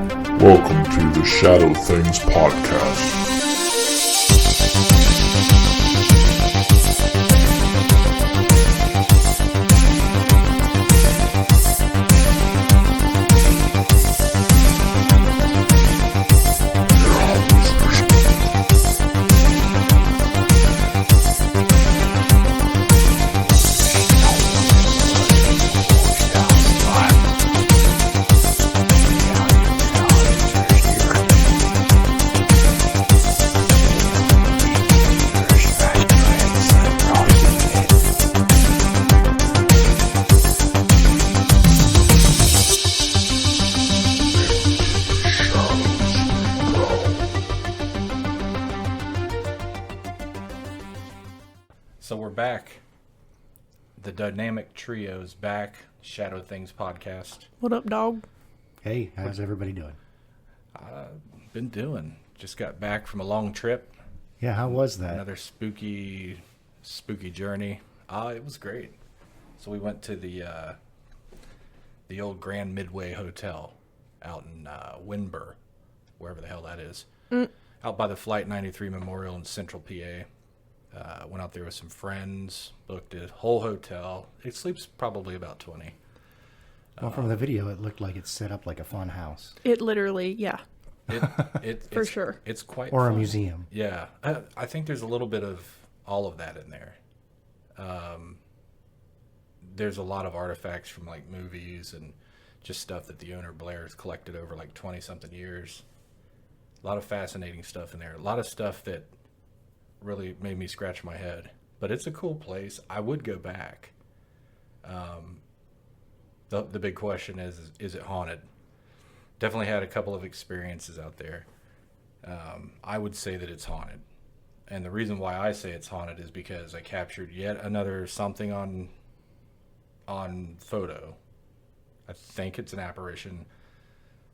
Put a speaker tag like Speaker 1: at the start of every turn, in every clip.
Speaker 1: Welcome to the Shadow Things Podcast.
Speaker 2: So we're back. The dynamic trio's back. Shadow Things Podcast.
Speaker 3: What up, dog?
Speaker 4: Hey, how's everybody doing?
Speaker 2: Been doing. Just got back from a long trip.
Speaker 4: Yeah, how was that?
Speaker 2: Another spooky journey. It was great. So we went to the old Grand Midway Hotel out in Windber, wherever the hell that is. Out by the Flight 93 Memorial in Central PA. Went out there with some friends, booked a whole hotel. It sleeps probably about 20.
Speaker 4: Well, from the video, it looked like it's set up like a fun house.
Speaker 3: It literally, yeah. For sure.
Speaker 2: It's quite
Speaker 4: Or
Speaker 2: fun.
Speaker 4: a museum.
Speaker 2: Yeah. I think there's a little bit of all of that in there. There's a lot of artifacts from like movies and just stuff that the owner Blair has collected over like 20-something years. A lot of fascinating stuff in there. A lot of stuff that really made me scratch my head. But it's a cool place. I would go back. The big question is it haunted? Definitely had a couple of experiences out there. I would say that it's haunted. And the reason why I say it's haunted is because I captured yet another something on photo. I think it's an apparition.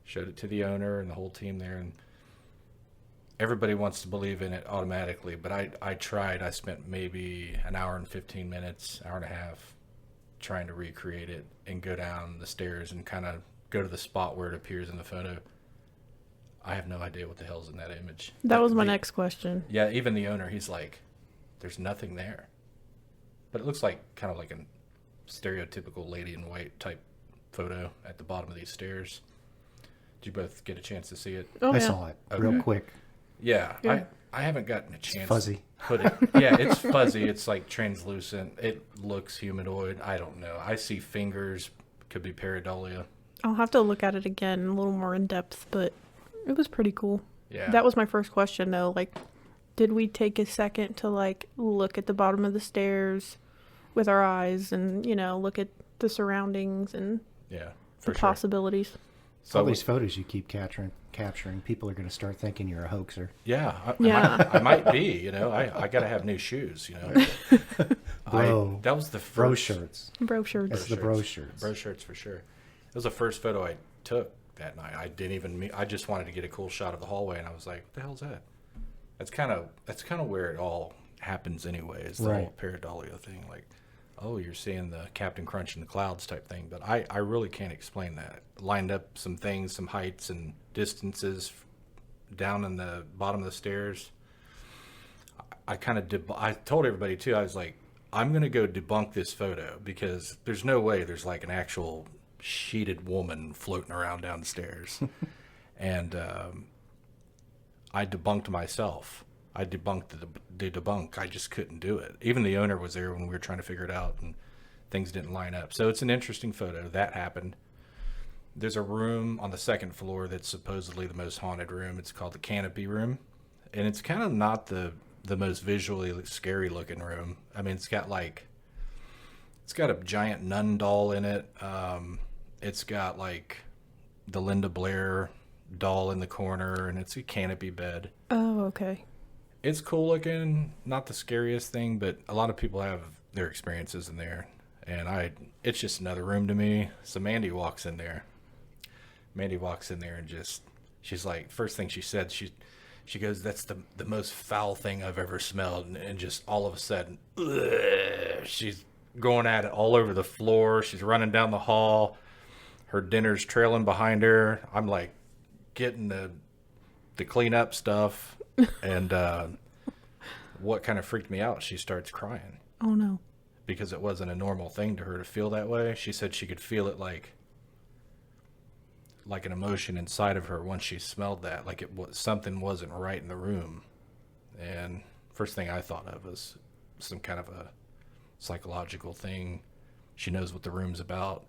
Speaker 2: Showed it to the owner and the whole team there, and everybody wants to believe in it automatically, but I tried. I spent maybe an hour and 15 minutes, hour and a half, trying to recreate it and go down the stairs and kind of go to the spot where it appears in the photo. I have no idea what the hell's in that image.
Speaker 3: That was my next question.
Speaker 2: Yeah, even the owner, he's like, there's nothing there. But it looks like kind of like a stereotypical lady in white type photo at the bottom of these stairs. Did you both get a chance to see it?
Speaker 3: Oh,
Speaker 4: I
Speaker 3: yeah.
Speaker 4: saw it
Speaker 2: Okay.
Speaker 4: real quick.
Speaker 2: Yeah,
Speaker 3: Yeah.
Speaker 2: I haven't gotten a chance.
Speaker 4: Fuzzy.
Speaker 2: To put it. Yeah, it's fuzzy. It's like translucent. It looks humanoid. I don't know. I see fingers. Could be pareidolia.
Speaker 3: I'll have to look at it again a little more in depth, but it was pretty cool.
Speaker 2: Yeah.
Speaker 3: That was my first question, though. Like, did we take a second to, like, look at the bottom of the stairs with our eyes and, you know, look at the surroundings and
Speaker 2: Yeah,
Speaker 3: the
Speaker 2: for sure.
Speaker 3: possibilities?
Speaker 4: All
Speaker 2: So
Speaker 4: these photos you keep capturing, people are going to start thinking you're a hoaxer.
Speaker 2: yeah,
Speaker 3: Yeah.
Speaker 2: I might be. You know, I got to have new shoes. You know,
Speaker 4: Bro.
Speaker 2: that was the
Speaker 4: Bro
Speaker 2: first
Speaker 4: shirts.
Speaker 3: Bro shirts.
Speaker 4: That's the bro shirts.
Speaker 2: Bro shirts for sure. It was the first photo I took that night. I didn't even. I just wanted to get a cool shot of the hallway, and I was like, "What the hell's that?" That's kind of where it all happens, anyway. Is the whole
Speaker 4: Right.
Speaker 2: pareidolia thing, like, oh, you're seeing the Captain Crunch in the clouds type thing. But I really can't explain that. Lined up some things, some heights and distances down in the bottom of the stairs. I kind of I told everybody too. I was like, I'm gonna go debunk this photo because there's no way there's like an actual sheeted woman floating around down the stairs. And I debunked myself. I debunked the debunk. I just couldn't do it. Even the owner was there when we were trying to figure it out, and things didn't line up. So it's an interesting photo. That happened. There's a room on the second floor that's supposedly the most haunted room. It's called the Canopy Room. And it's kind of not the most visually scary looking room. I mean, it's got a giant nun doll in it. It's got like the Linda Blair doll in the corner, and it's a canopy bed.
Speaker 3: Oh, okay.
Speaker 2: It's cool looking, not the scariest thing, but a lot of people have their experiences in there, and it's just another room to me. So Mandy walks in there and just, she's like, first thing she said, she goes, that's the most foul thing I've ever smelled, and just all of a sudden, she's going at it all over the floor. She's running down the hall. Her dinner's trailing behind her. I'm like, getting the clean up stuff, and what kind of freaked me out, she starts crying
Speaker 3: Oh no.
Speaker 2: because it wasn't a normal thing to her to feel that way. She said she could feel it like an emotion inside of her once she smelled that, like it was something wasn't right in the room. And first thing I thought of was some kind of a psychological thing. She knows what the room's about,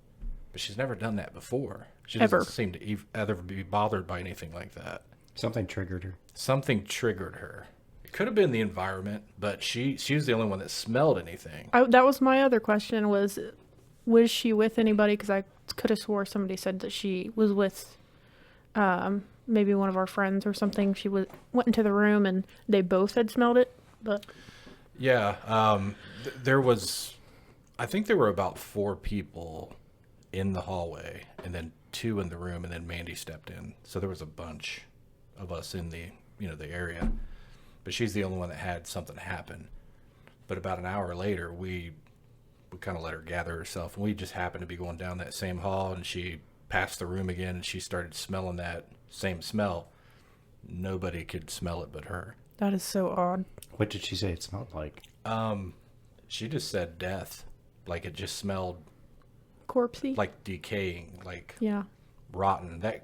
Speaker 2: but she's never done that before. She doesn't
Speaker 3: Ever.
Speaker 2: seem to ever be bothered by anything like that.
Speaker 4: Something triggered her.
Speaker 2: Something triggered her. It could have been the environment, but she was the only one that smelled anything.
Speaker 3: That was my other question was she with anybody? Because I could have swore somebody said that she was with maybe one of our friends or something. She went into the room and they both had smelled it. But
Speaker 2: Yeah, there was, I think there were about 4 people in the hallway, and then 2 in the room, and then Mandy stepped in. So there was a bunch of us in the area, but she's the only one that had something happen. But about an hour later, we kind of let her gather herself, and we just happened to be going down that same hall, and she passed the room again, and she started smelling that same smell. Nobody could smell it but her.
Speaker 3: that is so odd.
Speaker 4: What did she say it smelled like?
Speaker 2: She just said death. Like it just smelled
Speaker 3: Corpsey?
Speaker 2: like decaying, like
Speaker 3: Yeah.
Speaker 2: rotten. That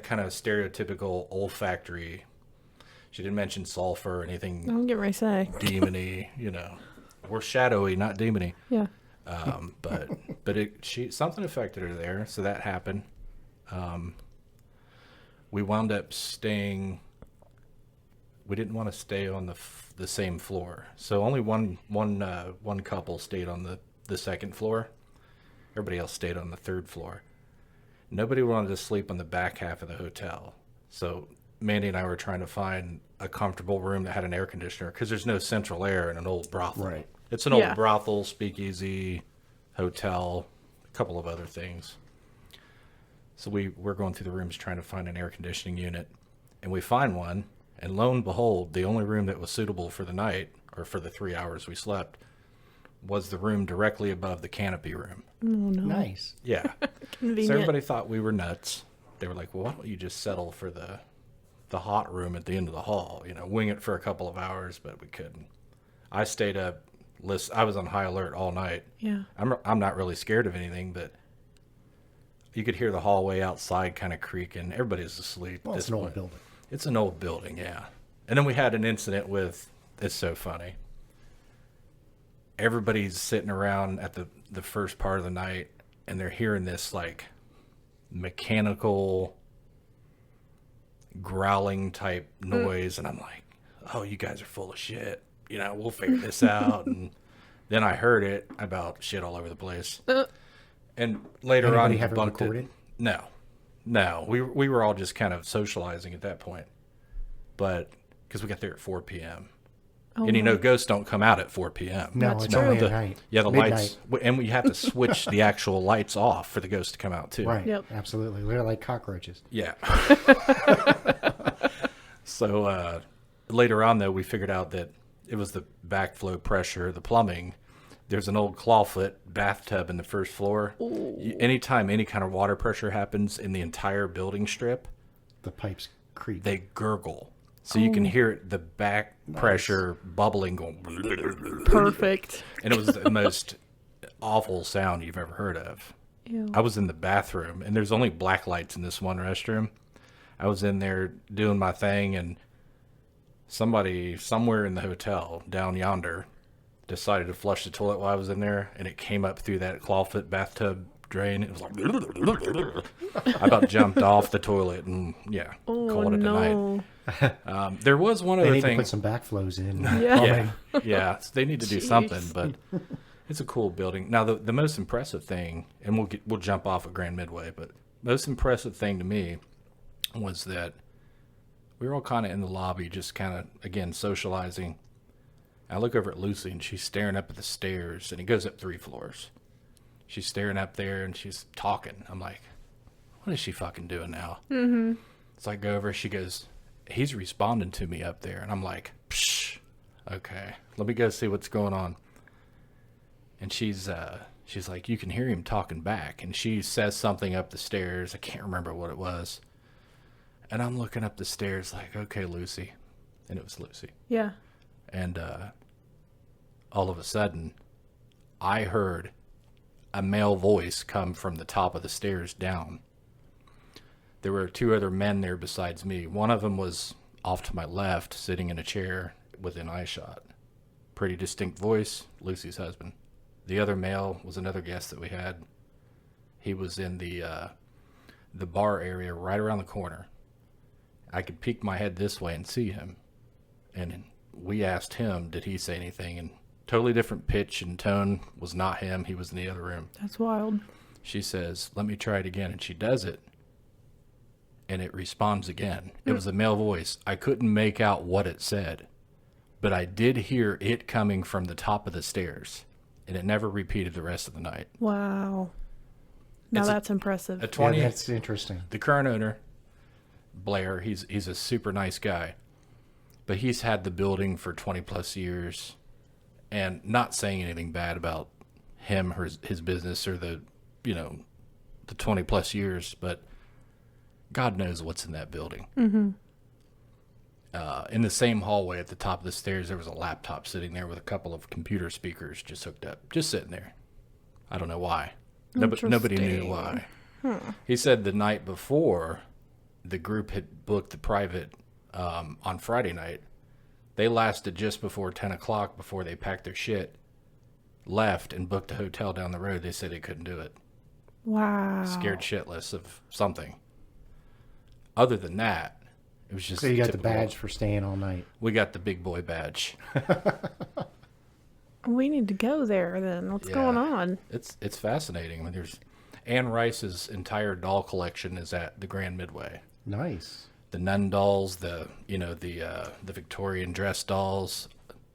Speaker 2: kind of stereotypical olfactory. She didn't mention sulfur or anything
Speaker 3: I'll get ready to say.
Speaker 2: demony, We're shadowy, not demony.
Speaker 3: Yeah.
Speaker 2: But something affected her there, so that happened. We wound up staying. We didn't want to stay on the same floor, so only one couple stayed on the second floor. Everybody else stayed on the third floor. Nobody wanted to sleep on the back half of the hotel, so Mandy and I were trying to find a comfortable room that had an air conditioner because there's no central air in an old brothel.
Speaker 4: Right.
Speaker 2: It's an old
Speaker 3: Yeah.
Speaker 2: brothel, speakeasy, hotel, a couple of other things. So we're going through the rooms trying to find an air conditioning unit, and we find one, and lo and behold, the only room that was suitable for the night, or for the 3 hours we slept, was the room directly above the canopy room.
Speaker 3: Oh no.
Speaker 4: Nice.
Speaker 2: Yeah.
Speaker 3: Convenient.
Speaker 2: So everybody thought we were nuts. They were like, well, why don't you just settle for the hot room at the end of the hall, wing it for a couple of hours, but we couldn't. I stayed up, I was on high alert all night.
Speaker 3: Yeah.
Speaker 2: I'm not really scared of anything, but you could hear the hallway outside kind of creaking. Everybody's asleep.
Speaker 4: Well,
Speaker 2: at
Speaker 4: it's
Speaker 2: this
Speaker 4: an old
Speaker 2: point.
Speaker 4: building.
Speaker 2: It's an old building, yeah. And then we had an incident with, it's so funny. Everybody's sitting around at the first part of the night, and they're hearing this like mechanical growling type noise, and I'm like, oh, you guys are full of shit. We'll figure this out. And then I heard it about shit all over the place. And later
Speaker 4: Anybody
Speaker 2: on,
Speaker 4: have it
Speaker 2: debunked
Speaker 4: recorded?
Speaker 2: No. We were all just kind of socializing at that point. But because we got there at 4 p.m.
Speaker 3: Oh,
Speaker 2: And ghosts don't come out at 4 p.m.
Speaker 4: No,
Speaker 3: That's
Speaker 4: it's
Speaker 3: true.
Speaker 4: only
Speaker 2: The-
Speaker 4: at night.
Speaker 2: Yeah, the
Speaker 4: Midnight.
Speaker 2: lights. And we have to switch the actual lights off for the ghosts to come out, too.
Speaker 4: Right.
Speaker 3: Yep.
Speaker 4: Absolutely. They're like cockroaches.
Speaker 2: Yeah. So later on, though, we figured out that it was the backflow pressure, the plumbing. There's an old clawfoot bathtub in the first floor. Anytime any kind of water pressure happens in the entire building strip,
Speaker 4: The pipes creep.
Speaker 2: they gurgle. So you can hear the back pressure bubbling going.
Speaker 3: Perfect.
Speaker 2: And it was the most awful sound you've ever heard of.
Speaker 3: Ew.
Speaker 2: I was in the bathroom, and there's only black lights in this one restroom. I was in there doing my thing, and somebody somewhere in the hotel down yonder decided to flush the toilet while I was in there, and it came up through that clawfoot bathtub drain. It was like I about jumped off the toilet and
Speaker 3: Oh
Speaker 2: called it a night.
Speaker 3: no.
Speaker 2: There was one
Speaker 4: They
Speaker 2: other
Speaker 4: need
Speaker 2: thing.
Speaker 4: to put some backflows in.
Speaker 3: Yeah.
Speaker 2: Yeah, so they need to do
Speaker 3: Jeez.
Speaker 2: something, but it's a cool building. Now, the most impressive thing, and we'll jump off of Grand Midway, but most impressive thing to me was that we were all kind of in the lobby, just kind of, again, socializing. I look over at Lucy, and she's staring up at the stairs, and it goes up 3 floors. She's staring up there, and she's talking. I'm like, what is she fucking doing now? Mm-hmm. So I go over, she goes, he's responding to me up there. And I'm like, psh, okay, let me go see what's going on. And she's like, you can hear him talking back. And she says something up the stairs. I can't remember what it was. And I'm looking up the stairs like, okay, Lucy. And it was Lucy.
Speaker 3: Yeah.
Speaker 2: And all of a sudden, I heard a male voice come from the top of the stairs down. There were 2 other men there besides me. One of them was off to my left, sitting in a chair within eyeshot. Pretty distinct voice, Lucy's husband. The other male was another guest that we had. He was in the bar area right around the corner. I could peek my head this way and see him. And we asked him, did he say anything? And totally different pitch and tone, was not him. He was in the other room.
Speaker 3: That's wild.
Speaker 2: She says, let me try it again. And she does it. And it responds again. It was a male voice. I couldn't make out what it said, but I did hear it coming from the top of the stairs, and it never repeated the rest of the night.
Speaker 3: Wow. Now
Speaker 2: It's
Speaker 3: that's impressive.
Speaker 2: A 20.
Speaker 4: Yeah, that's interesting.
Speaker 2: The current owner, Blair, he's a super nice guy, but he's had the building for 20 plus years, and not saying anything bad about him or his business or the 20 plus years, but God knows what's in that building.
Speaker 3: Mm-hmm.
Speaker 2: In the same hallway at the top of the stairs, there was a laptop sitting there with a couple of computer speakers just hooked up, just sitting there. I don't know why. Nobody knew why. He said the night before, the group had booked the private on Friday night. They lasted just before 10 o'clock before they packed their shit, left, and booked a hotel down the road. They said they couldn't do it.
Speaker 3: Wow.
Speaker 2: Scared shitless of something. Other than that, it was just
Speaker 4: So you got the
Speaker 2: typical.
Speaker 4: badge for staying all night.
Speaker 2: We got the big boy badge.
Speaker 3: We need to go there then. What's
Speaker 2: Yeah.
Speaker 3: going on?
Speaker 2: It's fascinating. I mean, there's Anne Rice's entire doll collection is at the Grand Midway.
Speaker 4: Nice.
Speaker 2: The nun dolls, the Victorian dress dolls.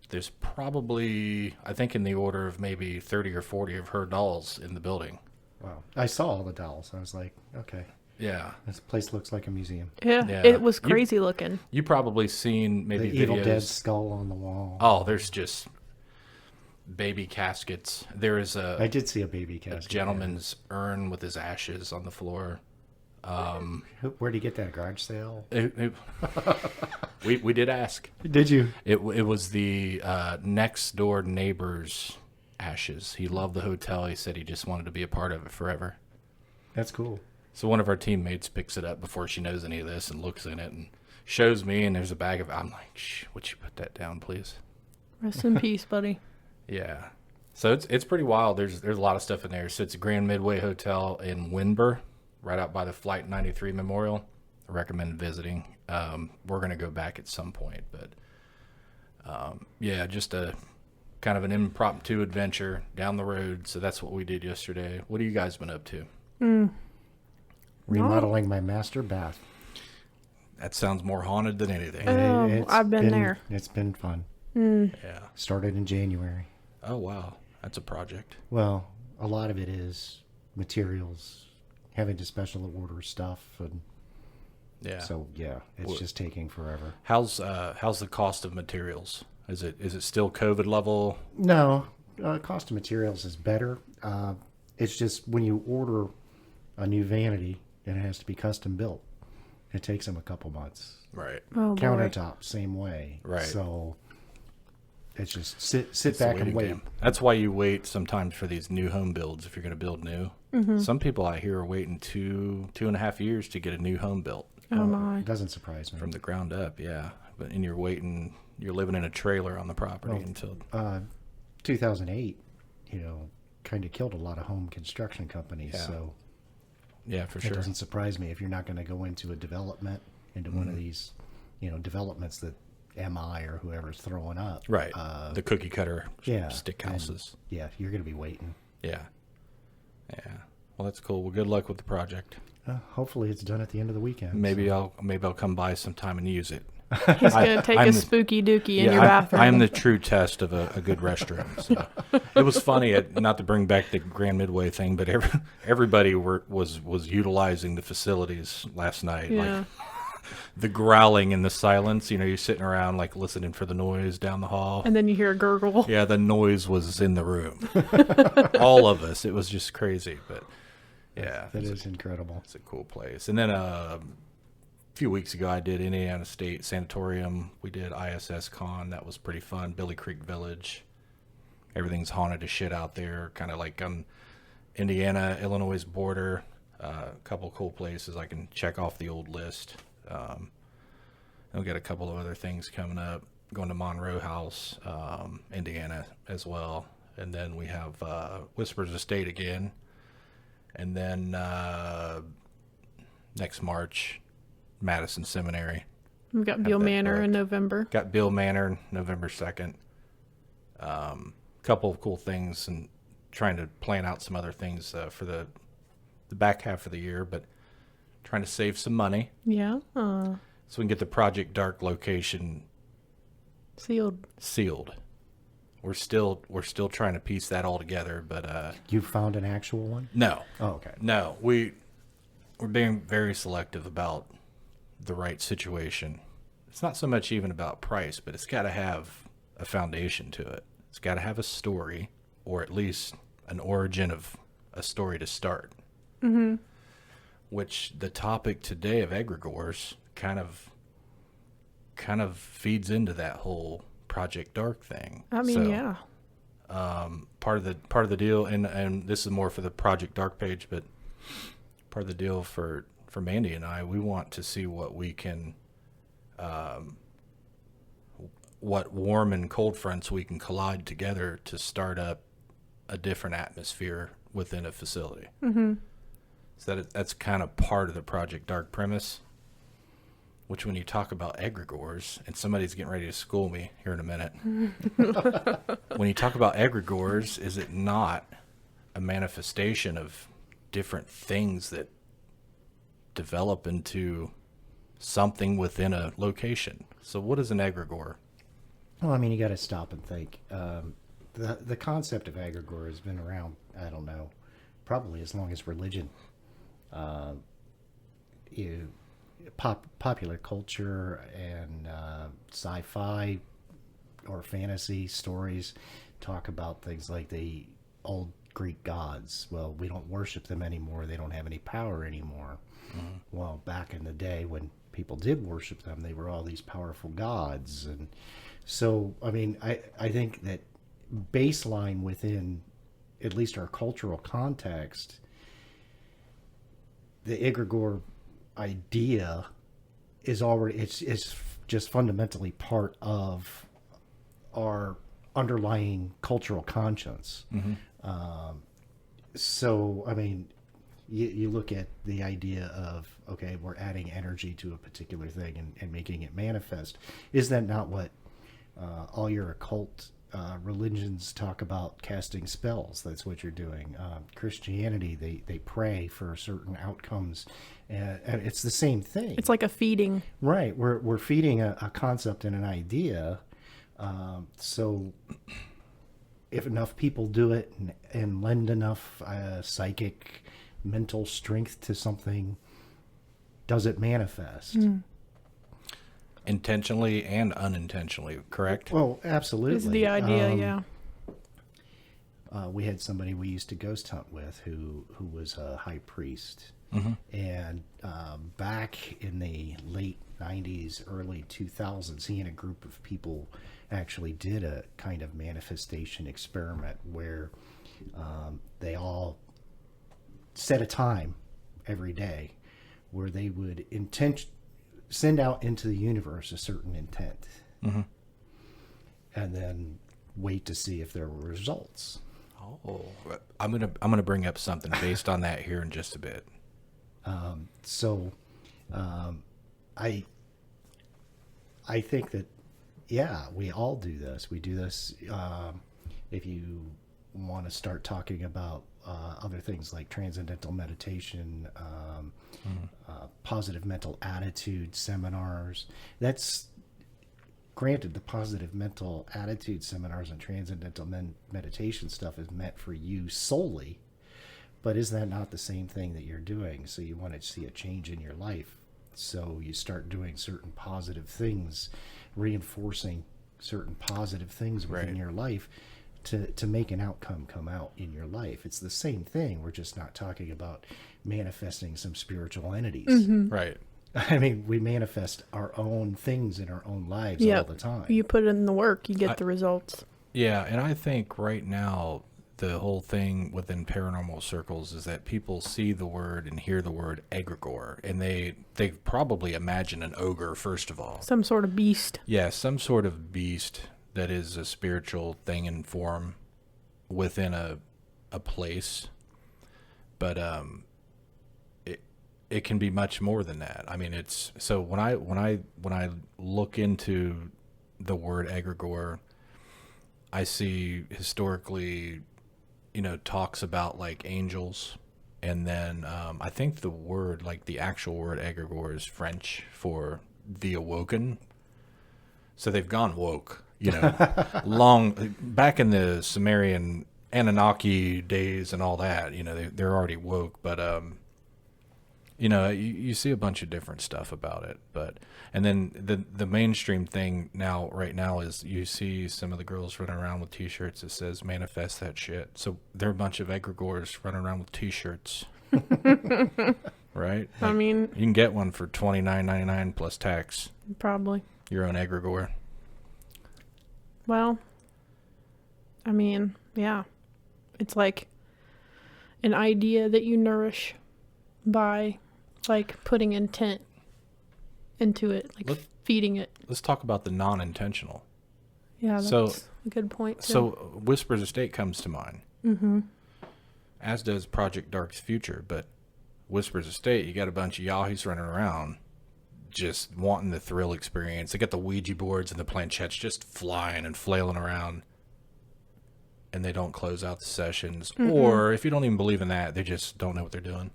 Speaker 2: There's probably, I think, in the order of maybe 30 or 40 of her dolls in the building.
Speaker 4: Wow. I saw all the dolls. I was like, okay,
Speaker 2: Yeah.
Speaker 4: this place looks like a museum.
Speaker 3: Yeah.
Speaker 2: Yeah.
Speaker 3: It was
Speaker 2: You-
Speaker 3: crazy looking.
Speaker 2: You probably seen maybe
Speaker 4: The Evil
Speaker 2: videos.
Speaker 4: Dead skull on the wall.
Speaker 2: Oh, there's just baby caskets. There is
Speaker 4: I did see a baby
Speaker 2: a
Speaker 4: casket.
Speaker 2: gentleman's urn with his ashes on the floor.
Speaker 4: Where'd you get that? Garage sale?
Speaker 2: We did ask.
Speaker 4: Did you?
Speaker 2: It was the next door neighbor's ashes. He loved the hotel. He said he just wanted to be a part of it forever.
Speaker 4: That's cool.
Speaker 2: So one of our teammates picks it up before she knows any of this and looks in it and shows me, and there's a bag of it. I'm like, shh, would you put that down, please?
Speaker 3: Rest in peace, buddy.
Speaker 2: Yeah. So it's pretty wild. There's a lot of stuff in there. So it's a Grand Midway Hotel in Windber, right out by the Flight 93 Memorial. I recommend visiting. We're going to go back at some point, but yeah, just a kind of an impromptu adventure down the road. So that's what we did yesterday. What have you guys been up to?
Speaker 4: Remodeling my master bath.
Speaker 2: That sounds more haunted than anything.
Speaker 3: Oh,
Speaker 4: It's
Speaker 3: I've been there.
Speaker 4: It's been fun.
Speaker 2: Yeah.
Speaker 4: Started in January.
Speaker 2: Oh, wow. That's a project.
Speaker 4: Well, a lot of it is materials, having to special order stuff, and
Speaker 2: Yeah.
Speaker 4: so yeah, it's
Speaker 2: Well-
Speaker 4: just taking forever.
Speaker 2: How's the cost of materials? Is it still COVID level?
Speaker 4: No, cost of materials is better. It's just when you order a new vanity, and it has to be custom built. It takes them a couple months.
Speaker 2: Right.
Speaker 3: Oh, boy.
Speaker 4: Countertop, same way.
Speaker 2: Right.
Speaker 4: So it's just sit
Speaker 2: It's the
Speaker 4: back and
Speaker 2: waiting
Speaker 4: wait.
Speaker 2: game. That's why you wait sometimes for these new home builds if you're going to build new. Some people I hear are waiting 2.5 years to get a new home built
Speaker 3: Oh, my.
Speaker 4: It doesn't surprise me.
Speaker 2: from the ground up. Yeah, and you're living in a trailer on the property
Speaker 4: Oh.
Speaker 2: until
Speaker 4: 2008, kind of killed a lot of home construction companies.
Speaker 2: Yeah.
Speaker 4: So
Speaker 2: yeah, for
Speaker 4: it
Speaker 2: sure.
Speaker 4: doesn't surprise me if you're not going to go into a development, into one of these, developments that MI or whoever's throwing up.
Speaker 2: Right. The cookie cutter
Speaker 4: Yeah.
Speaker 2: stick
Speaker 4: and,
Speaker 2: houses.
Speaker 4: Yeah, you're going to be waiting.
Speaker 2: Yeah. Yeah. Well, that's cool. Well, good luck with the project.
Speaker 4: Hopefully it's done at the end of the weekend.
Speaker 2: Maybe I'll come by sometime and use it.
Speaker 3: He's going to take
Speaker 2: I'm
Speaker 3: a
Speaker 2: the-
Speaker 3: spooky dookie in your bathroom.
Speaker 2: I am the true test of a good restroom. So. It was funny, not to bring back the Grand Midway thing, but everybody was utilizing the facilities last night.
Speaker 3: Yeah.
Speaker 2: Like the growling and the silence. You're sitting around like listening for the noise down the hall.
Speaker 3: And then you hear a gurgle.
Speaker 2: Yeah, the noise was in the room. All of us. It was just crazy, but yeah,
Speaker 4: That is incredible.
Speaker 2: it's a cool place. And then few weeks ago, I did Indiana State Sanatorium. We did ISS Con. That was pretty fun. Billy Creek Village. Everything's haunted as shit out there, kind of like on Indiana, Illinois border. A couple cool places I can check off the old list. We'll get a couple of other things coming up. Going to Monroe House, Indiana as well. And then we have Whispers Estate again. And then next March, Madison Seminary.
Speaker 3: We got Beale Manor in November.
Speaker 2: Got Beale Manor November 2nd. Couple of cool things, and trying to plan out some other things for the back half of the year, but trying to save some money.
Speaker 3: Yeah.
Speaker 2: So we can get the Project Dark location sealed. We're still trying to piece that all together, but
Speaker 4: You found an actual one?
Speaker 2: no.
Speaker 4: Oh, okay.
Speaker 2: No, we're being very selective about the right situation. It's not so much even about price, but it's got to have a foundation to it. It's got to have a story, or at least an origin of a story to start. Mm-hmm. Which the topic today of egregores kind of feeds into that whole Project Dark thing.
Speaker 3: I mean, yeah.
Speaker 2: Part of the deal, and this is more for the Project Dark page, but part of the deal for Mandy and I, we want to see what we can, what warm and cold fronts we can collide together to start up a different atmosphere within a facility. Mm-hmm. So that's kind of part of the Project Dark premise. Which, when you talk about egregores, and somebody's getting ready to school me here in a minute, when you talk about egregores, is it not a manifestation of different things that develop into something within a location? So what is an egregore?
Speaker 4: Well, I mean, you got to stop and think. The concept of egregore has been around, I don't know, probably as long as religion. Popular culture and sci-fi or fantasy stories talk about things like the old Greek gods. Well, we don't worship them anymore. They don't have any power anymore. Mm-hmm. Well, back in the day when people did worship them, they were all these powerful gods. And so, I mean, I think that baseline within at least our cultural context, the egregore idea is already it's just fundamentally part of our underlying cultural conscience. Mm-hmm. So I mean, you look at the idea of, okay, we're adding energy to a particular thing and making it manifest. Is that not what all your occult religions talk about? Casting spells. That's what you're doing. Christianity, they pray for certain outcomes, and it's the same thing.
Speaker 3: It's like a feeding. Right.
Speaker 4: We're feeding a concept and an idea. So if enough people do it and lend enough psychic mental strength to something, does it manifest? Mm.
Speaker 2: Intentionally and unintentionally, correct?
Speaker 4: Well, absolutely.
Speaker 3: Is the idea, yeah.
Speaker 4: We had somebody we used to ghost hunt with who was a high priest. Mm-hmm. And back in the late 90s, early 2000s, he and a group of people actually did a kind of manifestation experiment where they all set a time every day where they would send out into the universe a certain intent, mm-hmm. and then wait to see if there were results.
Speaker 2: Oh, I'm gonna bring up something based on that here in just a bit.
Speaker 4: I think that, yeah, we all do this. We do this. If you want to start talking about other things like transcendental meditation, positive mental attitude seminars. That's granted, the positive mental attitude seminars and transcendental meditation stuff is meant for you solely, but is that not the same thing that you're doing? So you want to see a change in your life. So you start doing certain positive things, reinforcing certain positive things within your life to make an outcome come out in your life. It's the same thing. We're just not talking about manifesting some spiritual entities.
Speaker 3: Mm-hmm.
Speaker 2: Right.
Speaker 4: I mean, we manifest our own things in our own lives all
Speaker 3: Yep.
Speaker 4: the time.
Speaker 3: You put in the work, you get the results.
Speaker 2: Yeah, and I think right now the whole thing within paranormal circles is that people see the word and hear the word egregore, and they probably imagine an ogre first of all.
Speaker 3: Some sort of beast.
Speaker 2: Yeah, some sort of beast that is a spiritual thing in form within a place. But it can be much more than that. I mean, it's so when I look into the word egregore, I see historically, talks about like angels, and then I think the word, like the actual word egregore, is French for the awoken. So they've gone woke, long back in the Sumerian Anunnaki days and all that. They're already woke, but you see a bunch of different stuff about it, and then the mainstream thing right now is you see some of the girls running around with T-shirts that says "manifest that shit." So they're a bunch of egregores running around with T-shirts, right?
Speaker 3: I mean,
Speaker 2: you can get one for $29.99 plus tax.
Speaker 3: probably.
Speaker 2: Your own egregore.
Speaker 3: Well, I mean, yeah. It's like an idea that you nourish by like putting intent into it, like feeding it.
Speaker 2: Let's talk about the non-intentional.
Speaker 3: Yeah, that's
Speaker 2: So-
Speaker 3: a good point too.
Speaker 2: So Whisper's Estate comes to mind. Mm-hmm. As does Project Dark's Future, but Whisper's Estate, you got a bunch of yahoos running around just wanting the thrill experience. They got the Ouija boards and the planchettes just flying and flailing around, and they don't close out the sessions. Or if you don't even believe in that, they just don't know what they're doing.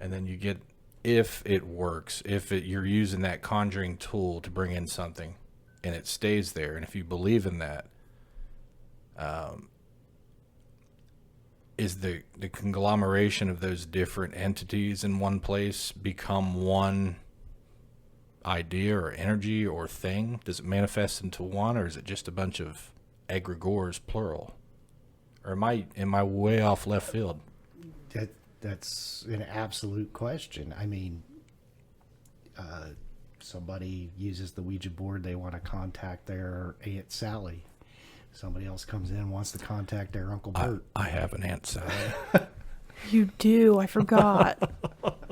Speaker 2: And then you get, if it works, you're using that conjuring tool to bring in something and it stays there, and if you believe in that, is the conglomeration of those different entities in one place become one idea or energy or thing? Does it manifest into one, or is it just a bunch of egregores, plural? Or am I way off left field?
Speaker 4: That's an absolute question. I mean, somebody uses the Ouija board, they want to contact their Aunt Sally. Somebody else comes in, wants to contact their Uncle Bert.
Speaker 2: I have an Aunt Sally.
Speaker 3: You do. I forgot.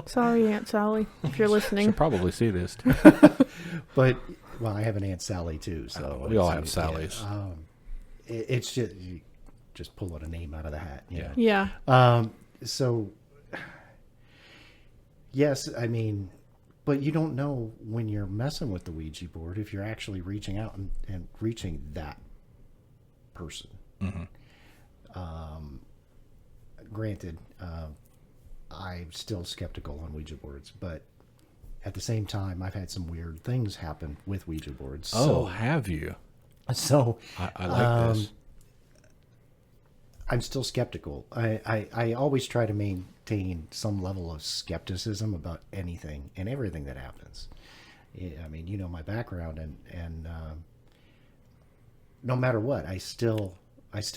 Speaker 3: Sorry, Aunt Sally, if you're listening.
Speaker 2: She'll probably see this.
Speaker 4: But, well, I have an Aunt Sally too. So
Speaker 2: We all have
Speaker 4: yeah,
Speaker 2: Sallys.
Speaker 4: it's just pulling a name out of the hat. You know?
Speaker 3: Yeah.
Speaker 4: So, yes, I mean, but you don't know when you're messing with the Ouija board if you're actually reaching out and reaching that person. Granted, I'm still skeptical on Ouija boards, but at the same time, I've had some weird things happen with Ouija boards.
Speaker 2: Oh, have you?
Speaker 4: So
Speaker 2: I like this.
Speaker 4: I'm still skeptical. I always try to maintain some level of skepticism about anything and everything that happens. I mean, you know my background, and no matter what, I still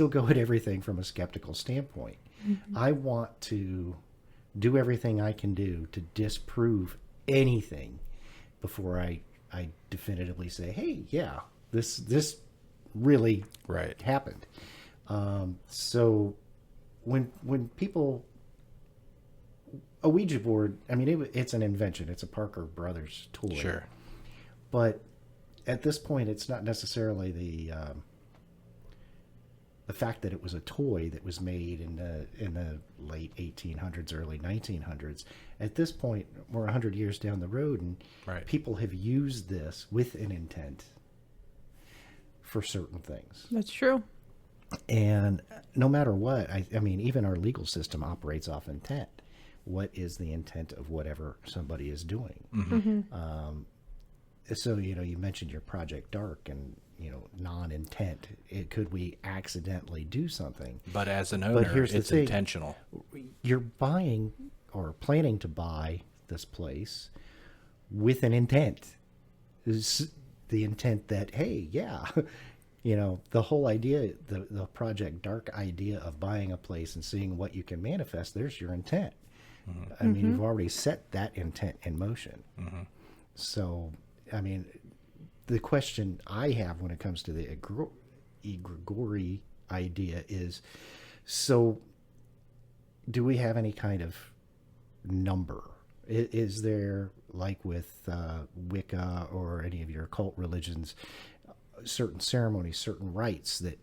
Speaker 4: go at everything from a skeptical standpoint. I want to do everything I can do to disprove anything before I definitively say, hey, yeah, this really
Speaker 2: Right.
Speaker 4: happened. So when people, a Ouija board, I mean, it's an invention. It's a Parker Brothers toy.
Speaker 2: Sure.
Speaker 4: But at this point, it's not necessarily the fact that it was a toy that was made in the late 1800s, early 1900s. At this point, we're 100 years down the road, and
Speaker 2: Right.
Speaker 4: people have used this with an intent for certain things.
Speaker 3: That's true.
Speaker 4: And no matter what, I mean, even our legal system operates off intent. What is the intent of whatever somebody is doing? So, you mentioned your Project Dark and, non-intent. Could we accidentally do something?
Speaker 2: But as an owner,
Speaker 4: here's the
Speaker 2: it's
Speaker 4: thing.
Speaker 2: intentional.
Speaker 4: You're buying or planning to buy this place with an intent. Is the intent that, hey, yeah, the whole idea, the Project Dark idea of buying a place and seeing what you can manifest, there's your intent. I mean, you've already set that intent in motion. So, I mean, the question I have when it comes to the Egregore idea is, so do we have any kind of number? Is there, like with Wicca or any of your occult religions, certain ceremonies, certain rites that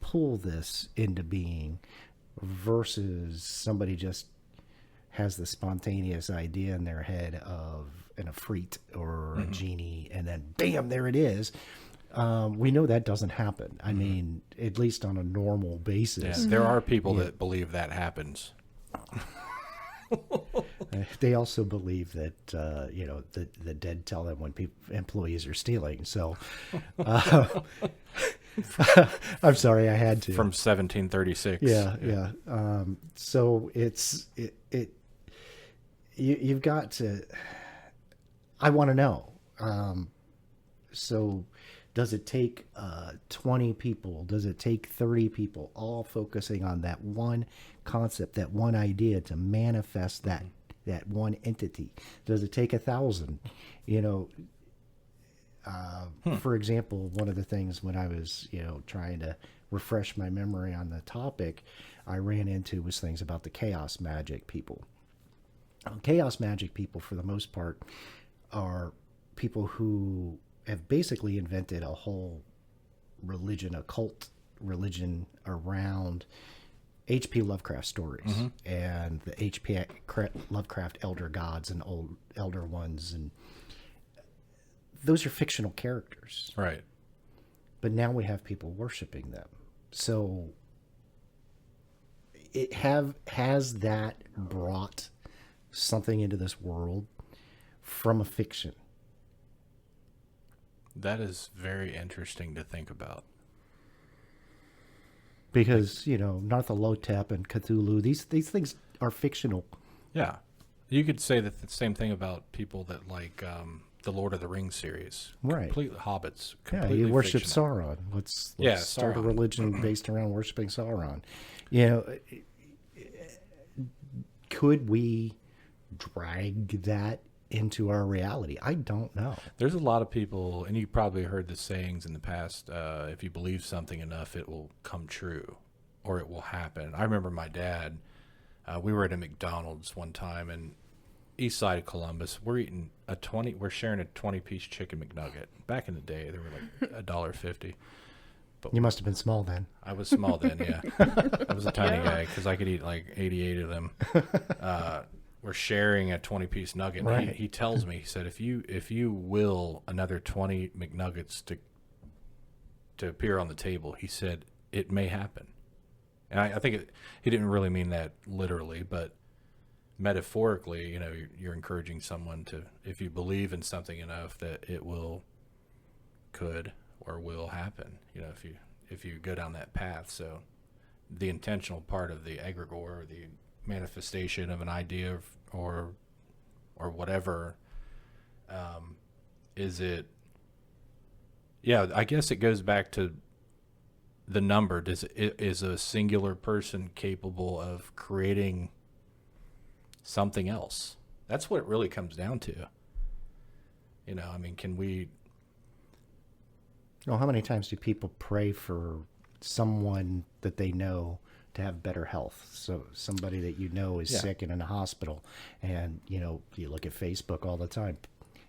Speaker 4: pull this into being, versus somebody just has the spontaneous idea in their head of an Ifrit or a genie, and then bam, there it is. We know that doesn't happen. I mean, at least on a normal basis.
Speaker 2: Yeah, there are people that believe that happens.
Speaker 4: They also believe that the dead tell them when employees are stealing. So, I'm sorry, I had to.
Speaker 2: From 1736.
Speaker 4: Yeah. So you've got to. I want to know. So, does it take 20 people? Does it take 30 people all focusing on that one concept, that one idea to manifest that one entity? Does it take 1,000? For example, one of the things when I was, trying to refresh my memory on the topic, I ran into was things about the chaos magic people. Chaos magic people, for the most part, are people who have basically invented a whole religion, occult religion around H.P. Lovecraft stories and the H.P. Lovecraft elder gods and old elder ones, and those are fictional characters,
Speaker 2: right?
Speaker 4: But now we have people worshiping them. So has that brought something into this world from a fiction?
Speaker 2: That is very interesting to think about.
Speaker 4: Because, Nyarlathotep and Cthulhu, these things are fictional.
Speaker 2: Yeah. You could say that the same thing about people that like the Lord of the Rings series.
Speaker 4: Right.
Speaker 2: Completely hobbits.
Speaker 4: Yeah,
Speaker 2: Completely
Speaker 4: you worship
Speaker 2: fictional.
Speaker 4: Sauron. Let's start a
Speaker 2: Sauron.
Speaker 4: religion based around worshiping Sauron. Could we drag that into our reality? I don't know.
Speaker 2: There's a lot of people, and you probably heard the sayings in the past, if you believe something enough, it will come true or it will happen. I remember my dad, we were at a McDonald's one time in east side of Columbus. We're sharing a 20-piece chicken McNugget. Back in the day, they were like $1.50. But
Speaker 4: You must have been small then.
Speaker 2: I was small then, yeah. I was a tiny guy because I could eat like 88 of them. We're sharing a 20-piece nugget.
Speaker 4: Right.
Speaker 2: He tells me, he said, if you will another 20 McNuggets to appear on the table, he said, it may happen. And I think he didn't really mean that literally, but metaphorically, you're encouraging someone to, if you believe in something enough, that it could or will happen, if you go down that path. So the intentional part of the egregore, or the manifestation of an idea or whatever, is it, I guess it goes back to the number. Is a singular person capable of creating something else? That's what it really comes down to. Can we...
Speaker 4: Well, how many times do people pray for someone that they know to have better health? So somebody that is sick and in a hospital, and you look at Facebook all the time,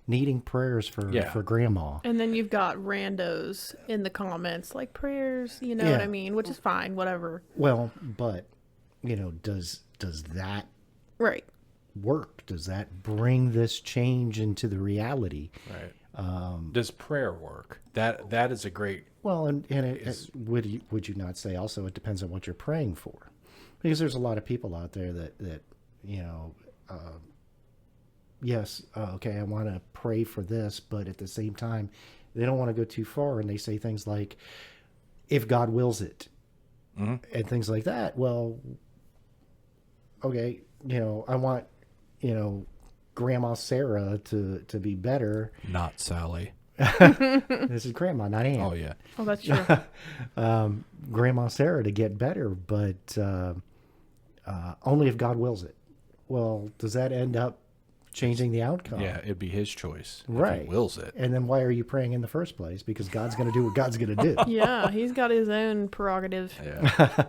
Speaker 4: needing prayers for grandma.
Speaker 3: And then you've got randos in the comments like prayers, what I mean, which is fine, whatever.
Speaker 4: Well, but does that
Speaker 3: Right.
Speaker 4: work? Does that bring this change into the reality?
Speaker 2: Right. Does prayer work? That is a great...
Speaker 4: Well, and would you not say also it depends on what you're praying for? Because there's a lot of people out there that yes, okay, I want to pray for this, but at the same time, they don't want to go too far, and they say things like, if God wills it, and things like that. Well, okay, I want, Grandma Sarah to be better.
Speaker 2: Not Sally.
Speaker 4: This is Grandma, not Aunt.
Speaker 2: Oh, yeah.
Speaker 3: Oh, that's true.
Speaker 4: Grandma Sarah to get better, but only if God wills it. well, does that end up changing the outcome?
Speaker 2: Yeah, it'd be his choice.
Speaker 4: Right.
Speaker 2: If he wills it.
Speaker 4: And then why are you praying in the first place? Because God's going to do what God's going to do.
Speaker 3: Yeah, he's got his own prerogative.
Speaker 2: Yeah.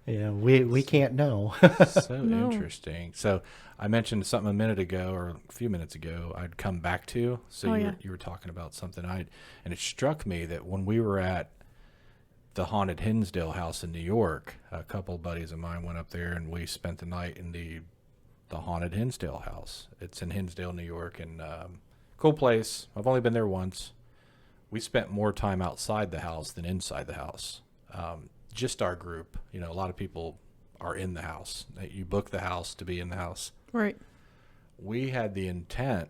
Speaker 4: Yeah, we can't know.
Speaker 2: So interesting. So I mentioned something a minute ago or a few minutes ago I'd come back to. So you were talking about something and it struck me that when we were at the haunted Hinsdale house in New York, a couple of buddies of mine went up there and we spent the night in the haunted Hinsdale house. It's in Hinsdale, New York, and cool place. I've only been there once. We spent more time outside the house than inside the house. Just our group. You know, a lot of people are in the house. You book the house to be in the house.
Speaker 3: Right.
Speaker 2: We had the intent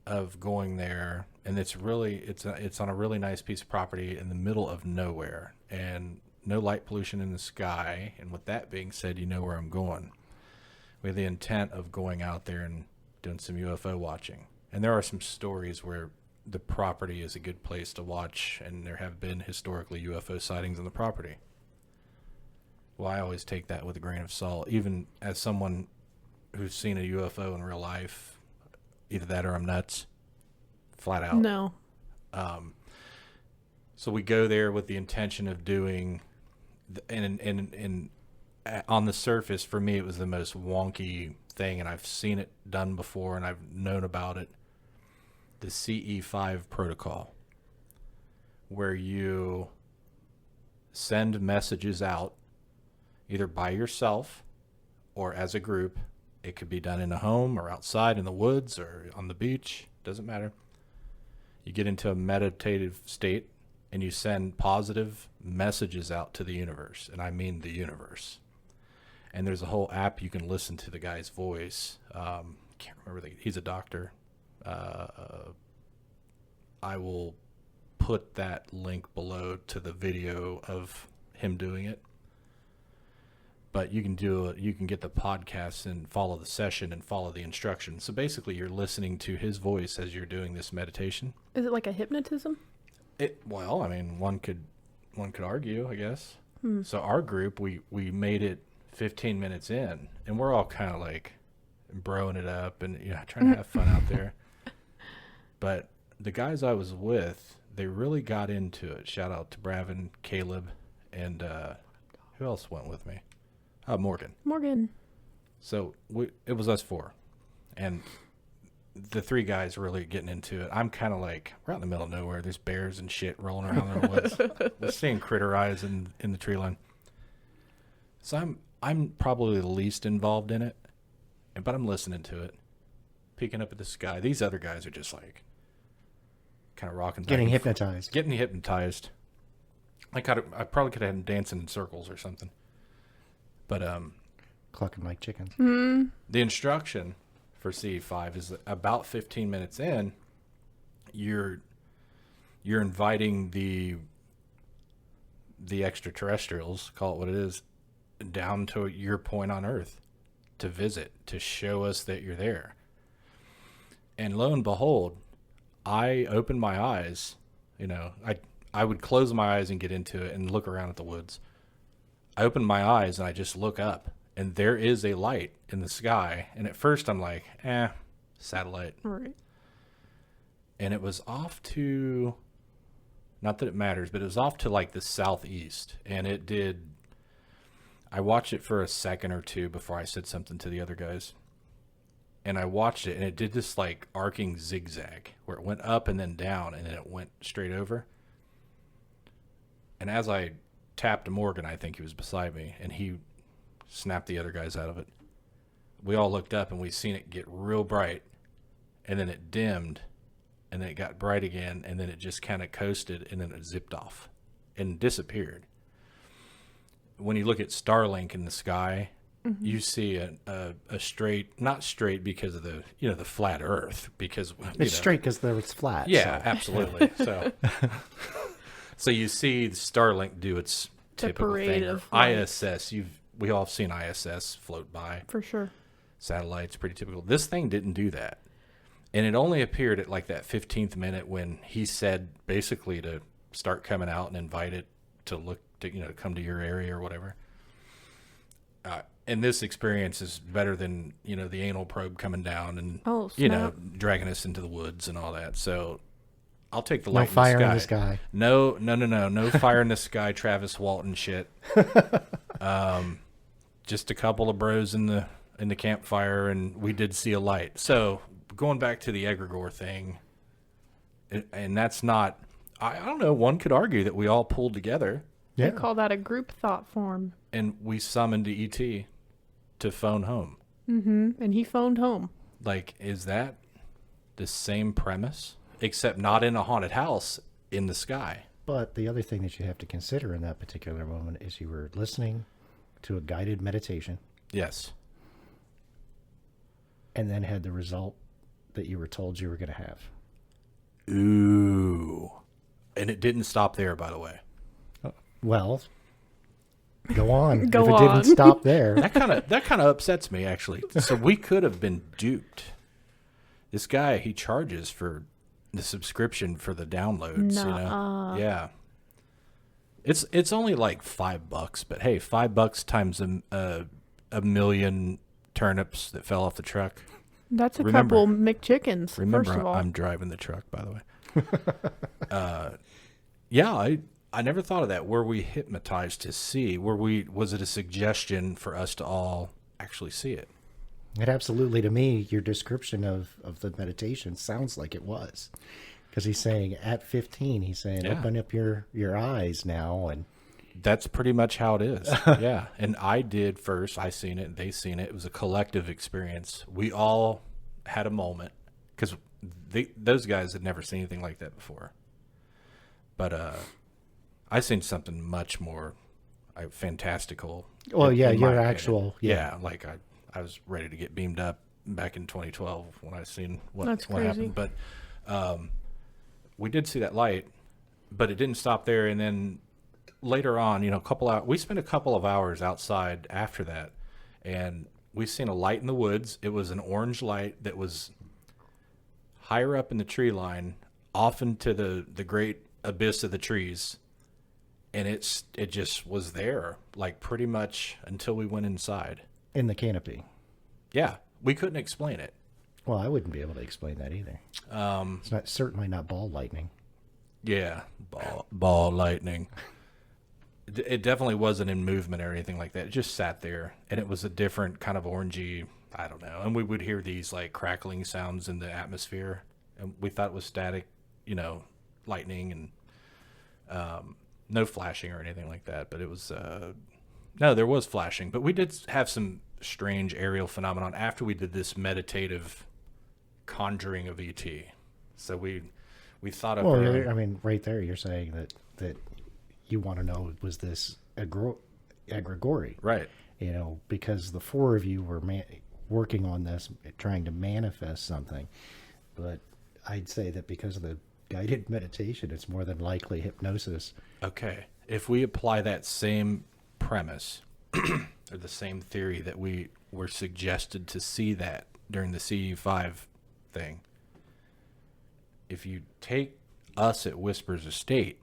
Speaker 2: of going there, and it's on a really nice piece of property in the middle of nowhere, and no light pollution in the sky. And with that being said, you know where I'm going. We had the intent of going out there and doing some UFO watching. And there are some stories where the property is a good place to watch, and there have been historically UFO sightings on the property. Well, I always take that with a grain of salt, even as someone who's seen a UFO in real life. Either that or I'm nuts, flat out.
Speaker 3: No.
Speaker 2: So we go there with the intention of doing, and on the surface, for me, it was the most wonky thing, and I've seen it done before, and I've known about it. The CE5 protocol, where you send messages out either by yourself or as a group. It could be done in a home or outside in the woods or on the beach. Doesn't matter. You get into a meditative state and you send positive messages out to the universe. And I mean the universe. And there's a whole app you can listen to the guy's voice. Can't remember. He's a doctor. I will put that link below to the video of him doing it. But you can get the podcast and follow the session and follow the instructions. So basically you're listening to his voice as you're doing this meditation.
Speaker 3: Is it like a hypnotism?
Speaker 2: Well, I mean, one could argue, I guess. So our group, we made it 15 minutes in, and we're all kind of like broing it up and trying to have fun out there. But the guys I was with, they really got into it. Shout out to Bravin, Caleb, and who else went with me? Morgan. So it was us four, and the three guys really getting into it. I'm kind of like, we're out in the middle of nowhere. There's bears and shit rolling around in the woods. We're seeing critter eyes in the tree line. So I'm probably the least involved in it, but I'm listening to it, peeking up at the sky. These other guys are just like kind of rocking,
Speaker 4: Getting hypnotized.
Speaker 2: I probably could have had them dancing in circles or something. But
Speaker 4: Clucking like chickens.
Speaker 2: The instruction for CE5 is that about 15 minutes in, you're inviting the extraterrestrials, call it what it is, down to your point on Earth to visit, to show us that you're there. And lo and behold, I opened my eyes. I would close my eyes and get into it and look around at the woods. I open my eyes and I just look up, and there is a light in the sky. And at first I'm like, satellite.
Speaker 3: Right.
Speaker 2: And it was off to, not that it matters, but it was off to like the southeast. And I watched it for a second or two before I said something to the other guys. And I watched it, and it did this like arcing zigzag where it went up and then down, and then it went straight over. And as I tapped to Morgan, I think he was beside me, and he snapped the other guys out of it. We all looked up, and we seen it get real bright, and then it dimmed, and then it got bright again, and then it just kind of coasted, and then it zipped off and disappeared. When you look at Starlink in the sky, you see a straight, not straight because of the the flat Earth, because
Speaker 4: It's straight because it's flat.
Speaker 2: Yeah,
Speaker 4: so.
Speaker 2: absolutely. So you see Starlink do its typical
Speaker 3: parade
Speaker 2: thing.
Speaker 3: of
Speaker 2: ISS, we all have seen ISS float by.
Speaker 3: For sure.
Speaker 2: Satellites, pretty typical. This thing didn't do that. And it only appeared at like that 15th minute when he said basically to start coming out and invite it to look, to come to your area or whatever. And this experience is better than, the anal probe coming down and,
Speaker 3: Oh, snap.
Speaker 2: dragging us into the woods and all that. So I'll take the
Speaker 4: No
Speaker 2: light
Speaker 4: fire
Speaker 2: in
Speaker 4: in
Speaker 2: the
Speaker 4: the
Speaker 2: sky.
Speaker 4: sky.
Speaker 2: No fire in the sky, Travis Walton shit. Just a couple of bros in the campfire, and we did see a light. So going back to the Egregore thing, and that's not, I don't know, one could argue that we all pulled together
Speaker 3: They call that a group thought form.
Speaker 2: and we summoned the ET to phone home.
Speaker 3: And he phoned home.
Speaker 2: Like, is that the same premise, except not in a haunted house in the sky?
Speaker 4: But the other thing that you have to consider in that particular moment is you were listening to a guided meditation
Speaker 2: Yes.
Speaker 4: and then had the result that you were told you were going to have.
Speaker 2: Ooh. And it didn't stop there, by the way.
Speaker 4: Well, go on.
Speaker 3: Go
Speaker 4: if it
Speaker 3: on.
Speaker 4: didn't stop there.
Speaker 2: That kind of upsets me, actually. So we could have been duped. This guy, he charges for the subscription for the downloads. Yeah. It's only like $5, but hey, $5 times a million turnips that fell off the truck.
Speaker 3: That's a
Speaker 2: Remember-
Speaker 3: couple McChickens, first
Speaker 2: Remember,
Speaker 3: of all.
Speaker 2: I'm driving the truck, by the way. Yeah, I never thought of that. Were we hypnotized to see? Was it a suggestion for us to all actually see it?
Speaker 4: It absolutely, to me, your description of the meditation sounds like it was. Because he's saying at 15, he's saying,
Speaker 2: Yeah.
Speaker 4: open up your eyes now. And
Speaker 2: That's pretty much how it is. Yeah. And I did first. I seen it and they seen it. It was a collective experience. We all had a moment because those guys had never seen anything like that before. But I seen something much more fantastical.
Speaker 4: well, yeah,
Speaker 2: in my
Speaker 4: your
Speaker 2: opinion.
Speaker 4: actual,
Speaker 2: Yeah, like I was ready to get beamed up back in 2012 when I seen what
Speaker 3: That's crazy.
Speaker 2: happened. But we did see that light, but it didn't stop there. And then later on, we spent a couple of hours outside after that, and we seen a light in the woods. It was an orange light that was higher up in the tree line, off into the great abyss of the trees. And it just was there, like pretty much until we went inside.
Speaker 4: in the canopy.
Speaker 2: Yeah, we couldn't explain it.
Speaker 4: Well, I wouldn't be able to explain that either. It's certainly not ball lightning.
Speaker 2: Yeah, ball lightning. It definitely wasn't in movement or anything like that. It just sat there, and it was a different kind of orangey, I don't know. And we would hear these like crackling sounds in the atmosphere, and we thought it was static, lightning, and no flashing or anything like that. But it was no, there was flashing, but we did have some strange aerial phenomenon after we did this meditative conjuring of ET. So we thought of
Speaker 4: Well,
Speaker 2: her.
Speaker 4: I mean, right there, you're saying that you want to know, was this Egregore?
Speaker 2: Right.
Speaker 4: Because the four of you were working on this, trying to manifest something. But I'd say that because of the guided meditation, it's more than likely hypnosis.
Speaker 2: Okay. If we apply that same premise or the same theory that we were suggested to see that during the CE5 thing, if you take us at Whispers Estate,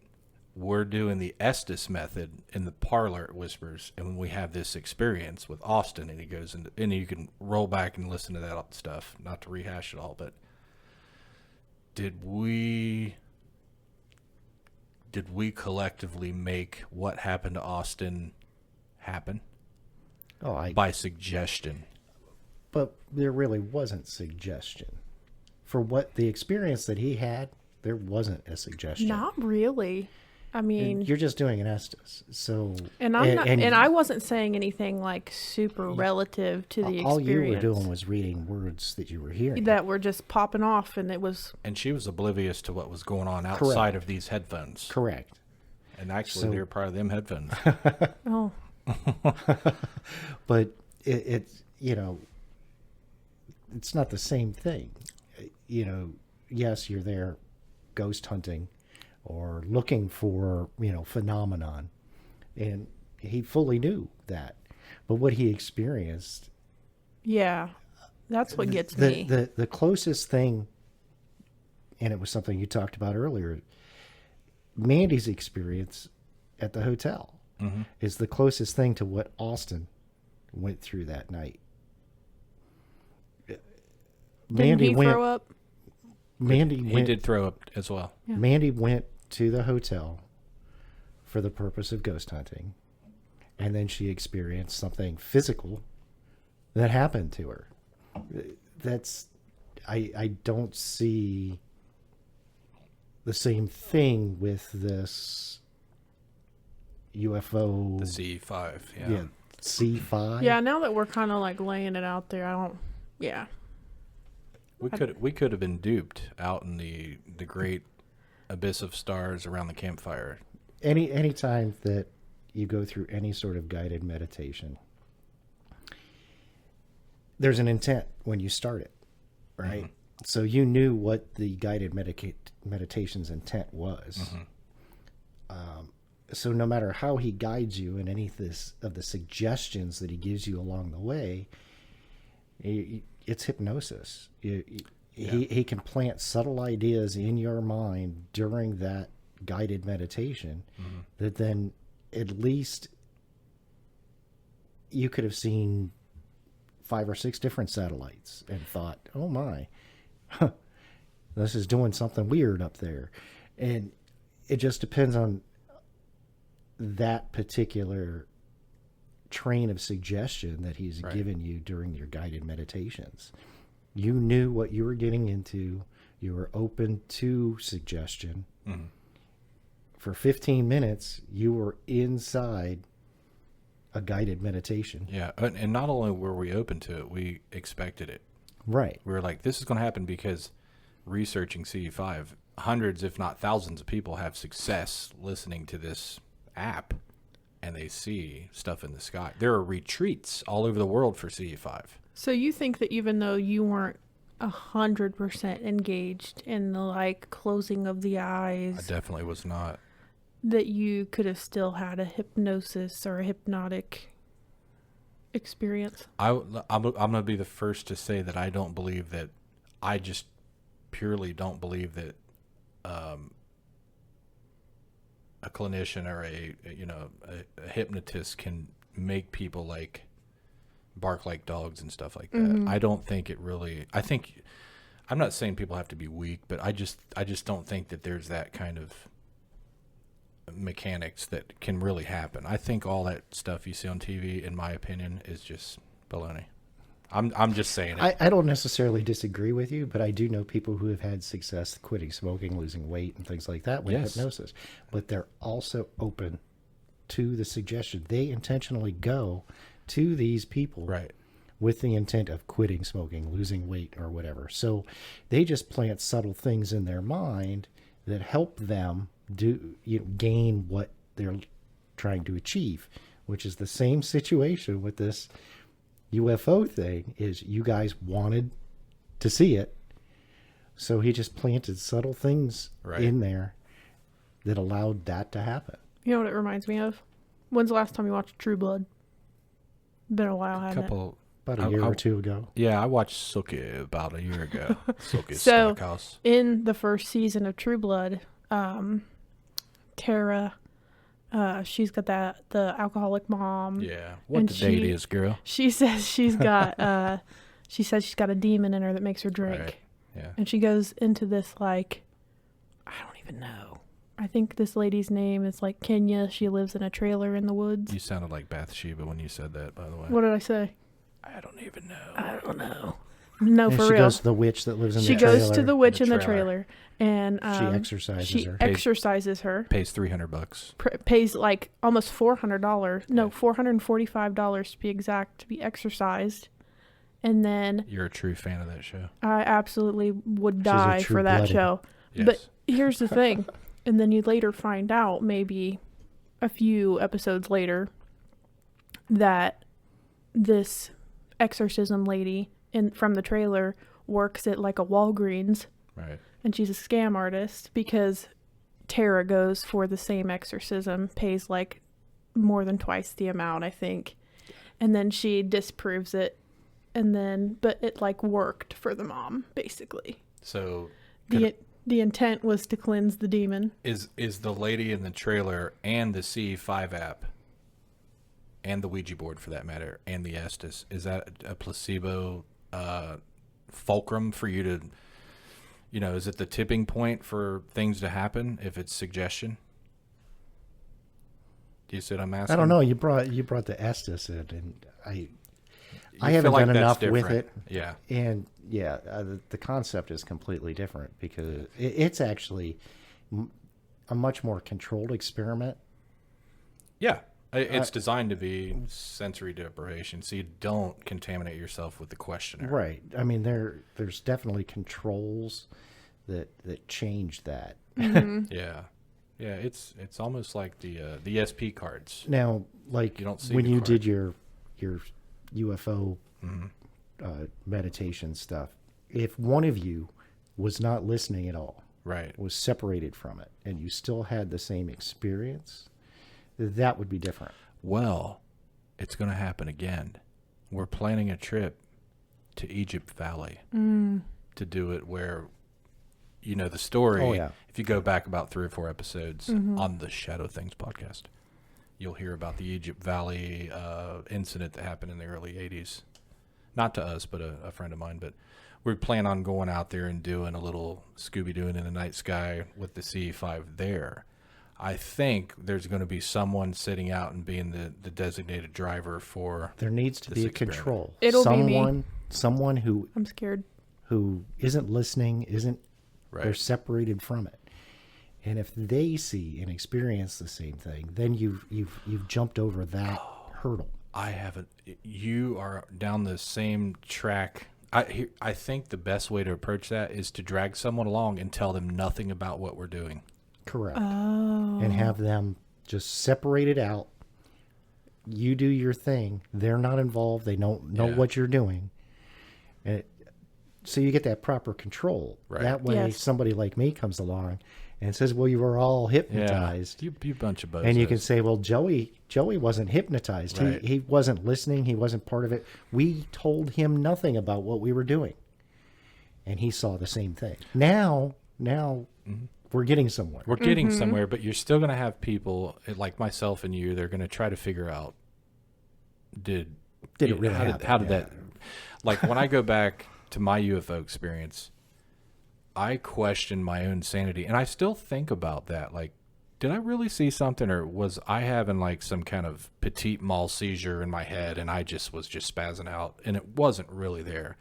Speaker 2: we're doing the Estes method in the parlor at Whispers, and when we have this experience with Austin, and he goes into, and you can roll back and listen to that stuff, not to rehash it all, but did we collectively make what happened to Austin happen by suggestion?
Speaker 4: But there really wasn't suggestion. For what the experience that he had, there wasn't a suggestion.
Speaker 3: Not really. I mean,
Speaker 4: You're just doing an Estes. So
Speaker 3: and I'm not, and I wasn't saying anything like super relative to the experience.
Speaker 4: all you were doing was reading words that you were hearing.
Speaker 3: that were just popping off, and it was
Speaker 2: And she was oblivious to what was going on outside of these headphones.
Speaker 4: Correct.
Speaker 2: And actually,
Speaker 4: So-
Speaker 2: they were part of them headphones.
Speaker 3: oh,
Speaker 4: But it's it's not the same thing. Yes, you're there ghost hunting or looking for, phenomenon. And he fully knew that. But what he experienced,
Speaker 3: yeah, that's what gets me.
Speaker 4: the closest thing, and it was something you talked about earlier, Mandy's experience at the hotel is the closest thing to what Austin went through that night.
Speaker 3: Didn't he throw up?
Speaker 2: He did throw up as well.
Speaker 3: Yeah.
Speaker 4: Mandy went to the hotel for the purpose of ghost hunting, and then she experienced something physical that happened to her. I don't see the same thing with this UFO.
Speaker 2: The C5,
Speaker 4: Yeah, C5.
Speaker 3: Yeah, now that we're kind of like laying it out there, I don't. Yeah.
Speaker 2: We could have been duped out in the great abyss of stars around the campfire.
Speaker 4: Any time that you go through any sort of guided meditation, there's an intent when you start it, right? Mm-hmm. So you knew what the guided meditation's intent was. Mm-hmm. So no matter how he guides you in any of the suggestions that he gives you along the way, it's hypnosis. He can plant subtle ideas in your mind during that guided meditation that then at least you could have seen 5 or 6 different satellites and thought, oh my, this is doing something weird up there. And it just depends on that particular train of suggestion that he's given you during your guided meditations. You knew what you were getting into. You were open to suggestion. Mm-hmm. For 15 minutes, you were inside a guided meditation.
Speaker 2: Yeah, and not only were we open to it, we expected it.
Speaker 4: Right.
Speaker 2: We were like, this is going to happen because researching CE5, hundreds, if not thousands of people have success listening to this app, and they see stuff in the sky. There are retreats all over the world for CE5.
Speaker 3: So you think that even though you weren't 100% engaged in the like closing of the eyes,
Speaker 2: I definitely was not,
Speaker 3: that you could have still had a hypnosis or a hypnotic experience?
Speaker 2: I'm going to be the first to say that I don't believe that. I just purely don't believe that a clinician or a hypnotist can make people like bark like dogs and stuff like that. Mm-hmm. I don't think it really. I'm not saying people have to be weak, but I just don't think that there's that kind of mechanics that can really happen. I think all that stuff you see on TV, in my opinion, is just baloney. I'm just saying it.
Speaker 4: I don't necessarily disagree with you, but I do know people who have had success quitting smoking, losing weight, and things like that with hypnosis. But they're also open to the suggestion. They intentionally go to these people with the intent of quitting smoking, losing weight, or whatever. So they just plant subtle things in their mind that help them gain what they're trying to achieve, which is the same situation with this UFO thing. Is you guys wanted to see it, so he just planted subtle things in there that allowed that to happen.
Speaker 3: You know what it reminds me of? When's the last time you watched True Blood? Been a while, hasn't it?
Speaker 4: About a year or two ago.
Speaker 2: Yeah, I watched Suki about a year ago. Suki's
Speaker 3: so,
Speaker 2: Steakhouse.
Speaker 3: In the first season of True Blood, Tara, she's got the alcoholic mom.
Speaker 2: Yeah, what the date is, girl?
Speaker 3: She says she's got a demon in her that makes her drink.
Speaker 2: Right. Yeah,
Speaker 3: and she goes into this like, I don't even know. I think this lady's name is like Kenya. She lives in a trailer in the woods.
Speaker 2: You sounded like Bathsheba when you said that, by the way.
Speaker 3: What did I say?
Speaker 2: I don't even know.
Speaker 3: I don't know. No,
Speaker 4: and
Speaker 3: for
Speaker 4: she
Speaker 3: real.
Speaker 4: She goes to the witch that lives in the
Speaker 3: She
Speaker 4: trailer.
Speaker 3: goes to the witch in the trailer. And
Speaker 4: she exercises her.
Speaker 3: Exercises her.
Speaker 2: Pays $300.
Speaker 3: Pays like almost $400. No, $445 to be exact, to be exercised. And then...
Speaker 2: You're a true fan of that show.
Speaker 3: I absolutely would die for that show.
Speaker 2: Yes.
Speaker 3: But here's the thing. And then you later find out, maybe a few episodes later, that this exorcism lady from the trailer works at like a Walgreens.
Speaker 2: Right.
Speaker 3: And she's a scam artist because Tara goes for the same exorcism, pays like more than twice the amount, I think. And then she disproves it. But it like worked for the mom, basically.
Speaker 2: So
Speaker 3: the intent was to cleanse the demon.
Speaker 2: Is the lady in the trailer and the CE5 app and the Ouija board for that matter, and the Estes, is that a placebo fulcrum for you to, is it the tipping point for things to happen if it's suggestion? Do you see what I'm asking?
Speaker 4: I don't know. You brought the Estes in, and I
Speaker 2: You
Speaker 4: haven't
Speaker 2: feel like
Speaker 4: done
Speaker 2: that's
Speaker 4: enough with
Speaker 2: different.
Speaker 4: it.
Speaker 2: Yeah.
Speaker 4: And yeah, the concept is completely different because it's actually a much more controlled experiment.
Speaker 2: Yeah. It's designed to be sensory deprivation, so you don't contaminate yourself with the questionnaire.
Speaker 4: Right. I mean, there's definitely controls that change that.
Speaker 2: Yeah. Yeah, it's almost like the SP cards.
Speaker 4: Now, like
Speaker 2: You don't see
Speaker 4: when
Speaker 2: the
Speaker 4: you
Speaker 2: card.
Speaker 4: did your UFO meditation stuff, if one of you was not listening at all,
Speaker 2: Right.
Speaker 4: was separated from it, and you still had the same experience, that would be different.
Speaker 2: Well, it's going to happen again. We're planning a trip to Egypt Valley to do it where, the story.
Speaker 4: Oh, yeah.
Speaker 2: If you go back about 3 or 4 episodes on the Shadow Things podcast, you'll hear about the Egypt Valley incident that happened in the early 80s. Not to us, but a friend of mine. But we plan on going out there and doing a little Scooby-Dooing in the night sky with the CE5 there. I think there's going to be someone sitting out and being the designated driver for.
Speaker 4: There needs to
Speaker 2: This
Speaker 4: be a
Speaker 2: experiment.
Speaker 4: control.
Speaker 3: It'll be me.
Speaker 4: Someone who
Speaker 3: I'm scared.
Speaker 4: isn't listening, they're
Speaker 2: Right. separated
Speaker 4: from it. And if they see and experience the same thing, then you've jumped over that hurdle.
Speaker 2: I haven't. You are down the same track. I think the best way to approach that is to drag someone along and tell them nothing about what we're doing.
Speaker 4: Correct.
Speaker 3: Oh.
Speaker 4: And have them just separate it out. You do your thing. They're not involved. They don't know
Speaker 2: Yeah.
Speaker 4: what you're doing. And so you get that proper control.
Speaker 2: Right.
Speaker 4: That way
Speaker 3: Yes.
Speaker 4: somebody like me comes along and says, well, you were all hypnotized.
Speaker 2: You bunch of bozos.
Speaker 4: And you can say, well, Joey wasn't hypnotized.
Speaker 2: Right.
Speaker 4: He wasn't listening. He wasn't part of it. We told him nothing about what we were doing. And he saw the same thing. Now we're getting somewhere.
Speaker 2: We're getting somewhere, but you're still going to have people like myself and you. They're going to try to figure out did
Speaker 4: it really happen?
Speaker 2: How did
Speaker 4: Yeah.
Speaker 2: that? Like when I go back to my UFO experience, I question my own sanity, and I still think about that. Like, did I really see something, or was I having like some kind of petit mal seizure in my head, and I was just spazzing out, and it wasn't really there.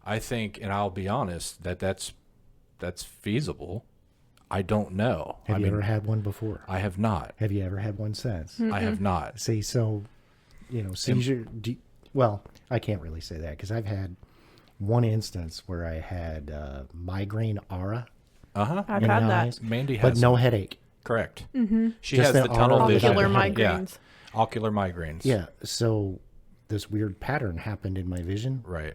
Speaker 2: I think, and I'll be honest, that's feasible. I don't know.
Speaker 4: Have you ever had one before?
Speaker 2: I have not.
Speaker 4: Have you ever had one since?
Speaker 2: I have not.
Speaker 4: See, so, seizure. Well, I can't really say that because I've had one instance where I had migraine aura
Speaker 3: I've
Speaker 4: in
Speaker 3: had
Speaker 4: my
Speaker 3: that.
Speaker 4: eyes,
Speaker 2: Mandy has
Speaker 4: but no
Speaker 2: some-
Speaker 4: headache.
Speaker 2: Correct. She
Speaker 4: Just
Speaker 2: has
Speaker 4: the
Speaker 2: the tunnel
Speaker 4: oral
Speaker 2: vision.
Speaker 3: Ocular
Speaker 4: headache.
Speaker 3: migraines.
Speaker 2: Yeah. Ocular migraines.
Speaker 4: Yeah. So this weird pattern happened in my vision,
Speaker 2: Right.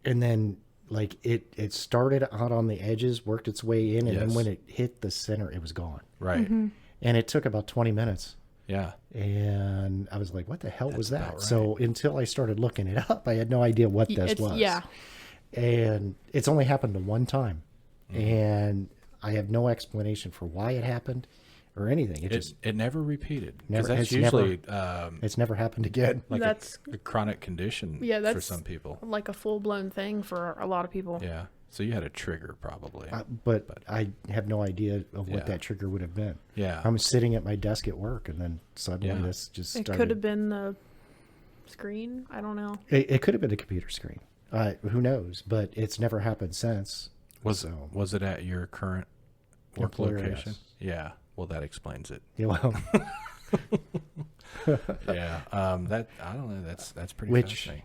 Speaker 4: and then like it started out on the edges, worked its way in, and then
Speaker 2: Yes.
Speaker 4: when it hit the center, it was gone.
Speaker 2: Right.
Speaker 4: And it took about 20 minutes.
Speaker 2: Yeah.
Speaker 4: And I was like, what the hell was that?
Speaker 2: about right.
Speaker 4: So until I started looking it up, I had no idea what this
Speaker 3: It's,
Speaker 4: was.
Speaker 3: yeah.
Speaker 4: And it's only happened to one time. And I have no explanation for why it happened or anything.
Speaker 2: It never repeated. 'Cause
Speaker 4: Never-
Speaker 2: that's
Speaker 4: it's never-
Speaker 2: usually
Speaker 4: it's never happened again.
Speaker 2: like
Speaker 3: That's
Speaker 2: a chronic condition
Speaker 3: Yeah,
Speaker 2: for
Speaker 3: that's-
Speaker 2: some people.
Speaker 3: like a full blown thing for a lot of people.
Speaker 2: Yeah. So you had a trigger probably.
Speaker 4: But I have no idea of what
Speaker 2: Yeah.
Speaker 4: that trigger would have been.
Speaker 2: Yeah.
Speaker 4: I'm sitting at my desk at work, and then suddenly
Speaker 2: Yeah.
Speaker 4: this just
Speaker 3: It
Speaker 4: started.
Speaker 3: could have been the screen. I don't know.
Speaker 4: It could have been a computer screen. Who knows? But it's never happened since.
Speaker 2: was
Speaker 4: so.
Speaker 2: was it at your current work
Speaker 4: Employer,
Speaker 2: location?
Speaker 4: yes.
Speaker 2: Yeah. Well, that explains it.
Speaker 4: Yeah, well,
Speaker 2: Yeah. That I don't know. That's pretty
Speaker 4: Which-
Speaker 2: fascinating.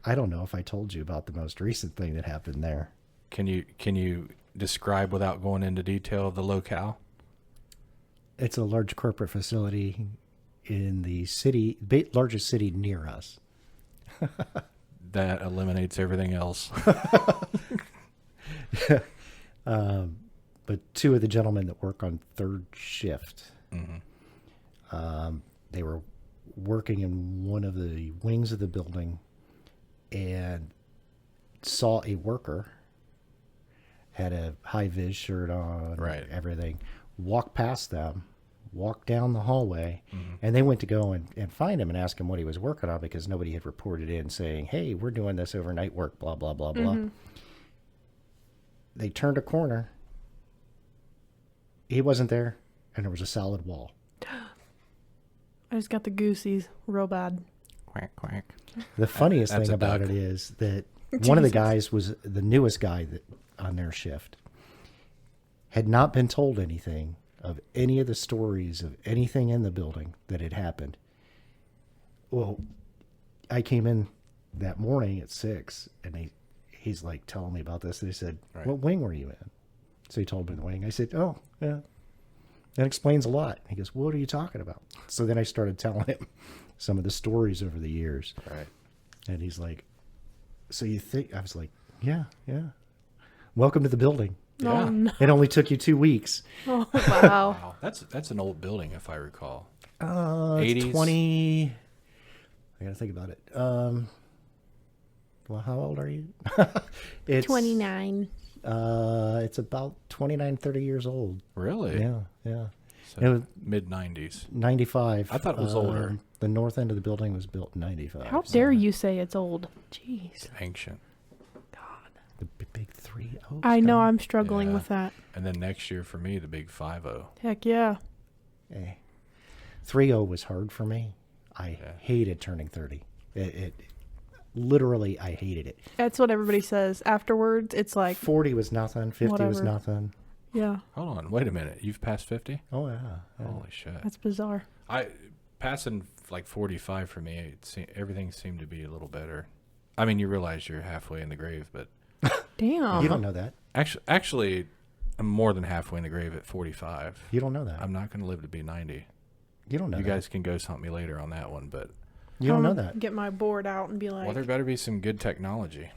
Speaker 4: I don't know if I told you about the most recent thing that happened there.
Speaker 2: Can you describe without going into detail of the locale?
Speaker 4: It's a large corporate facility in the city, largest city near us.
Speaker 2: That eliminates everything else.
Speaker 4: But two of the gentlemen that work on third shift,
Speaker 2: Mm-hmm.
Speaker 4: they were working in one of the wings of the building and saw a worker, had a high vis shirt on,
Speaker 2: Right.
Speaker 4: everything, walk past them walked down the hallway, and they went to go and find him and ask him what he was working on because nobody had reported in saying, hey, we're doing this overnight work, blah, blah, blah, blah. They turned a corner. He wasn't there, and there was a solid wall.
Speaker 3: I just got the goosies real bad.
Speaker 2: Quack, quack.
Speaker 4: The funniest
Speaker 2: That's
Speaker 4: thing
Speaker 2: a
Speaker 4: about
Speaker 2: duck.
Speaker 4: it is that one of the guys was the newest guy that on their shift. Had not been told anything of any of the stories of anything in the building that had happened. Well, I came in that morning at 6, and he's like telling me about this. They said,
Speaker 2: Right.
Speaker 4: what wing were you in? So he told me the wing. I said, oh, yeah. That explains a lot. He goes, what are you talking about? So then I started telling him some of the stories over the years.
Speaker 2: Right.
Speaker 4: And he's like, so you think, I was like, yeah. Welcome to the building.
Speaker 2: Yeah.
Speaker 3: Oh, no.
Speaker 4: It only took you 2 weeks.
Speaker 3: Oh, wow.
Speaker 2: Wow. That's an old building, if I recall.
Speaker 4: It's
Speaker 2: 80s?
Speaker 4: 20. I got to think about it. Well, how old are you? It's
Speaker 3: 29.
Speaker 4: It's about 29, 30 years old.
Speaker 2: Really?
Speaker 4: Yeah.
Speaker 2: So
Speaker 4: It was
Speaker 2: mid-90s.
Speaker 4: 95.
Speaker 2: I thought it was older.
Speaker 4: The north end of the building was built in 95.
Speaker 3: How
Speaker 4: so
Speaker 3: dare you say it's old? Jeez.
Speaker 2: Ancient.
Speaker 4: The big 3 Oaks.
Speaker 3: I know
Speaker 4: coming.
Speaker 3: I'm struggling
Speaker 2: Yeah.
Speaker 3: with that.
Speaker 2: And then next year for me, the big 5-0.
Speaker 3: Heck yeah.
Speaker 4: Hey. 3-0 was hard for me. I
Speaker 2: Yeah.
Speaker 4: hated turning 30. It literally, I hated it.
Speaker 3: That's what everybody says. Afterwards, it's like,
Speaker 4: 40 was nothing. 50 was
Speaker 3: Whatever.
Speaker 4: nothing.
Speaker 3: yeah,
Speaker 2: Hold on. Wait a minute. You've passed 50?
Speaker 4: Oh, yeah.
Speaker 2: Holy shit.
Speaker 3: that's bizarre.
Speaker 2: Passing like 45 for me, everything seemed to be a little better. I mean, you realize you're halfway in the grave, but
Speaker 3: Damn.
Speaker 4: You don't know that.
Speaker 2: actually, I'm more than halfway in the grave at 45.
Speaker 4: You don't know that.
Speaker 2: I'm not going to live to be 90.
Speaker 4: You don't know
Speaker 2: You
Speaker 4: that.
Speaker 2: guys can ghost hunt me later on that one, but
Speaker 4: You don't know
Speaker 3: I'm
Speaker 4: that.
Speaker 3: gonna Get my board out and be like,
Speaker 2: well, there better be some good technology.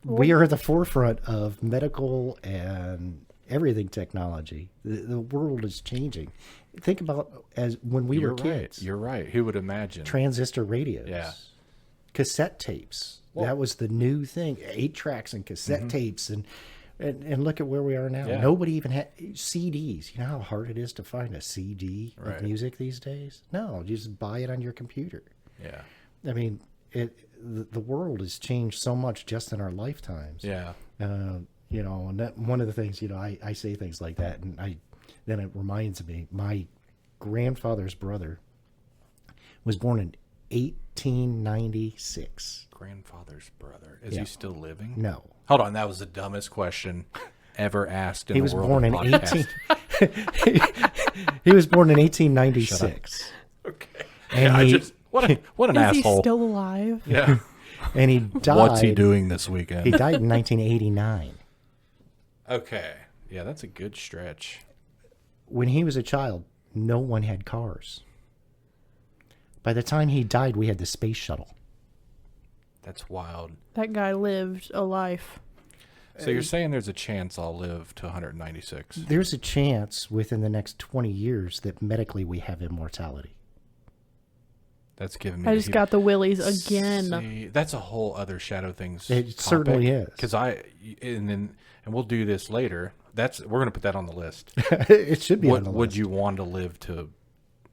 Speaker 4: We are at the forefront of medical and everything technology. The world is changing. Think about as when we were kids.
Speaker 2: Right. You're right. Who would imagine?
Speaker 4: Transistor radios.
Speaker 2: Yeah.
Speaker 4: Cassette tapes.
Speaker 2: Well-
Speaker 4: that was the new thing. 8 tracks and cassette tapes and look at where we are now.
Speaker 2: Yeah.
Speaker 4: Nobody even had CDs. You know how hard it is to find a CD
Speaker 2: Right.
Speaker 4: of music these days? No, you just buy it on your computer.
Speaker 2: Yeah.
Speaker 4: I mean, the world has changed so much just in our lifetimes.
Speaker 2: Yeah.
Speaker 4: You know, and that one of the things, you know, I say things like that, and then it reminds me, my grandfather's brother was born in 1896.
Speaker 2: Grandfather's brother. Is
Speaker 4: Yeah.
Speaker 2: he still living?
Speaker 4: No,
Speaker 2: Hold on. That was the dumbest question ever asked in
Speaker 4: he
Speaker 2: the
Speaker 4: was
Speaker 2: world
Speaker 4: born
Speaker 2: of
Speaker 4: in
Speaker 2: podcast.
Speaker 4: 18. He was born in 1896,
Speaker 2: Okay.
Speaker 4: and
Speaker 2: I
Speaker 4: he
Speaker 2: just what an
Speaker 3: is
Speaker 2: asshole.
Speaker 3: he still alive?
Speaker 2: Yeah.
Speaker 4: and he died.
Speaker 2: What's he doing this weekend?
Speaker 4: He died in 1989.
Speaker 2: Okay. Yeah, that's a good stretch.
Speaker 4: When he was a child, no one had cars. By the time he died, we had the space shuttle.
Speaker 2: That's wild.
Speaker 3: That guy lived a life.
Speaker 2: So you're saying there's a chance I'll live to 196?
Speaker 4: There's a chance within the next 20 years that medically we have immortality.
Speaker 2: That's giving me.
Speaker 3: I just got the willies again.
Speaker 2: See, that's a whole other Shadow Things.
Speaker 4: It certainly is.
Speaker 2: Because and we'll do this later. We're gonna put that on the list.
Speaker 4: It should be on the
Speaker 2: Would
Speaker 4: list.
Speaker 2: you want to live to?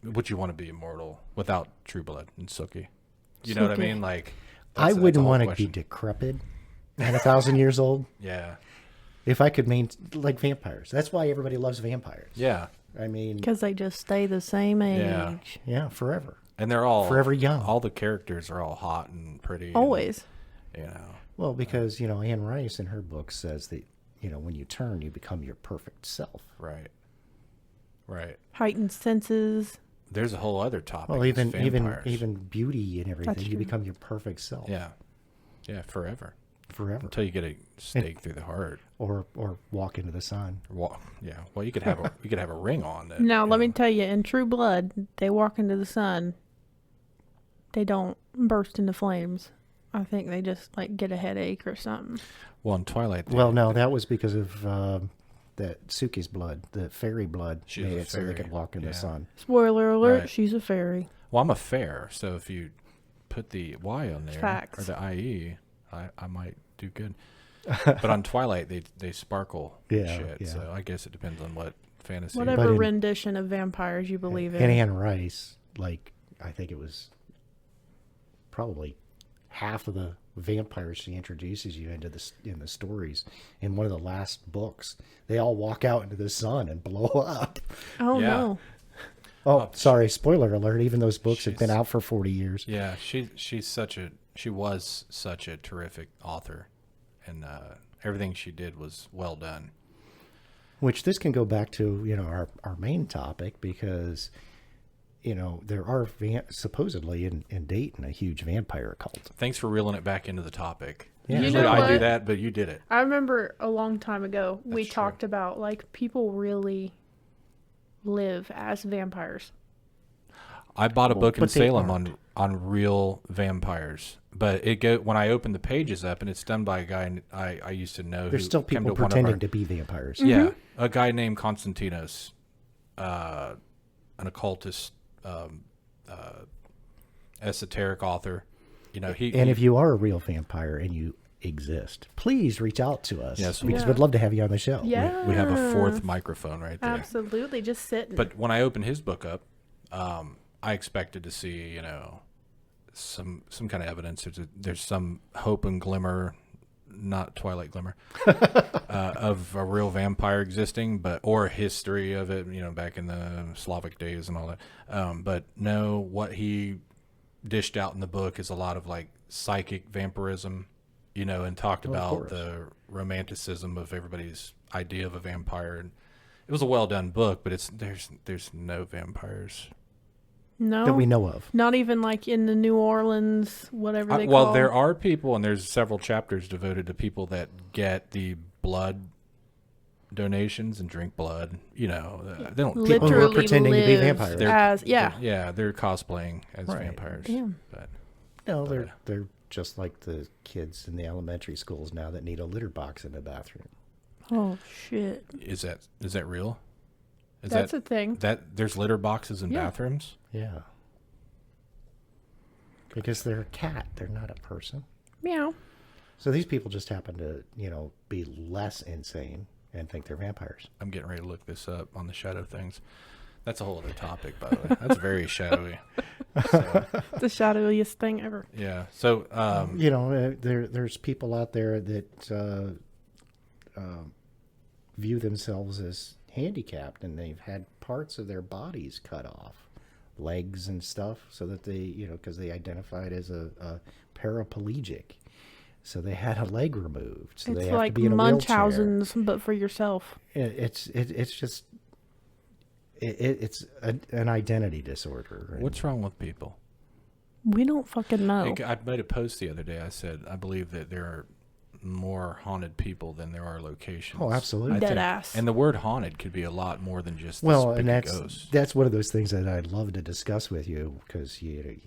Speaker 2: Would you want to be immortal without True Blood and Sookie? You know what I
Speaker 3: Sookie.
Speaker 2: mean? Like,
Speaker 4: I
Speaker 2: that's a
Speaker 4: wouldn't
Speaker 2: whole
Speaker 4: want to be
Speaker 2: question.
Speaker 4: decrepit at 1,000 years old
Speaker 2: Yeah,
Speaker 4: if I could like vampires. That's why everybody loves vampires.
Speaker 2: yeah,
Speaker 4: I mean,
Speaker 3: Because they just stay the same age.
Speaker 2: Yeah.
Speaker 4: yeah, forever.
Speaker 2: and they're all
Speaker 4: Forever young.
Speaker 2: All the characters are all hot and pretty. and,
Speaker 3: Always.
Speaker 2: you know.
Speaker 4: Well, because, you know, Anne Rice in her book says that, you know, when you turn, you become your perfect self.
Speaker 2: Right. Right.
Speaker 3: Heightened senses.
Speaker 2: There's a whole other topic.
Speaker 4: Well,
Speaker 2: is
Speaker 4: even
Speaker 2: vampires.
Speaker 4: beauty and everything, you
Speaker 3: true.
Speaker 4: become your perfect self.
Speaker 2: Yeah. Yeah, forever.
Speaker 4: Forever.
Speaker 2: Until you get a stake through the heart.
Speaker 4: Or walk into the sun.
Speaker 2: Well, yeah. Well, you could have a ring on that.
Speaker 3: Now,
Speaker 2: you
Speaker 3: let me
Speaker 2: know.
Speaker 3: tell you, in True Blood, they walk into the sun. They don't burst into flames. I think they just, like, get a headache or something.
Speaker 2: Well, in Twilight.
Speaker 4: Well, no, that was because of that Suki's blood, the fairy blood,
Speaker 2: She's
Speaker 4: made
Speaker 2: a
Speaker 4: it so they
Speaker 2: fairy,
Speaker 4: could walk in
Speaker 2: yeah.
Speaker 4: the sun.
Speaker 3: Spoiler alert,
Speaker 2: Right.
Speaker 3: she's a fairy.
Speaker 2: Well, I'm a fair, so if you put the Y on there
Speaker 3: Facts.
Speaker 2: or the IE, I might do good. But on Twilight, they sparkle and
Speaker 4: Yeah,
Speaker 2: shit.
Speaker 4: yeah.
Speaker 2: So I guess it depends on what fantasy.
Speaker 3: Whatever
Speaker 4: But in-
Speaker 3: rendition of vampires you believe in.
Speaker 4: And Anne Rice, like, I think it was probably half of the vampires she introduces you into in the stories. In one of the last books, they all walk out into the sun and blow up.
Speaker 3: Oh,
Speaker 2: Yeah.
Speaker 3: no.
Speaker 4: Oh, sorry, spoiler alert. Even those books have been
Speaker 2: She's-
Speaker 4: out for 40 years.
Speaker 2: Yeah, she was such a terrific author, and everything she did was well done.
Speaker 4: Which this can go back to, our main topic, because, there are supposedly in Dayton a huge vampire cult.
Speaker 2: Thanks for reeling it back into the topic.
Speaker 4: Yeah.
Speaker 2: Usually
Speaker 3: know
Speaker 2: I do
Speaker 3: what?
Speaker 2: that, but you did it.
Speaker 3: I remember a long time ago, we
Speaker 2: That's true.
Speaker 3: talked about, like, people really live as vampires.
Speaker 2: I bought a book in
Speaker 4: but they
Speaker 2: Salem
Speaker 4: aren't.
Speaker 2: on real vampires, but when I open the pages up, and it's done by a guy I used to know.
Speaker 4: There's
Speaker 2: who
Speaker 4: still
Speaker 2: came
Speaker 4: people
Speaker 2: to one of
Speaker 4: pretending
Speaker 2: our-
Speaker 4: to be vampires.
Speaker 2: Yeah, a guy named Konstantinos, an occultist, esoteric author.
Speaker 4: And if you are a real vampire and you exist, please reach out to us.
Speaker 2: Yes,
Speaker 4: because
Speaker 3: Yeah.
Speaker 4: we'd love to have you on the show.
Speaker 3: Yeah.
Speaker 2: we have a fourth microphone right there.
Speaker 3: Absolutely. Just sitting.
Speaker 2: But when I opened his book up, I expected to see, some kind of evidence. There's some hope and glimmer, not Twilight glimmer, of a real vampire existing, or history of it, back in the Slavic days and all that. But no, what he dished out in the book is a lot of like psychic vampirism, and talked about
Speaker 4: course.
Speaker 2: the romanticism of everybody's idea of a vampire. And it was a well done book, but there's no vampires.
Speaker 3: no.
Speaker 4: That we know of.
Speaker 3: Not even like in the New Orleans, whatever they
Speaker 2: Well,
Speaker 3: call
Speaker 2: there are people, and there's several chapters devoted to people that get the blood donations and drink blood. They don't.
Speaker 4: People who are
Speaker 3: literally
Speaker 4: pretending to be
Speaker 3: live
Speaker 4: vampires.
Speaker 3: as yeah.
Speaker 2: Yeah, they're cosplaying as
Speaker 4: Right.
Speaker 2: vampires.
Speaker 3: Damn.
Speaker 2: But
Speaker 4: No, they're just like the kids in the elementary schools now that need a litter box in the bathroom.
Speaker 3: Oh shit.
Speaker 2: is that real? Is
Speaker 3: That's
Speaker 2: that
Speaker 3: a thing.
Speaker 2: that there's litter boxes in
Speaker 3: Yeah.
Speaker 2: bathrooms?
Speaker 4: Yeah. Because they're a cat, they're not a person.
Speaker 3: Meow.
Speaker 4: So these people just happen to, be less insane and think they're vampires.
Speaker 2: I'm getting ready to look this up on the shadow things. That's a whole other topic, by the way. That's very shadowy. So,
Speaker 3: The shadowiest thing ever.
Speaker 2: yeah. So
Speaker 4: There's people out there that view themselves as handicapped, and they've had parts of their bodies cut off, legs and stuff, so that they, because they identified as a paraplegic. So they had a leg removed. So
Speaker 3: It's
Speaker 4: they have
Speaker 3: like
Speaker 4: to be in a wheelchair.
Speaker 3: Munchausen's, but for yourself.
Speaker 4: It's just it's an identity disorder. And
Speaker 2: what's wrong with people?
Speaker 3: We don't fucking know.
Speaker 2: I made a post the other day. I said I believe that there are more haunted people than there are locations.
Speaker 4: Oh, absolutely.
Speaker 2: I
Speaker 3: Dead
Speaker 2: think-
Speaker 3: ass.
Speaker 2: And the word haunted could be a lot more than just
Speaker 4: Well,
Speaker 2: the
Speaker 4: and
Speaker 2: spooky ghost.
Speaker 4: that's one of those things that I'd love to discuss with you, because you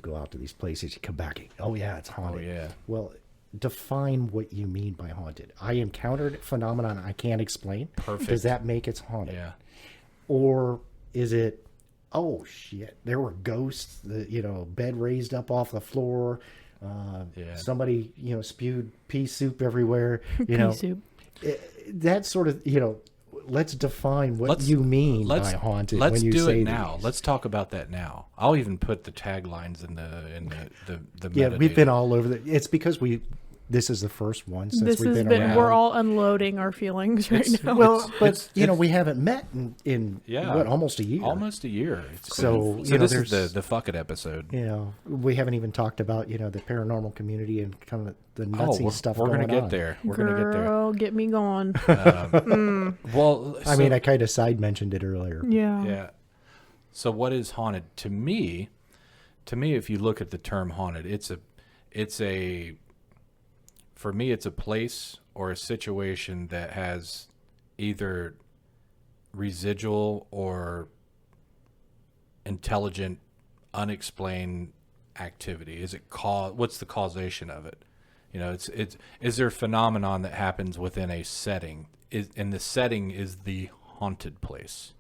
Speaker 4: go out to these places, you come back, and, oh yeah, it's haunted.
Speaker 2: yeah.
Speaker 4: Well, define what you mean by haunted. I encountered a phenomenon I can't explain.
Speaker 2: Perfect.
Speaker 4: Does that make it haunted?
Speaker 2: Yeah.
Speaker 4: Or is it, oh shit, there were ghosts, bed raised up off the floor,
Speaker 2: Yeah.
Speaker 4: somebody, spewed pea soup everywhere,
Speaker 3: Pea soup.
Speaker 4: that sort of, let's define what
Speaker 2: Let's-
Speaker 4: you mean by haunted
Speaker 2: Let's
Speaker 4: when you
Speaker 2: do
Speaker 4: say
Speaker 2: it now.
Speaker 4: these.
Speaker 2: Let's talk about that now. I'll even put the taglines in the
Speaker 4: Yeah, we've
Speaker 2: metadata.
Speaker 4: been all over it's because this is the first one since
Speaker 3: This
Speaker 4: we've
Speaker 3: has
Speaker 4: been
Speaker 3: been,
Speaker 4: around.
Speaker 3: we're all unloading our feelings right
Speaker 2: It's-
Speaker 3: now.
Speaker 4: Well, but
Speaker 2: it's-
Speaker 4: we haven't met in
Speaker 2: Yeah.
Speaker 4: what, almost a year.
Speaker 2: Almost a year. It's
Speaker 4: So,
Speaker 2: been-
Speaker 4: this
Speaker 2: this is
Speaker 4: is
Speaker 2: the fuck it episode.
Speaker 4: We haven't even talked about the paranormal community and kind of the nutsy
Speaker 2: we're,
Speaker 4: stuff.
Speaker 2: we're
Speaker 4: going
Speaker 2: gonna get
Speaker 4: on.
Speaker 2: there. We're gonna get there.
Speaker 3: Girl, get me going.
Speaker 2: Well,
Speaker 4: I mean, I kind of side mentioned it earlier.
Speaker 3: Yeah.
Speaker 2: yeah. So what is haunted to me? If you look at the term haunted, for me, it's a place or a situation that has either residual or intelligent, unexplained activity. What's the causation of it? Is there a phenomenon that happens within a setting? And the setting is the haunted place.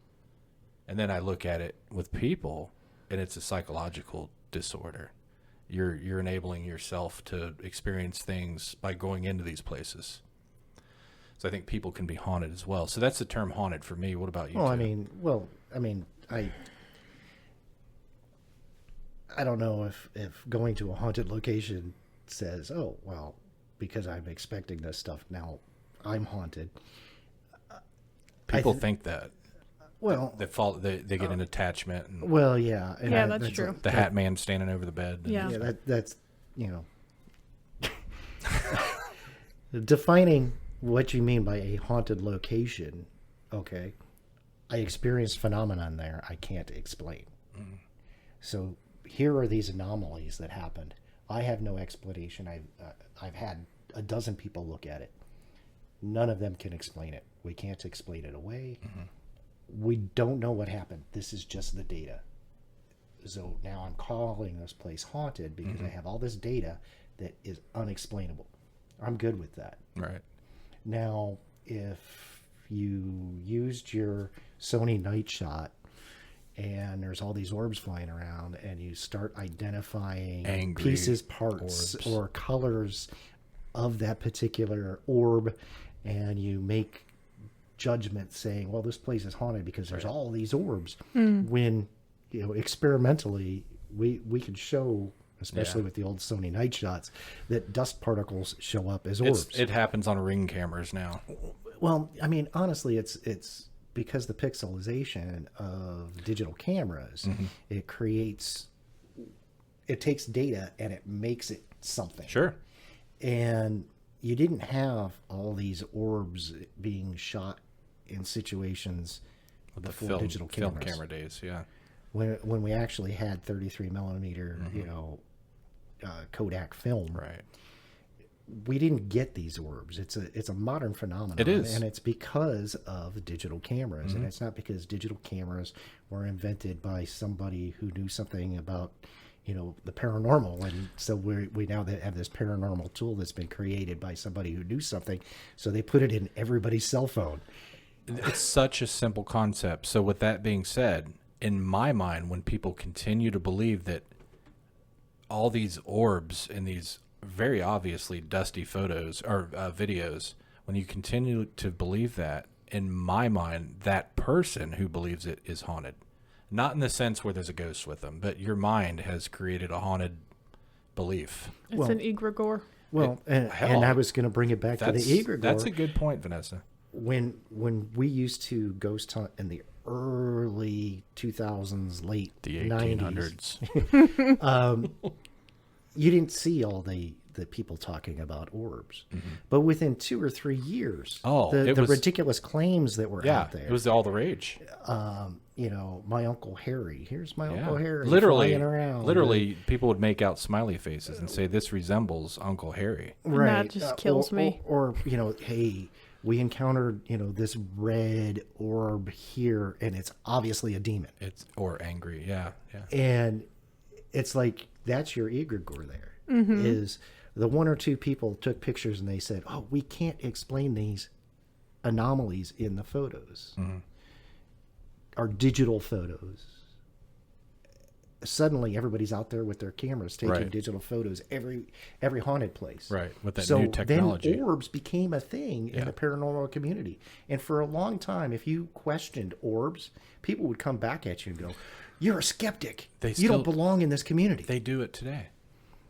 Speaker 2: And then I look at it with people, and it's a psychological disorder. You're enabling yourself to experience things by going into these places. So I think people can be haunted as well. So that's the term haunted for me. What about you?
Speaker 4: Well,
Speaker 2: two?
Speaker 4: I don't know if going to a haunted location says, oh, well, because I'm expecting this stuff now, I'm haunted.
Speaker 2: People think that.
Speaker 4: Well,
Speaker 2: They get an attachment. And
Speaker 4: well, yeah. And
Speaker 3: Yeah, that's true.
Speaker 2: the hat man standing over the bed. And
Speaker 3: Yeah.
Speaker 4: Yeah, that's, defining what you mean by a haunted location. Okay. I experienced phenomenon there I can't explain. So here are these anomalies that happened. I have no explanation. I've had a dozen people look at it. None of them can explain it. We can't explain it away. We don't know what happened. This is just the data. So now I'm calling this place haunted because I have all this data that is unexplainable. I'm good with that.
Speaker 2: Right.
Speaker 4: Now, if you used your Sony night shot and there's all these orbs flying around and you start identifying
Speaker 2: Angry
Speaker 4: pieces, parts,
Speaker 2: orbs.
Speaker 4: or colors of that particular orb, and you make judgments saying, well, this place is haunted because there's all these orbs, when experimentally we could show, especially with the old Sony night shots, that dust particles show up as orbs.
Speaker 2: It happens on Ring cameras now.
Speaker 4: Well, I mean, honestly, it's because the pixelization of digital cameras, it takes data and it makes it something.
Speaker 2: Sure.
Speaker 4: And you didn't have all these orbs being shot in situations
Speaker 2: With the
Speaker 4: before digital cameras.
Speaker 2: film camera days, yeah.
Speaker 4: When we actually had 33 millimeter, Kodak film.
Speaker 2: Right.
Speaker 4: We didn't get these orbs. It's a modern phenomenon.
Speaker 2: It is.
Speaker 4: And it's because of digital cameras. And it's not because digital cameras were invented by somebody who knew something about, the paranormal. And so we now have this paranormal tool that's been created by somebody who knew something. So they put it in everybody's cell phone.
Speaker 2: It's such a simple concept. So with that being said, in my mind, when people continue to believe that all these orbs in these very obviously dusty photos or videos, when you continue to believe that, in my mind, that person who believes it is haunted. Not in the sense where there's a ghost with them, but your mind has created a haunted belief.
Speaker 3: It's an egregore.
Speaker 4: Well, and I was going to bring it back to the egregore.
Speaker 2: That's a good point, Vanessa.
Speaker 4: When we used to ghost hunt in the early 2000s, late
Speaker 2: The
Speaker 4: 90s,
Speaker 2: 1800s.
Speaker 4: you didn't see all the people talking about orbs. But within 2 or 3 years, the ridiculous claims that were out there.
Speaker 2: It was all the rage.
Speaker 4: My Uncle Harry. Here's my
Speaker 2: Yeah.
Speaker 4: Uncle Harry
Speaker 2: Literally,
Speaker 4: flying around.
Speaker 2: people would make out smiley faces and say, "This resembles Uncle Harry."
Speaker 4: Right.
Speaker 3: That just kills me.
Speaker 4: Or, hey, we encountered, this red orb here, and it's obviously a demon.
Speaker 2: Or angry, yeah.
Speaker 4: And it's like, that's your egregore there. Is the 1 or 2 people took pictures and they said, oh, we can't explain these anomalies in the photos. Our digital photos. Suddenly everybody's out there with their cameras taking digital photos every haunted place.
Speaker 2: Right, with that new technology.
Speaker 4: Then orbs became a thing in the paranormal community. And for a long time, if you questioned orbs, people would come back at you and go, you're a skeptic. You don't belong in this community.
Speaker 2: They do it today.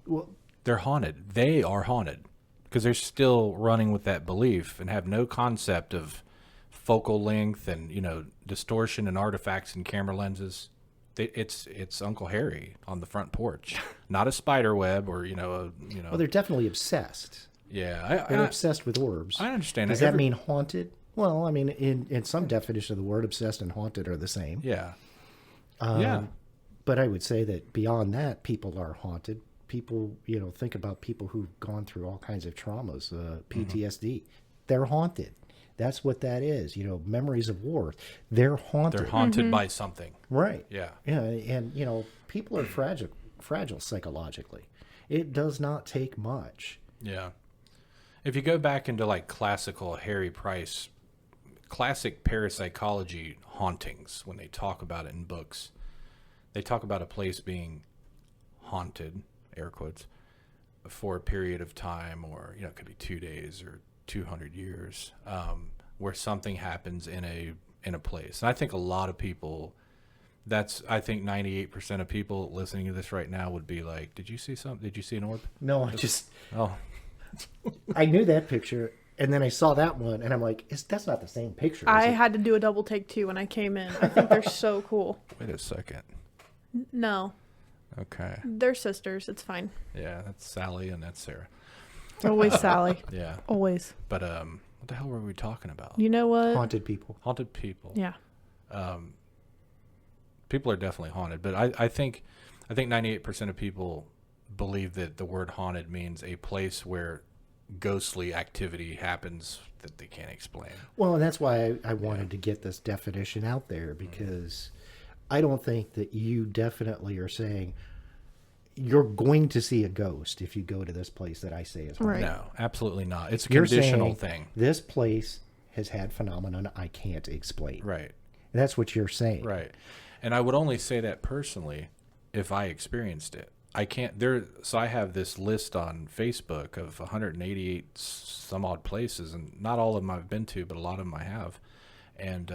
Speaker 4: Well,
Speaker 2: They're haunted. They are haunted because they're still running with that belief and have no concept of focal length and distortion and artifacts and camera lenses. It's Uncle Harry on the front porch, not a spider web or
Speaker 4: well, they're definitely obsessed.
Speaker 2: Yeah,
Speaker 4: They're obsessed with orbs.
Speaker 2: I understand.
Speaker 4: Does that mean haunted? Well, I mean, in some definition of the word, obsessed and haunted are the same.
Speaker 2: Yeah.
Speaker 4: But I would say that beyond that, people are haunted. People, think about people who've gone through all kinds of traumas, PTSD. They're haunted. That's what that is. Memories of war. They're haunted.
Speaker 2: They're haunted by something.
Speaker 4: Right.
Speaker 2: Yeah.
Speaker 4: Yeah. And, people are fragile psychologically. It does not take much.
Speaker 2: Yeah. If you go back into like classical Harry Price, classic parapsychology hauntings, when they talk about it in books, they talk about a place being haunted, air quotes, for a period of time, or it could be 2 days or 200 years, where something happens in a place. And I think a lot of people, I think 98% of people listening to this right now would be like, did you see something? Did you see an orb?
Speaker 4: No,
Speaker 2: Oh,
Speaker 4: I knew that picture, and then I saw that one, and I'm like, that's not the same picture.
Speaker 3: I
Speaker 4: is it?
Speaker 3: had to do a double take too when I came in. I think they're so cool.
Speaker 2: wait a second.
Speaker 3: No,
Speaker 2: Okay.
Speaker 3: they're sisters. It's fine.
Speaker 2: Yeah, that's Sally and that's Sarah.
Speaker 3: Always Sally.
Speaker 2: Yeah.
Speaker 3: Always.
Speaker 2: But what the hell were we talking about?
Speaker 3: You know what?
Speaker 4: Haunted people.
Speaker 2: Haunted people.
Speaker 3: Yeah.
Speaker 2: People are definitely haunted, but I think 98% of people believe that the word haunted means a place where ghostly activity happens that they can't explain.
Speaker 4: Well, and that's why I wanted to get this definition out there, because I don't think that you definitely are saying you're going to see a ghost if you go to this place that I say is haunted.
Speaker 3: Right.
Speaker 2: No, absolutely not. It's a
Speaker 4: You're
Speaker 2: conditional
Speaker 4: saying
Speaker 2: thing.
Speaker 4: This place has had phenomenon I can't explain.
Speaker 2: Right.
Speaker 4: And that's what you're saying.
Speaker 2: Right. And I would only say that personally if I experienced it. I can't so I have this list on Facebook of 188 some odd places, and not all of them I've been to, but a lot of them I have. And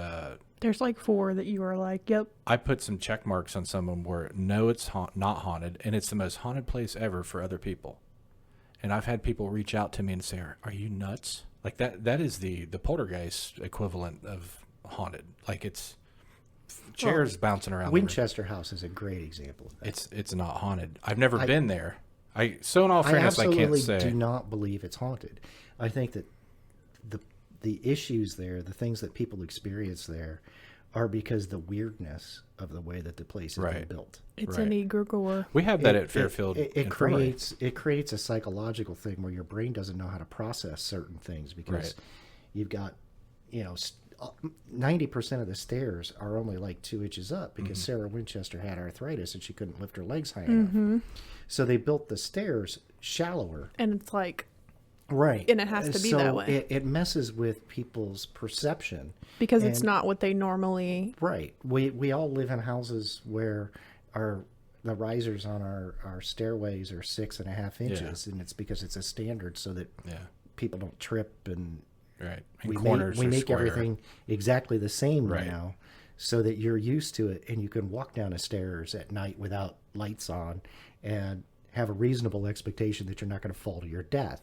Speaker 3: There's like 4 that you are like, yep.
Speaker 2: I put some check marks on some of them where no, it's not haunted, and it's the most haunted place ever for other people. And I've had people reach out to me and say, "Are you nuts?" Like that is the poltergeist equivalent of haunted. Like it's chairs bouncing around.
Speaker 4: Winchester House is a great example of that.
Speaker 2: It's not haunted. I've never been there. So in all fairness, I can't say.
Speaker 4: I absolutely do not believe it's haunted. I think that the issues there, the things that people experience there, are because the weirdness of the way that the place has been built.
Speaker 3: It's
Speaker 2: Right.
Speaker 3: an Egregore.
Speaker 2: We have that at Fairfield.
Speaker 4: It creates a psychological thing where your brain doesn't know how to process certain things, because
Speaker 2: Right.
Speaker 4: you've got 90% of the stairs are only like 2 inches up, because Sarah Winchester had arthritis and she couldn't lift her legs high enough. So they built the stairs shallower.
Speaker 3: And it's like,
Speaker 4: Right.
Speaker 3: and it has to be that way.
Speaker 4: It messes with people's perception.
Speaker 3: because it's
Speaker 4: And-
Speaker 3: not what they normally.
Speaker 4: Right. We all live in houses where the risers on our stairways are 6.5 inches, and it's because it's a standard so that people don't trip, and
Speaker 2: Right. And
Speaker 4: we
Speaker 2: corners
Speaker 4: make
Speaker 2: are square.
Speaker 4: everything exactly the same
Speaker 2: Right.
Speaker 4: now, so that you're used to it, and you can walk down the stairs at night without lights on and have a reasonable expectation that you're not going to fall to your death.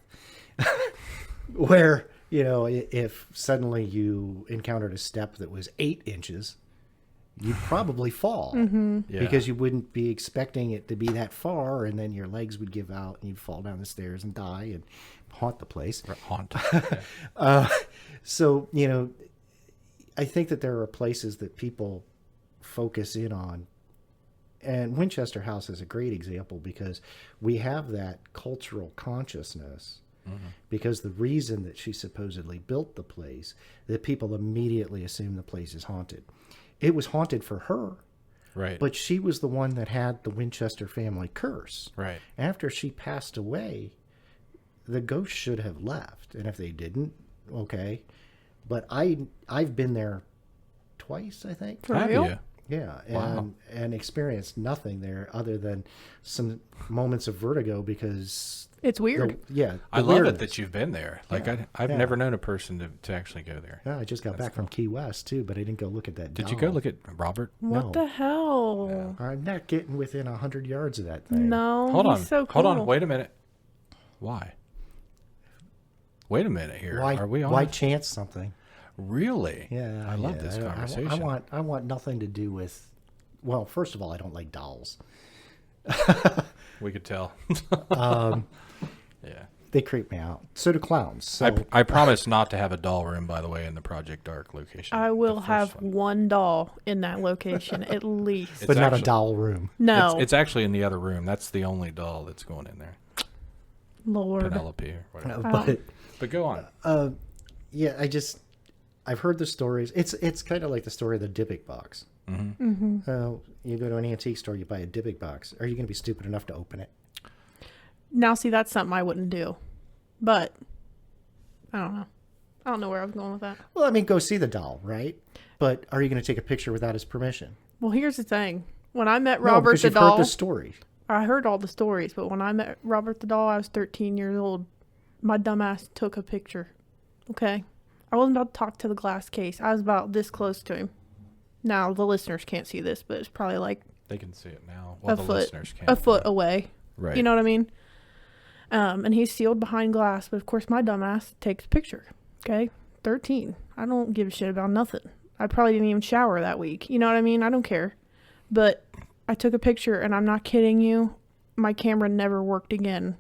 Speaker 4: Where, if suddenly you encountered a step that was 8 inches, you'd probably fall,
Speaker 2: Yeah.
Speaker 4: because you wouldn't be expecting it to be that far, and then your legs would give out and you'd fall down the stairs and die and haunt the place.
Speaker 2: Haunt.
Speaker 4: So, I think that there are places that people focus in on. And Winchester House is a great example, because we have that cultural consciousness, because the reason that she supposedly built the place, that people immediately assume the place is haunted. It was haunted for her,
Speaker 2: Right.
Speaker 4: but she was the one that had the Winchester family curse.
Speaker 2: Right.
Speaker 4: After she passed away, the ghost should have left. And if they didn't, okay. But I've been there twice, I think.
Speaker 3: For
Speaker 2: Have
Speaker 3: real?
Speaker 2: you?
Speaker 4: Yeah,
Speaker 2: Wow.
Speaker 4: and experienced nothing there other than some moments of vertigo, because
Speaker 3: It's weird.
Speaker 2: I love it that you've been there. Like I've
Speaker 4: Yeah.
Speaker 2: never known a person to actually go there.
Speaker 4: Yeah, I just got back from Key West too, but I didn't go look at that.
Speaker 2: Did you
Speaker 4: doll.
Speaker 2: go look at Robert?
Speaker 3: What
Speaker 4: No.
Speaker 3: the hell?
Speaker 4: I'm not getting within 100 yards of that thing.
Speaker 3: No.
Speaker 2: Hold on.
Speaker 3: he's So cool.
Speaker 2: Hold on. Wait a minute. Why? Wait a minute here.
Speaker 4: Why?
Speaker 2: Are we on?
Speaker 4: Why chance something?
Speaker 2: Really?
Speaker 4: Yeah,
Speaker 2: I love
Speaker 4: yeah,
Speaker 2: this
Speaker 4: I
Speaker 2: conversation.
Speaker 4: I want nothing to do with. Well, first of all, I don't like dolls.
Speaker 2: We could tell. Yeah.
Speaker 4: They creep me out. So do clowns. So
Speaker 2: I promise not to have a doll room, by the way, in the Project Dark location.
Speaker 3: I will
Speaker 2: The first
Speaker 3: have
Speaker 2: one.
Speaker 3: one doll in that location at least.
Speaker 2: It's
Speaker 4: but not a
Speaker 2: actually-
Speaker 4: doll room.
Speaker 3: No,
Speaker 2: It's actually in the other room. That's the only doll that's going in there.
Speaker 3: Lord.
Speaker 2: Penelope or whatever.
Speaker 4: But
Speaker 2: But go on.
Speaker 4: yeah, I've heard the stories. It's kind of like the story of the Dybbuk box. You go to an antique store, you buy a Dybbuk box. Are you going to be stupid enough to open it?
Speaker 3: Now, see, that's something I wouldn't do. But I don't know. I don't know where I was going with that.
Speaker 4: Well, I mean, go see the doll, right? But are you going to take a picture without his permission?
Speaker 3: Well, here's the thing. When I met
Speaker 4: No,
Speaker 3: Robert
Speaker 4: because
Speaker 3: the
Speaker 4: you've
Speaker 3: doll,
Speaker 4: heard the story.
Speaker 3: I heard all the stories. But when I met Robert the doll, I was 13 years old. My dumbass took a picture Okay. I wasn't about to talk to the glass case. I was about this close to him. Now, the listeners can't see this, but it's probably like
Speaker 2: They can see it now.
Speaker 3: a
Speaker 2: Well, the
Speaker 3: foot,
Speaker 2: listeners can't.
Speaker 3: a foot away.
Speaker 2: Right.
Speaker 3: You know what I mean? And he's sealed behind glass, but of course my dumbass takes a picture. Okay? 13. I don't give a shit about nothing. I probably didn't even shower that week. You know what I mean? I don't care. But I took a picture, and I'm not kidding you. My camera never worked again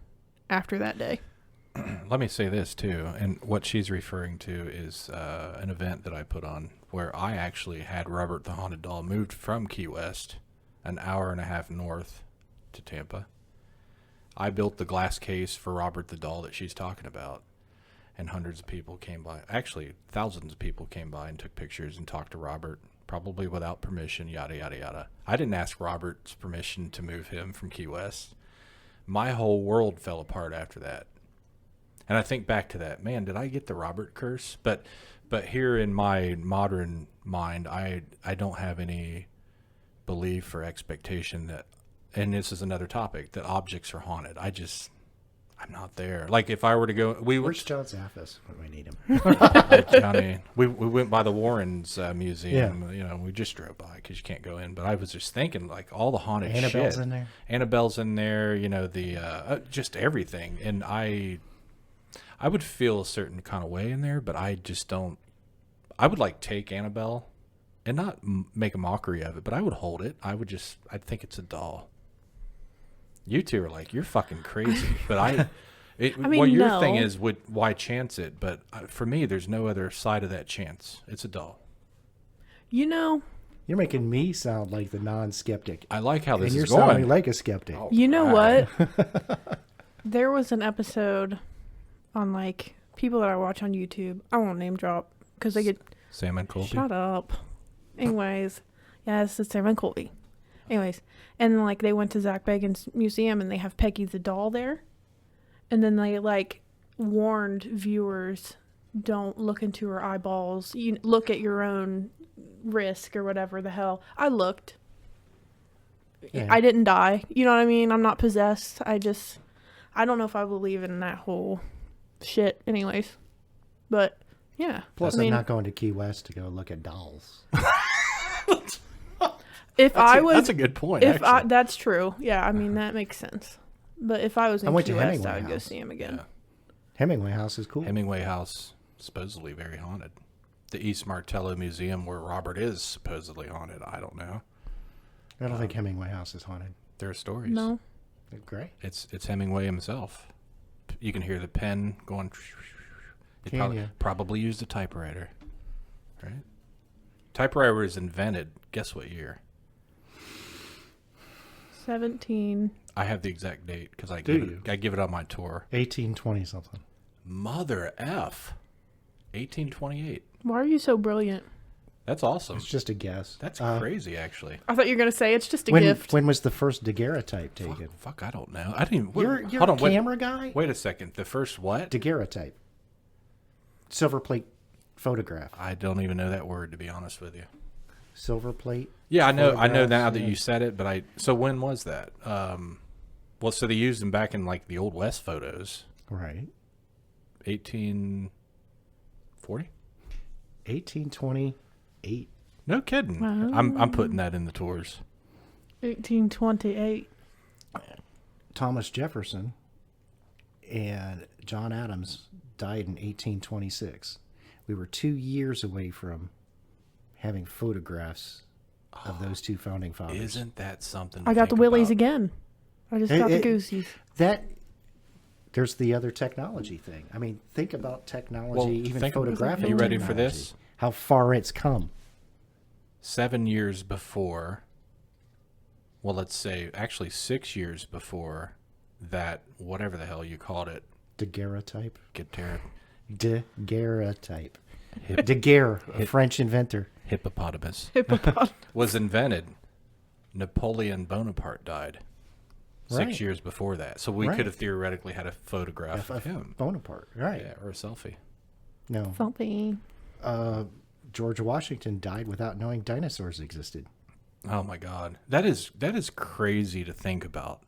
Speaker 3: after that day.
Speaker 2: Let me say this too, and what she's referring to is an event that I put on where I actually had Robert the Haunted Doll moved from Key West an hour and a half north to Tampa. I built the glass case for Robert the doll that she's talking about, and hundreds of people came by. Actually, thousands of people came by and took pictures and talked to Robert, probably without permission, yada, yada, yada. I didn't ask Robert's permission to move him from Key West. My whole world fell apart after that. And I think back to that, man, did I get the Robert curse? But here in my modern mind, I don't have any belief or expectation that, and this is another topic, that objects are haunted. I'm not there. Like if I were to go,
Speaker 4: Where's John Zaffis when we need him?
Speaker 2: Johnny, we went by the Warrens Museum.
Speaker 4: Yeah.
Speaker 2: You know, we just drove by because you can't go in. But I was just thinking, like all the haunted shit.
Speaker 4: Annabelle's in there.
Speaker 2: Annabelle's in there. You know, the just everything. And I would feel a certain kind of way in there, but I just don't. I would like take Annabelle and not make a mockery of it, but I would hold it. I'd think it's a doll. You two are like, you're fucking crazy. But
Speaker 3: I mean,
Speaker 2: well, your
Speaker 3: no.
Speaker 2: thing is, why chance it? But for me, there's no other side of that chance. It's a doll.
Speaker 3: You know,
Speaker 4: You're making me sound like the non-skeptic.
Speaker 2: I like how this
Speaker 4: And you're
Speaker 2: is going.
Speaker 4: sounding like a skeptic.
Speaker 2: Oh,
Speaker 3: you know
Speaker 2: God.
Speaker 3: what? There was an episode on like people that I watch on YouTube. I won't name drop because they get
Speaker 2: Sam and Colby.
Speaker 3: shut up. Anyways, yes, it's Sam and Colby. Anyways, and like they went to Zach Bagans' museum and they have Peggy the doll there, and then they like warned viewers, don't look into her eyeballs. You look at your own risk or whatever the hell. I looked.
Speaker 4: Yeah.
Speaker 3: I didn't die. You know what I mean? I'm not possessed. I don't know if I believe in that whole shit. Anyways, but yeah.
Speaker 4: Plus,
Speaker 3: I mean,
Speaker 4: I'm not going to Key West to go look at dolls.
Speaker 3: if I was,
Speaker 2: That's a good point. Actually.
Speaker 3: that's true. Yeah, I mean that makes sense. But if I was in
Speaker 4: I went
Speaker 3: Key
Speaker 4: to
Speaker 3: West,
Speaker 4: Hemingway
Speaker 3: I would go
Speaker 4: House.
Speaker 3: see him again.
Speaker 2: Yeah.
Speaker 4: Hemingway House is cool.
Speaker 2: Hemingway House, supposedly very haunted. The East Martello Museum, where Robert is supposedly haunted. I don't know.
Speaker 4: I don't think Hemingway House is haunted.
Speaker 2: There are stories.
Speaker 3: No,
Speaker 4: Great.
Speaker 2: It's Hemingway himself. You can hear the pen going. He
Speaker 4: Can ya?
Speaker 2: probably used a typewriter, right? Typewriter was invented. Guess what year?
Speaker 3: 17.
Speaker 2: I have the exact date because I
Speaker 4: Do
Speaker 2: give it on my tour.
Speaker 4: 1820 something.
Speaker 2: Mother F. 1828.
Speaker 3: Why are you so brilliant?
Speaker 2: That's awesome.
Speaker 4: It's just a guess.
Speaker 2: That's crazy, actually.
Speaker 3: I thought you were gonna say it's just a
Speaker 4: When,
Speaker 3: gift.
Speaker 4: when was the first daguerreotype taken?
Speaker 2: Fuck, I don't know. I didn't even.
Speaker 4: You're
Speaker 2: hold
Speaker 4: a
Speaker 2: on, wait,
Speaker 4: camera guy?
Speaker 2: wait a second. The first what?
Speaker 4: Daguerreotype. Silver plate photograph.
Speaker 2: I don't even know that word, to be honest with you.
Speaker 4: Silver plate.
Speaker 2: Yeah, I know
Speaker 4: Photographs,
Speaker 2: now that
Speaker 4: yeah.
Speaker 2: you said it, but so when was that? Well, so they used them back in like the Old West photos.
Speaker 4: Right.
Speaker 2: 1840?
Speaker 4: 1828.
Speaker 2: No kidding.
Speaker 3: Wow.
Speaker 2: I'm putting that in the tours.
Speaker 3: 1828.
Speaker 4: Thomas Jefferson and John Adams died in 1826. We were 2 years away from having photographs of those two founding fathers.
Speaker 2: Isn't that something? To
Speaker 3: I got the
Speaker 2: think
Speaker 3: willies
Speaker 2: about?
Speaker 3: again. I just got the goosies.
Speaker 4: That there's the other technology thing. I mean, think about technology,
Speaker 2: Well,
Speaker 4: even
Speaker 2: think-
Speaker 4: photographic.
Speaker 2: Are you ready for
Speaker 4: technology.
Speaker 2: this?
Speaker 4: How far it's come.
Speaker 2: 7 years before. Well, let's say actually 6 years before that, whatever the hell you called it.
Speaker 4: Daguerreotype.
Speaker 2: Guitar.
Speaker 4: Daguerreotype. Daguerre, a French inventor.
Speaker 2: Hippopotamus.
Speaker 3: Hippopotamus.
Speaker 2: Was invented. Napoleon Bonaparte died 6
Speaker 4: Right.
Speaker 2: years before that. So we
Speaker 4: Right.
Speaker 2: could have theoretically had a photograph of
Speaker 4: Of
Speaker 2: him.
Speaker 4: Bonaparte. Right.
Speaker 2: Yeah, or a selfie.
Speaker 4: No.
Speaker 3: Something.
Speaker 4: George Washington died without knowing dinosaurs existed.
Speaker 2: Oh my God. That is crazy to think about.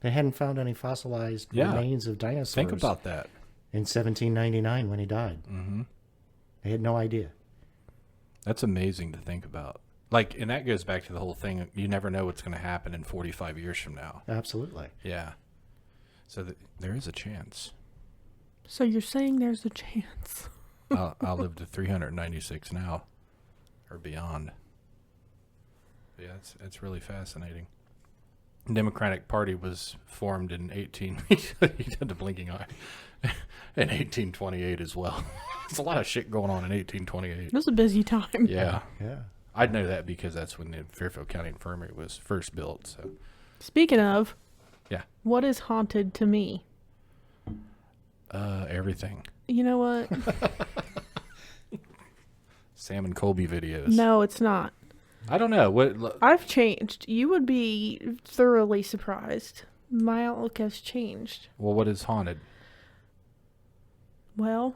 Speaker 4: They hadn't found any fossilized
Speaker 2: Yeah.
Speaker 4: remains of dinosaurs.
Speaker 2: Think about that.
Speaker 4: in 1799 when he died.
Speaker 2: Mm-hmm.
Speaker 4: They had no idea.
Speaker 2: That's amazing to think about. Like, and that goes back to the whole thing. You never know what's going to happen in 45 years from now.
Speaker 4: Absolutely.
Speaker 2: Yeah. So there is a chance.
Speaker 3: So you're saying there's a chance?
Speaker 2: I'll live to 396 now, or beyond. But yeah, it's really fascinating. The Democratic Party was formed in you got the blinking eye, in 1828 as well. There's a lot of shit going on in 1828.
Speaker 3: It was a busy time.
Speaker 2: Yeah.
Speaker 4: Yeah.
Speaker 2: I'd know that because that's when the Fairfield County Infirmary was first built. So,
Speaker 3: Speaking of,
Speaker 2: yeah.
Speaker 3: What is haunted to me?
Speaker 2: Everything.
Speaker 3: You know what?
Speaker 2: Sam and Colby videos.
Speaker 3: No, it's not.
Speaker 2: I don't know.
Speaker 3: I've changed. You would be thoroughly surprised. My outlook has changed.
Speaker 2: Well, what is haunted?
Speaker 3: Well,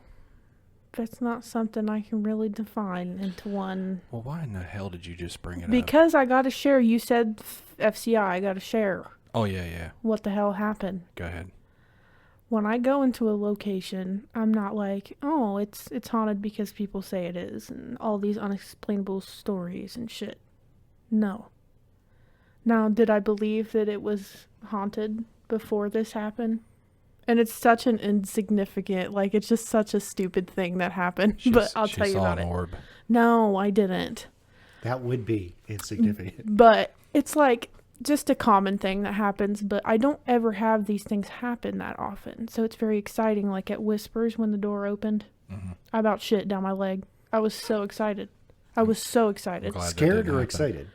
Speaker 3: that's not something I can really define into one.
Speaker 2: Well, why in the hell did you just bring it up?
Speaker 3: Because I got to share. You said FCI. I got to share.
Speaker 2: Oh, yeah.
Speaker 3: What the hell happened?
Speaker 2: Go ahead.
Speaker 3: When I go into a location, I'm not like, oh, it's haunted because people say it is, and all these unexplainable stories and shit. No. Now, did I believe that it was haunted before this happened? And it's such an insignificant, like, it's just such a stupid thing that happened. But I'll tell you about it.
Speaker 2: Orb.
Speaker 3: No, I didn't.
Speaker 4: That would be insignificant.
Speaker 3: But it's like just a common thing that happens, but I don't ever have these things happen that often. So it's very exciting. Like at Whispers when the door opened, I about shit down my leg. I was so excited.
Speaker 4: Scared or excited?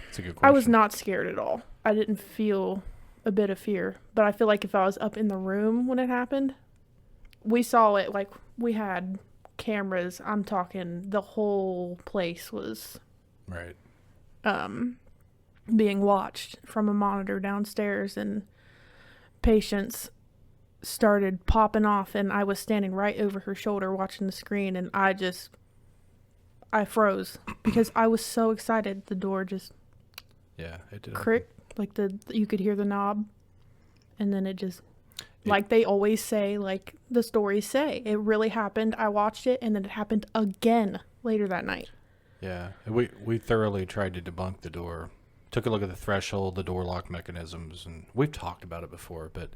Speaker 2: That's a good question.
Speaker 3: I was not scared at all. I didn't feel a bit of fear, but I feel like if I was up in the room when it happened, we saw it, like we had cameras. I'm talking the whole place was
Speaker 2: right.
Speaker 3: Being watched from a monitor downstairs, and patients started popping off, and I was standing right over her shoulder watching the screen, and I froze because I was so excited. The door just
Speaker 2: it did.
Speaker 3: Crick, like you could hear the knob, and then it just, like they always say, like the stories say, it really happened. I watched it, and then it happened again later that night.
Speaker 2: Yeah, we thoroughly tried to debunk the door. Took a look at the threshold, the door lock mechanisms, and we've talked about it before, but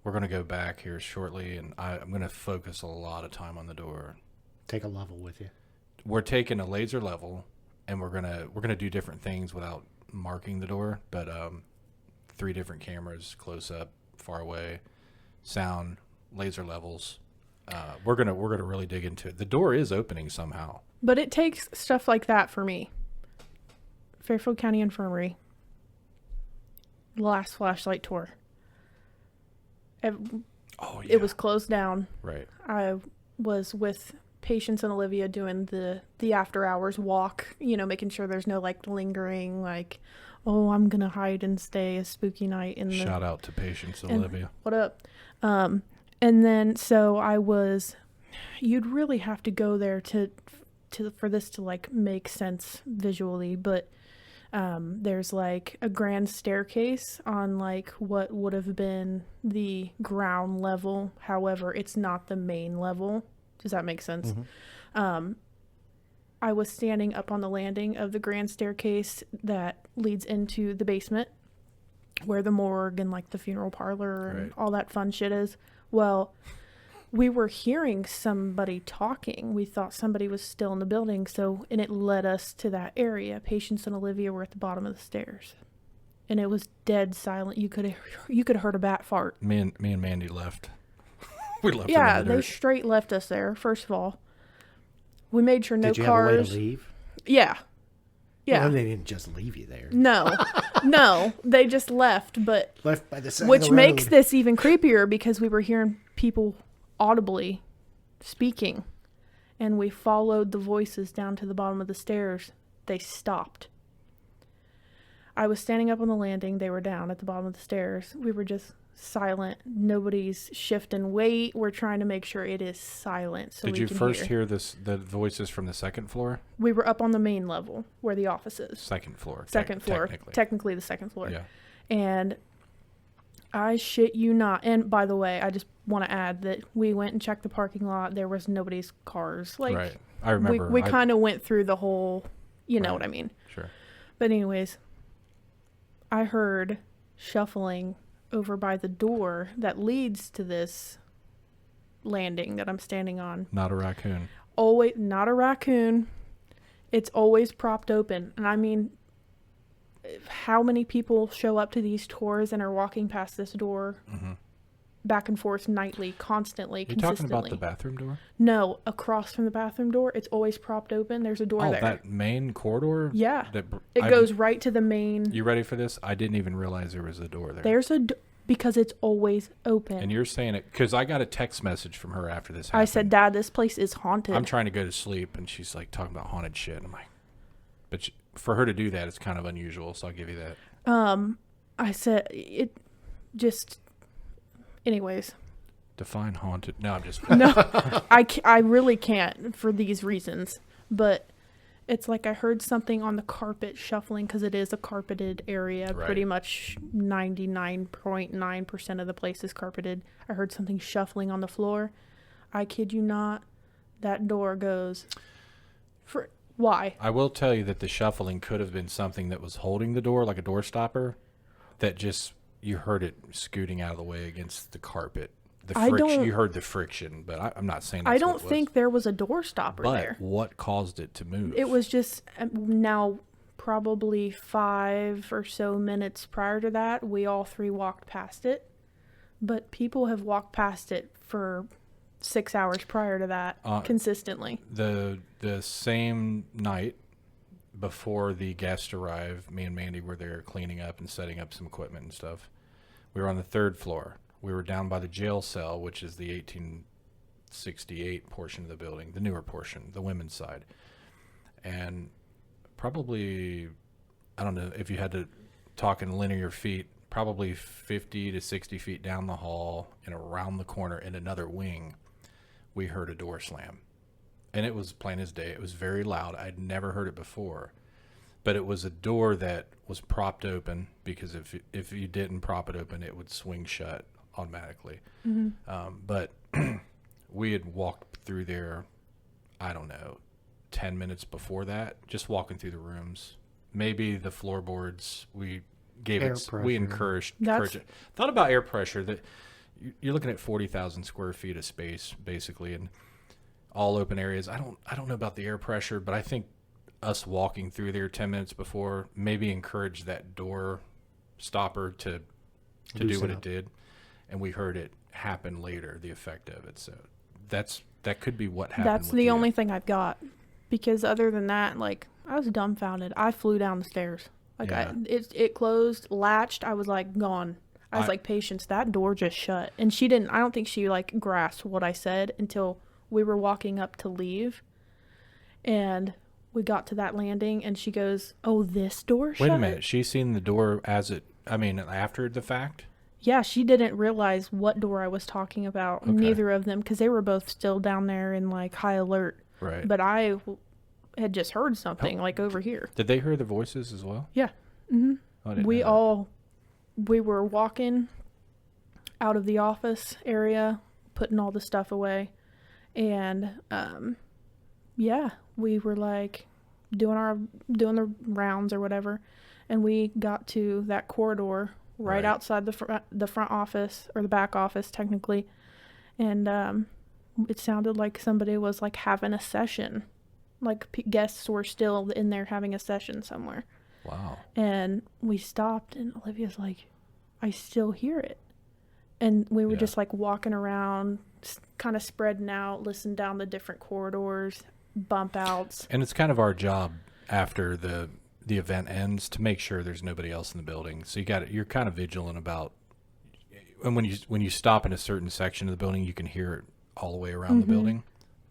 Speaker 2: we're going to go back here shortly, and I'm going to focus a lot of time on the door.
Speaker 4: Take a level with you.
Speaker 2: We're taking a laser level, and we're gonna do different things without marking the door, but 3 different cameras, close up, far away, sound, laser levels. We're gonna really dig into it. The door is opening somehow.
Speaker 3: But it takes stuff like that for me. Fairfield County Infirmary. Last flashlight tour. It was closed down.
Speaker 2: Right.
Speaker 3: I was with Patience and Olivia doing the after hours walk, making sure there's no like lingering, like, oh, I'm going to hide and stay a spooky night in the...
Speaker 2: Shout out to Patience and Olivia.
Speaker 3: What up? And then, so you'd really have to go there for this to like make sense visually, but there's like a grand staircase on like what would have been the ground level. However, it's not the main level. Does that make sense? Mm-hmm. I was standing up on the landing of the grand staircase that leads into the basement where the morgue and like the funeral parlor and all that fun shit is. Well, we were hearing somebody talking. We thought somebody was still in the building, and it led us to that area. Patience and Olivia were at the bottom of the stairs, and it was dead silent. You could have heard a bat fart.
Speaker 2: Me and Mandy left. We left.
Speaker 3: Yeah, they straight left us there. First of all, we made sure no cars.
Speaker 4: Did you have a way to leave?
Speaker 3: Yeah.
Speaker 4: Well, they didn't just leave you there.
Speaker 3: No, they just left. But
Speaker 4: left by the side
Speaker 3: which
Speaker 4: of the
Speaker 3: makes
Speaker 4: road.
Speaker 3: this even creepier because we were hearing people audibly speaking, and we followed the voices down to the bottom of the stairs. They stopped. I was standing up on the landing. They were down at the bottom of the stairs. We were just silent. Nobody's shifting weight. We're trying to make sure it is silent. So
Speaker 2: Did you first hear the voices from the second floor?
Speaker 3: We were up on the main level where the office is.
Speaker 2: Second floor.
Speaker 3: Technically the second floor.
Speaker 2: Yeah.
Speaker 3: And I shit you not. And by the way, I just want to add that we went and checked the parking lot. There was nobody's cars. Like,
Speaker 2: right. I remember.
Speaker 3: We kind of went through the whole, you know
Speaker 2: Right.
Speaker 3: what I mean?
Speaker 2: Sure.
Speaker 3: But anyways, I heard shuffling over by the door that leads to this landing that I'm standing on.
Speaker 2: Not a raccoon.
Speaker 3: Always not a raccoon. It's always propped open. And I mean, how many people show up to these tours and are walking past this door back and forth nightly, constantly,
Speaker 2: You
Speaker 3: consistently?
Speaker 2: talking about the bathroom door?
Speaker 3: No, across from the bathroom door. It's always propped open. There's a door
Speaker 2: Oh,
Speaker 3: there.
Speaker 2: that main corridor?
Speaker 3: Yeah.
Speaker 2: That,
Speaker 3: It goes right to the main.
Speaker 2: You ready for this? I didn't even realize there was a door there.
Speaker 3: There's a because it's always open.
Speaker 2: And you're saying it because I got a text message from her after this happened.
Speaker 3: I said, Dad, this place is haunted.
Speaker 2: I'm trying to go to sleep, and she's like talking about haunted shit. I'm like, but for her to do that, it's kind of unusual. So I'll give you that.
Speaker 3: I said it just. Anyways,
Speaker 2: Define haunted. No, I'm just.
Speaker 3: no, I really can't for these reasons. But it's like I heard something on the carpet shuffling because it is a carpeted area.
Speaker 2: Right.
Speaker 3: Pretty much 99.9% of the place is carpeted. I heard something shuffling on the floor. I kid you not. That door goes. For why?
Speaker 2: I will tell you that the shuffling could have been something that was holding the door, like a door stopper, that just you heard it scooting out of the way against the carpet. The
Speaker 3: I
Speaker 2: friction.
Speaker 3: don't-
Speaker 2: You heard the friction, but I'm not saying. That's
Speaker 3: I don't
Speaker 2: what it was.
Speaker 3: think there was a door stopper
Speaker 2: But
Speaker 3: there.
Speaker 2: what caused it to move?
Speaker 3: It was just now probably 5 or so minutes prior to that, we all three walked past it. But people have walked past it for 6 hours prior to that consistently.
Speaker 2: the same night before the guests arrived. Me and Mandy were there cleaning up and setting up some equipment and stuff. We were on the 3rd floor. We were down by the jail cell, which is the 1868 portion of the building, the newer portion, the women's side. And probably, I don't know if you had to talk in linear feet, probably 50 to 60 feet down the hall and around the corner in another wing, we heard a door slam. And it was plain as day. It was very loud. I'd never heard it before. But it was a door that was propped open because if you didn't prop it open, it would swing shut automatically. But we had walked through there, I don't know, 10 minutes before that, just walking through the rooms. Maybe the floorboards, we gave
Speaker 4: Air
Speaker 2: it, we
Speaker 4: pressure.
Speaker 2: encouraged
Speaker 3: That's-
Speaker 2: it. Thought about air pressure, that you're looking at 40,000 square feet of space basically, and all open areas. I don't know about the air pressure, but I think us walking through there 10 minutes before maybe encouraged that door stopper to do
Speaker 4: Loosen
Speaker 2: what it
Speaker 4: up.
Speaker 2: did, and we heard it happen later, the effect of it. So that could be what happened.
Speaker 3: That's
Speaker 2: with
Speaker 3: the
Speaker 2: you.
Speaker 3: only thing I've got. Because other than that, like, I was dumbfounded. I flew down the stairs. Like,
Speaker 2: Yeah.
Speaker 3: it closed, latched. I was like, gone. I was like, Patience, that door just shut. And she didn't, I don't think she like grasped what I said until we were walking up to leave. And we got to that landing and she goes, oh, this door shut?
Speaker 2: Wait a minute. She seen the door after the fact?
Speaker 3: Yeah, she didn't realize what door I was talking about.
Speaker 2: Okay.
Speaker 3: Neither of them, because they were both still down there in like high alert.
Speaker 2: Right.
Speaker 3: But I had just heard something like over here.
Speaker 2: Did they hear the voices as well?
Speaker 3: Yeah.
Speaker 2: I didn't know
Speaker 3: We were walking out of the office area, putting all the stuff away. And, yeah, we were like doing the rounds or whatever. And we got to that corridor right outside the front office, or the back office technically. And, it sounded like somebody was like having a session. Like guests were still in there having a session somewhere.
Speaker 2: Wow.
Speaker 3: And we stopped and Olivia's like, I still hear it. And we were
Speaker 2: Yeah.
Speaker 3: just like walking around, kind of spreading out, listening down the different corridors, bump outs.
Speaker 2: And it's kind of our job after the event ends to make sure there's nobody else in the building. So you're kind of vigilant about, and when you stop in a certain section of the building, you can hear it all the way around the building,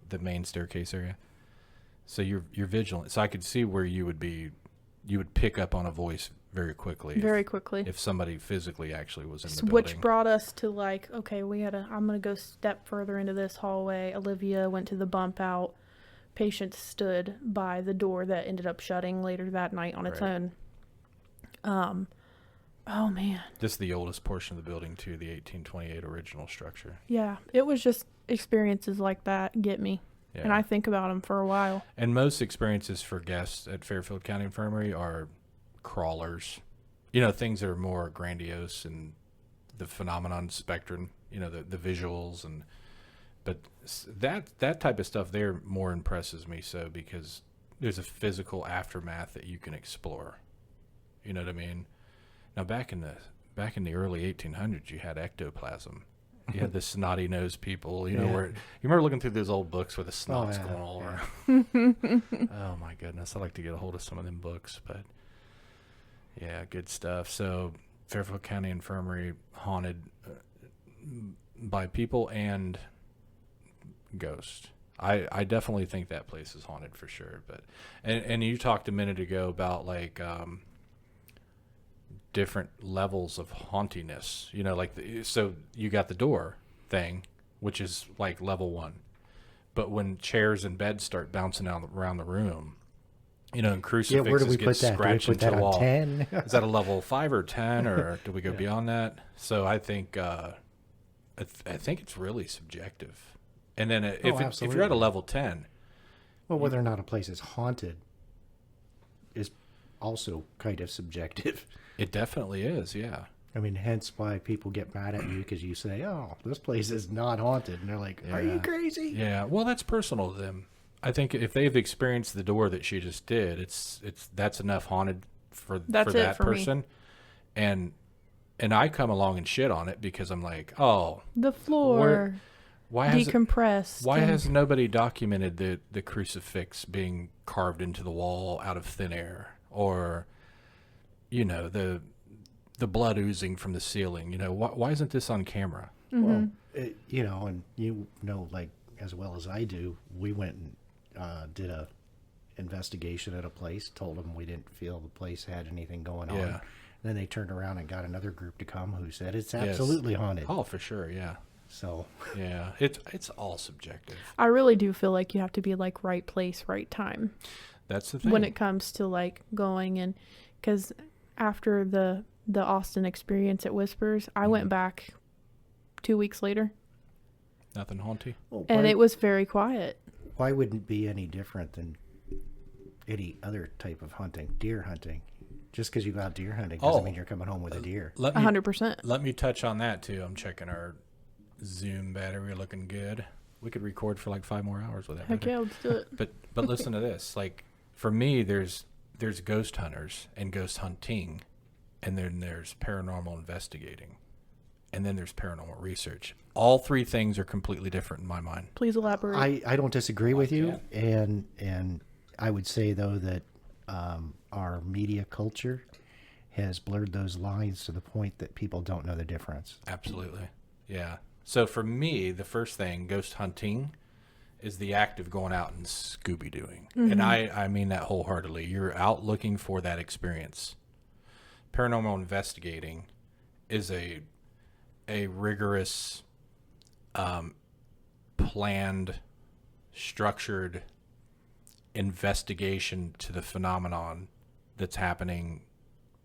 Speaker 2: the main staircase area. So you're vigilant. So I could see where you would pick up on a voice very quickly.
Speaker 3: Very quickly.
Speaker 2: If somebody physically actually was in the
Speaker 3: Which
Speaker 2: building.
Speaker 3: brought us to like, okay, I'm going to go step further into this hallway. Olivia went to the bump out. Patience stood by the door that ended up shutting later that night on its
Speaker 2: Right.
Speaker 3: own. Oh man.
Speaker 2: This is the oldest portion of the building too, the 1828 original structure.
Speaker 3: Yeah, it was just experiences like that get me.
Speaker 2: Yeah.
Speaker 3: And I think about them for a while.
Speaker 2: And most experiences for guests at Fairfield County Infirmary are crawlers. You know, things that are more grandiose and the phenomenon spectrum, you know, the visuals but that type of stuff there more impresses me so because there's a physical aftermath that you can explore. You know what I mean? Now back in the early 1800s, you had ectoplasm. You had the snotty nosed people, you know, where you remember looking through those old books where the snot's going all around. Oh my goodness, I'd like to get a hold of some of them books, but yeah, good stuff. So Fairfield County Infirmary haunted by people and ghosts. I definitely think that place is haunted for sure. But and you talked a minute ago about like different levels of hauntiness. You know, like so you got the door thing, which is like level 1. But when chairs and beds start bouncing around the room, you know, and crucifixes
Speaker 4: where do we
Speaker 2: get
Speaker 4: put that?
Speaker 2: scratched
Speaker 4: Do we put
Speaker 2: into
Speaker 4: that
Speaker 2: the
Speaker 4: on
Speaker 2: wall.
Speaker 4: 10?
Speaker 2: Is that a level 5 or 10, or do we go beyond that? So I think I think it's really subjective. And then if you're at a
Speaker 4: absolutely.
Speaker 2: level 10,
Speaker 4: Well, whether or not a place is haunted is also kind of subjective.
Speaker 2: it definitely is. Yeah.
Speaker 4: I mean, hence why people get mad at you because you say, "Oh, this place is not haunted," and they're like, "Are you crazy?"
Speaker 2: Yeah. Well, that's personal to them. I think if they've experienced the door that she just did, that's enough haunted for
Speaker 3: That's
Speaker 2: that
Speaker 3: it for me.
Speaker 2: person. And I come along and shit on it because I'm like, oh,
Speaker 3: The floor
Speaker 2: why has
Speaker 3: decompressed.
Speaker 2: why
Speaker 3: and-
Speaker 2: has nobody documented the crucifix being carved into the wall out of thin air, or you know the blood oozing from the ceiling? You know, why isn't this on camera?
Speaker 4: Well, you know, and you know, like as well as I do, we went and did a investigation at a place. Told them we didn't feel the place had anything going on.
Speaker 2: Yeah.
Speaker 4: Then they turned around and got another group to come who said it's absolutely haunted.
Speaker 2: Oh, for sure. Yeah.
Speaker 4: So
Speaker 2: Yeah. It's all subjective.
Speaker 3: I really do feel like you have to be like right place, right time
Speaker 2: That's the thing.
Speaker 3: when it comes to like going and because after the Austin experience at Whispers, I went back 2 weeks later
Speaker 2: Nothing haunty.
Speaker 4: well,
Speaker 3: and it was very quiet.
Speaker 4: why wouldn't it be any different than any other type of hunting? Deer hunting. Just because you go out deer hunting doesn't mean you're coming home with a deer.
Speaker 2: Let me
Speaker 3: 100%.
Speaker 2: let me touch on that too. I'm checking our Zoom battery, looking good. We could record for like 5 more hours with that.
Speaker 3: Heck
Speaker 2: battery.
Speaker 3: yeah, let's do it.
Speaker 2: But listen to this. Like for me, there's ghost hunters and ghost hunting, and then there's paranormal investigating, and then there's paranormal research. All 3 things are completely different in my mind.
Speaker 3: Please elaborate.
Speaker 4: I don't disagree with you, and I would say though that our media culture has blurred those lines to the point that people don't know the difference.
Speaker 2: Absolutely. Yeah. So for me, the first thing, ghost hunting, is the act of going out and Scooby-Dooing. And I mean that wholeheartedly. You're out looking for that experience. Paranormal investigating is a rigorous, planned, structured investigation to the phenomenon that's happening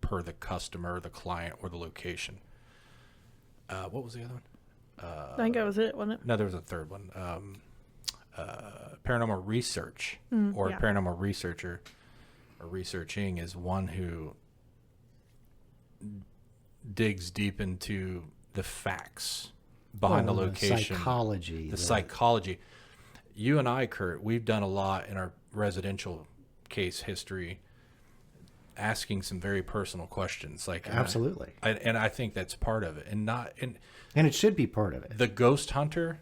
Speaker 2: per the customer, the client, or the location. What was the other one?
Speaker 3: I think that was it, wasn't it?
Speaker 2: No, there was a third one. Paranormal research or
Speaker 3: yeah.
Speaker 2: paranormal researcher or researching is one who digs deep into the facts behind the location,
Speaker 4: psychology,
Speaker 2: the psychology. You and I, Curt, we've done a lot in our residential case history, asking some very personal questions. Like
Speaker 4: Absolutely.
Speaker 2: and I think that's part of it, and
Speaker 4: And it should be part of it.
Speaker 2: the ghost hunter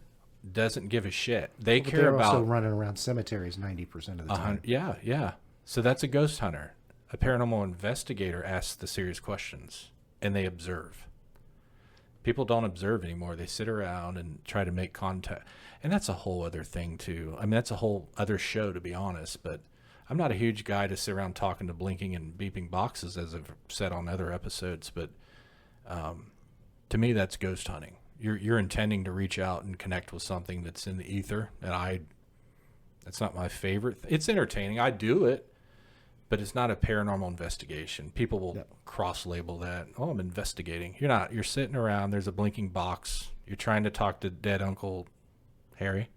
Speaker 2: doesn't give a shit. They
Speaker 4: But
Speaker 2: care
Speaker 4: they're also
Speaker 2: about
Speaker 4: running around cemeteries 90% of the time.
Speaker 2: yeah. So that's a ghost hunter. A paranormal investigator asks the serious questions, and they observe. People don't observe anymore. They sit around and try to make contact. And that's a whole other thing, too. I mean, that's a whole other show, to be honest. But I'm not a huge guy to sit around talking to blinking and beeping boxes, as I've said on other episodes. But to me, that's ghost hunting. You're intending to reach out and connect with something that's in the ether. And that's not my favorite. It's entertaining. I do it. But it's not a paranormal investigation. People will
Speaker 4: Yep.
Speaker 2: cross-label that. Oh, I'm investigating. You're not. You're sitting around. There's a blinking box. You're trying to talk to dead Uncle Harry.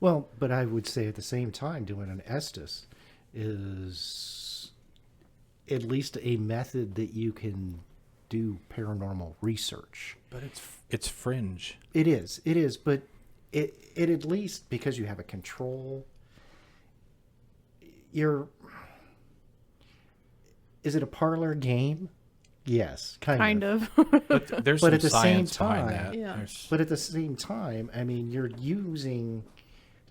Speaker 4: Well, but I would say at the same time, doing an Estes is at least a method that you can do paranormal research.
Speaker 2: But it's fringe.
Speaker 4: It is, but it at least, because you have a control, is it a parlor game? Yes, kind of.
Speaker 2: But there's
Speaker 4: But
Speaker 2: some
Speaker 4: at the same
Speaker 2: science behind
Speaker 4: time-
Speaker 2: that.
Speaker 3: Yeah.
Speaker 2: There's-
Speaker 4: But at the same time, I mean, you're using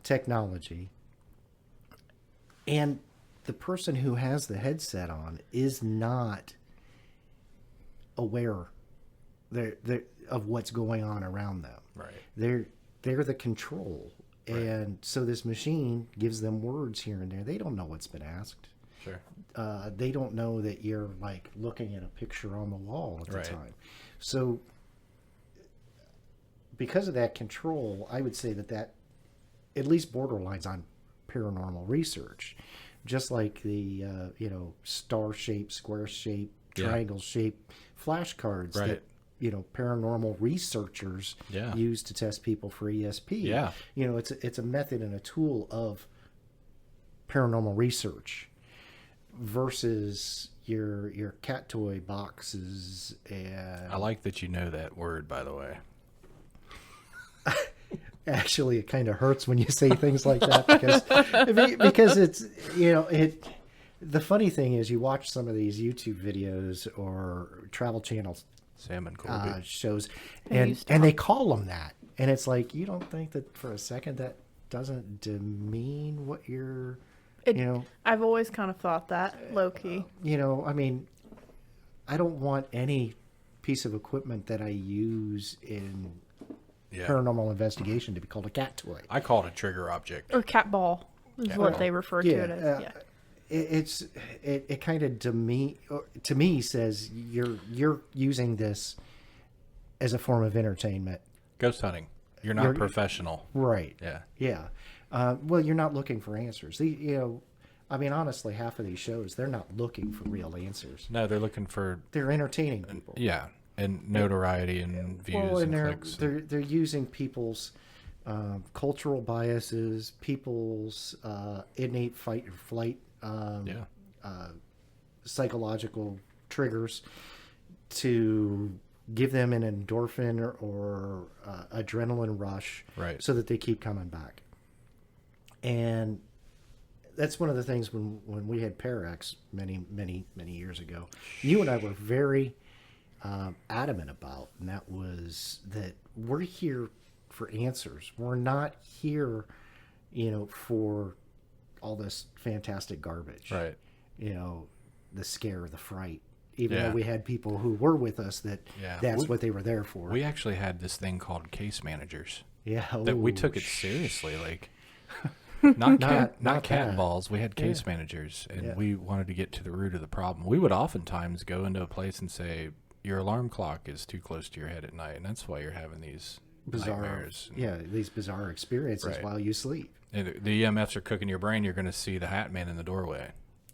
Speaker 4: technology, and the person who has the headset on is not aware of what's going on around them.
Speaker 2: Right.
Speaker 4: They're the control, and so this machine gives them words here and there. They don't know what's been asked.
Speaker 2: Sure.
Speaker 4: They don't know that you're like looking at a picture on the wall at the
Speaker 2: Right.
Speaker 4: time. So because of that control, I would say that at least borderlines on paranormal research, just like the star shape, square shape,
Speaker 2: Yeah.
Speaker 4: triangle shape flashcards that
Speaker 2: Right.
Speaker 4: paranormal researchers
Speaker 2: Yeah.
Speaker 4: use to test people for ESP.
Speaker 2: Yeah.
Speaker 4: It's a method and a tool of paranormal research versus your cat toy boxes. And
Speaker 2: I like that you know that word, by the way.
Speaker 4: actually, it kind of hurts when you say things like that because it's the funny thing is, you watch some of these YouTube videos or Travel Channel
Speaker 2: Salmon Colby.
Speaker 4: shows,
Speaker 3: They used to
Speaker 4: and they call them that, and it's like, you don't think that for a second that doesn't demean what you're
Speaker 3: I've always kind of thought that, low key.
Speaker 4: I mean, I don't want any piece of equipment that I use in
Speaker 2: Yeah.
Speaker 4: paranormal investigation to be called a cat toy.
Speaker 2: I call it a trigger object.
Speaker 3: Or cat ball is
Speaker 2: Cat
Speaker 3: what
Speaker 2: ball.
Speaker 3: they refer to it as. Yeah.
Speaker 4: It kind of to me says you're using this as a form of entertainment,
Speaker 2: Ghost hunting. You're not
Speaker 4: You're-
Speaker 2: professional.
Speaker 4: right?
Speaker 2: Yeah.
Speaker 4: Yeah. Well, you're not looking for answers. I mean, honestly, half of these shows, they're not looking for real answers.
Speaker 2: No, they're looking for
Speaker 4: They're entertaining people.
Speaker 2: yeah, and notoriety and views
Speaker 4: Well, and
Speaker 2: and clicks.
Speaker 4: they're using people's cultural biases, people's innate fight or flight,
Speaker 2: Yeah.
Speaker 4: psychological triggers to give them an endorphin or adrenaline rush,
Speaker 2: Right.
Speaker 4: so that they keep coming back. And that's one of the things when we had Parax many years ago, you and I were very adamant about, and that was that we're here for answers. We're not here, for all this fantastic garbage.
Speaker 2: Right.
Speaker 4: The scare, the fright. Even
Speaker 2: Yeah.
Speaker 4: though we had people who were with us that
Speaker 2: Yeah.
Speaker 4: that's what they were there for.
Speaker 2: We actually had this thing called case managers
Speaker 4: yeah.
Speaker 2: that we
Speaker 4: ooh,
Speaker 2: took it seriously. Like not cat
Speaker 4: not
Speaker 2: cat
Speaker 4: that.
Speaker 2: balls. We had case managers, and
Speaker 4: Yeah.
Speaker 2: we wanted to get to the root of the problem. We would oftentimes go into a place and say, "Your alarm clock is too close to your head at night, and that's why you're having these
Speaker 4: bizarre,
Speaker 2: nightmares."
Speaker 4: these bizarre experiences
Speaker 2: Right.
Speaker 4: while you sleep.
Speaker 2: And the EMFs are cooking your brain. You're going to see the Hat Man in the doorway.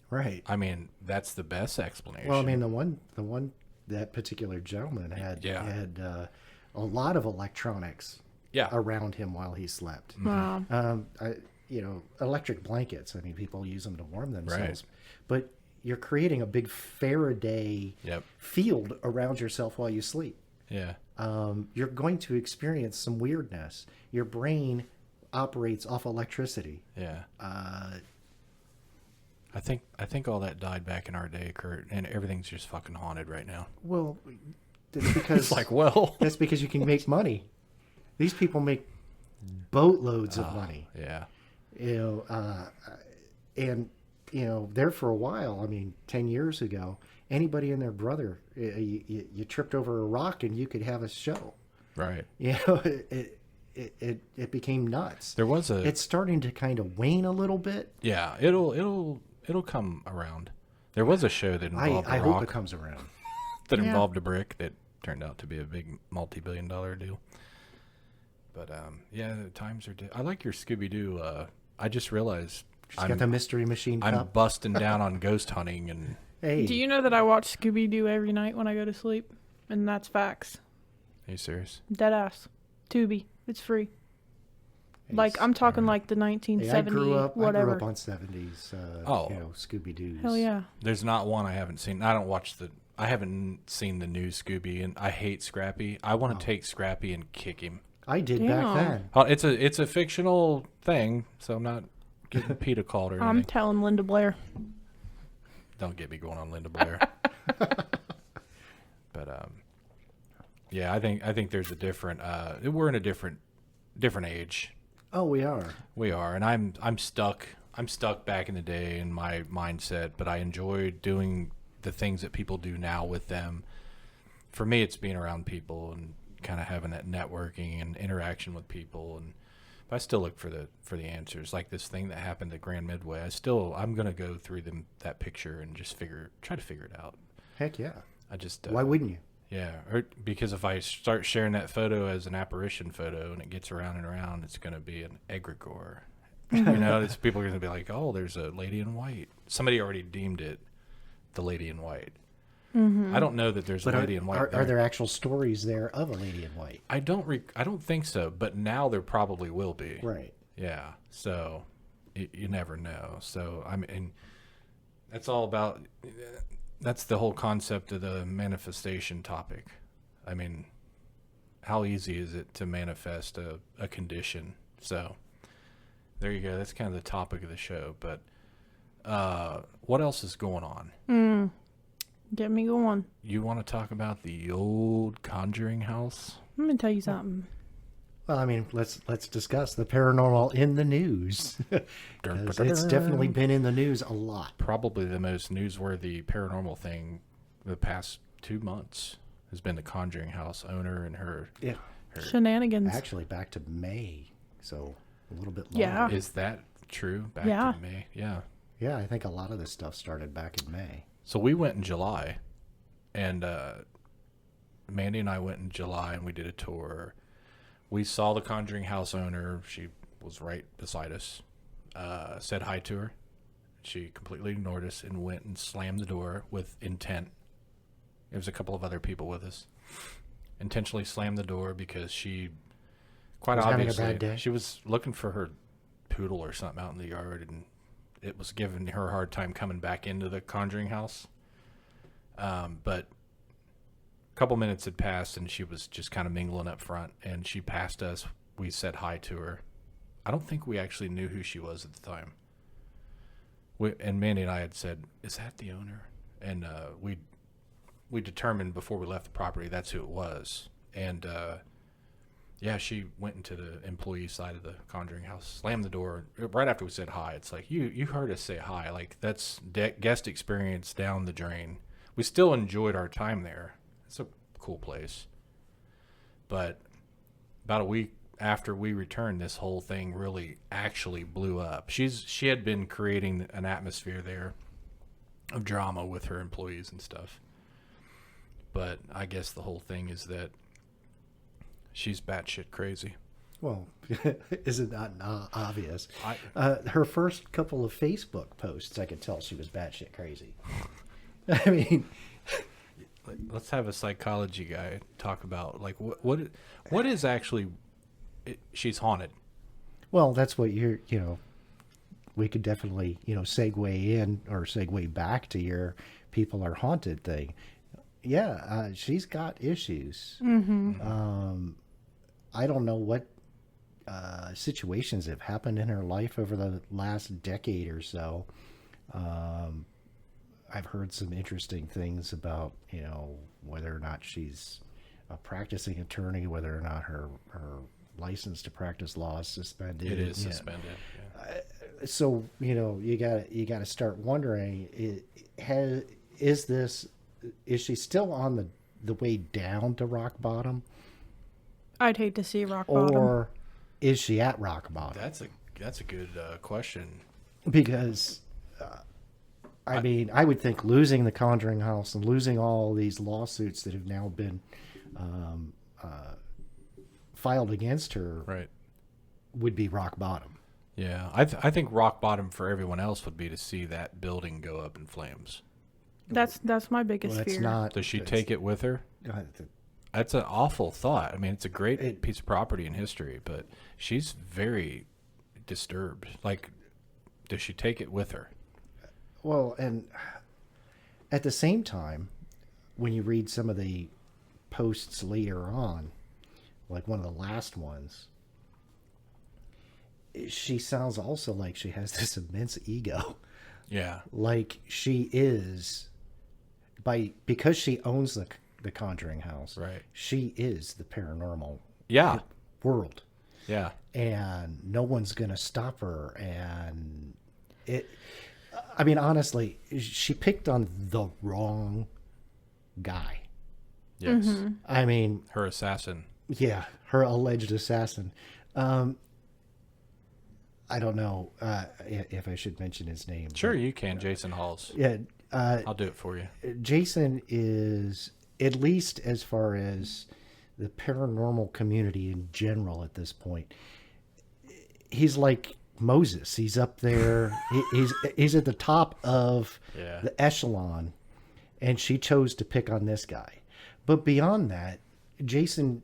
Speaker 4: Right.
Speaker 2: I mean, that's the best explanation.
Speaker 4: Well, I mean, the one that particular gentleman had
Speaker 2: Yeah.
Speaker 4: had a lot of electronics
Speaker 2: yeah,
Speaker 4: around him while he slept.
Speaker 3: Wow.
Speaker 4: Electric blankets. I mean, people use them to warm themselves,
Speaker 2: Right.
Speaker 4: but you're creating a big Faraday
Speaker 2: Yep.
Speaker 4: field around yourself while you sleep.
Speaker 2: Yeah.
Speaker 4: You're going to experience some weirdness. Your brain operates off electricity.
Speaker 2: Yeah. I think all that died back in our day, Curt, and everything's just fucking haunted right now.
Speaker 4: Well, that's because
Speaker 2: It's like, well,
Speaker 4: that's because you can make money. These people make boatloads of money.
Speaker 2: yeah,
Speaker 4: And there for a while. I mean, 10 years ago, anybody and their brother, you tripped over a rock and you could have a show.
Speaker 2: right.
Speaker 4: It became nuts.
Speaker 2: There was a
Speaker 4: It's starting to kind of wane a little bit.
Speaker 2: yeah. It'll come around. There was a show that involved
Speaker 4: I
Speaker 2: a
Speaker 4: hope
Speaker 2: rock
Speaker 4: it comes around.
Speaker 2: that
Speaker 3: Yeah.
Speaker 2: involved a brick that turned out to be a big multi-billion-dollar deal. But yeah, the times are. I like your Scooby Doo. I just realized
Speaker 4: She's got the mystery machine
Speaker 2: I'm
Speaker 4: cup.
Speaker 2: busting down on ghost hunting, and
Speaker 4: Hey,
Speaker 3: Do you know that I watch Scooby-Doo every night when I go to sleep? And that's facts.
Speaker 2: are you serious?
Speaker 3: Dead ass. Tubi. It's free. Like, I'm talking like the 1970s,
Speaker 4: I grew up
Speaker 3: whatever.
Speaker 4: on 70s,
Speaker 2: Oh.
Speaker 4: Scooby-Doo's.
Speaker 3: Hell yeah.
Speaker 2: There's not one I haven't seen. I haven't seen the new Scooby, and I hate Scrappy. I want to take Scrappy and kick him.
Speaker 4: I did
Speaker 3: Damn.
Speaker 4: back then.
Speaker 2: Oh, it's a fictional thing, so I'm not getting PETA called or anything.
Speaker 3: I'm telling Linda Blair.
Speaker 2: Don't get me going on Linda Blair. But yeah, I think there's a different. We're in a different age.
Speaker 4: Oh, we are.
Speaker 2: We are, and I'm stuck. I'm stuck back in the day in my mindset, but I enjoy doing the things that people do now with them. For me, it's being around people and kind of having that networking and interaction with people. And but I still look for the answers. Like this thing that happened at Grand Midway, I'm gonna go through that picture and just try to figure it out.
Speaker 4: Heck yeah.
Speaker 2: I just
Speaker 4: Why wouldn't you?
Speaker 2: Yeah, because if I start sharing that photo as an apparition photo and it gets around and around, it's going to be an egregore. People are going to be like, oh, there's a lady in white. Somebody already deemed it the lady in white. I don't know that there's a lady in white.
Speaker 4: Are there actual stories there of a lady in white?
Speaker 2: I don't think so, but now there probably will be.
Speaker 4: Right.
Speaker 2: Yeah, so you never know. So that's all about... That's the whole concept of the manifestation topic. I mean, how easy is it to manifest a condition? So there you go. That's kind of the topic of the show. But what else is going on?
Speaker 3: Get me going.
Speaker 2: You want to talk about the old Conjuring House?
Speaker 3: Let me tell you something.
Speaker 4: Well, I mean, let's discuss the paranormal in the news. 'Cause it's definitely been in the news a lot.
Speaker 2: Probably the most newsworthy paranormal thing the past 2 months has been the Conjuring House owner and her.
Speaker 4: Yeah.
Speaker 3: Shenanigans.
Speaker 4: Actually, back to May, so a little bit longer.
Speaker 3: Yeah.
Speaker 2: Is that true? Back
Speaker 3: Yeah.
Speaker 2: to May? Yeah.
Speaker 4: Yeah, I think a lot of this stuff started back in May.
Speaker 2: So we went in July, and Mandy and I went in July, and we did a tour. We saw the Conjuring House owner. She was right beside us. Said hi to her. She completely ignored us and went and slammed the door with intent. There was a couple of other people with us. Intentionally slammed the door because she, quite
Speaker 4: Was having a
Speaker 2: obviously,
Speaker 4: bad day?
Speaker 2: she was looking for her poodle or something out in the yard, and it was giving her a hard time coming back into the Conjuring House. But a couple minutes had passed, and she was just kind of mingling up front, and she passed us. We said hi to her. I don't think we actually knew who she was at the time. And Mandy and I had said, is that the owner? And we determined before we left the property that's who it was. And yeah, she went into the employee side of the Conjuring House, slammed the door right after we said hi. It's like, you heard us say hi. Like, that's guest experience down the drain. We still enjoyed our time there. It's a cool place. But about a week after we returned, this whole thing really actually blew up. She had been creating an atmosphere there of drama with her employees and stuff. But I guess the whole thing is that she's batshit crazy.
Speaker 4: Well, isn't that obvious? Her first couple of Facebook posts, I could tell she was batshit crazy. I mean...
Speaker 2: Let's have a psychology guy talk about like what is actually she's haunted.
Speaker 4: Well, that's what we could definitely, segue in or segue back to your people are haunted thing. Yeah, she's got issues. Mm-hmm. I don't know what situations have happened in her life over the last decade or so. I've heard some interesting things about, whether or not she's a practicing attorney, whether or not her license to practice law is suspended.
Speaker 2: It is suspended. Yeah.
Speaker 4: So, you got to start wondering, is she still on the way down to rock bottom?
Speaker 3: I'd hate to see rock bottom.
Speaker 4: Or is she at rock bottom?
Speaker 2: That's a good question.
Speaker 4: Because I mean, I would think losing the Conjuring House and losing all these lawsuits that have now been filed against her
Speaker 2: Right.
Speaker 4: would be rock bottom.
Speaker 2: Yeah, I think rock bottom for everyone else would be to see that building go up in flames.
Speaker 3: That's my biggest
Speaker 4: Well, it's
Speaker 3: fear.
Speaker 4: not.
Speaker 2: Does she take it with her?
Speaker 4: Uh,
Speaker 2: That's an awful thought. I mean, it's a great piece of property in history, but she's very disturbed. Like, does she take it with her?
Speaker 4: Well, and at the same time, when you read some of the posts later on, like one of the last ones, she sounds also like she has this immense ego.
Speaker 2: Yeah.
Speaker 4: Like she is, because she owns the Conjuring House.
Speaker 2: Right.
Speaker 4: She is the paranormal
Speaker 2: Yeah.
Speaker 4: world,
Speaker 2: Yeah.
Speaker 4: and no one's gonna stop her. And I mean, honestly, she picked on the wrong guy.
Speaker 2: Yes.
Speaker 4: I mean,
Speaker 2: Her assassin.
Speaker 4: yeah, her alleged assassin. I don't know if I should mention his name.
Speaker 2: Sure, you can. Jason Halls.
Speaker 4: Yeah,
Speaker 2: I'll do it for you.
Speaker 4: Jason is, at least as far as the paranormal community in general at this point, he's like Moses. He's up there. He's at the top of
Speaker 2: Yeah.
Speaker 4: the echelon, and she chose to pick on this guy. But beyond that, Jason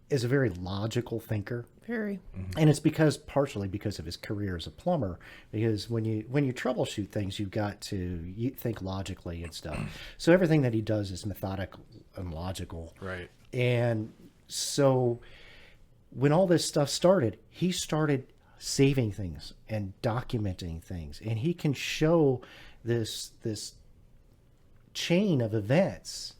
Speaker 4: is a very logical thinker.
Speaker 3: Very.
Speaker 4: And it's partially because of his career as a plumber. Because when you troubleshoot things, you've got to think logically and stuff. So everything that he does is methodical and logical.
Speaker 2: Right.
Speaker 4: And so when all this stuff started, he started saving things and documenting things, and he can show this chain of events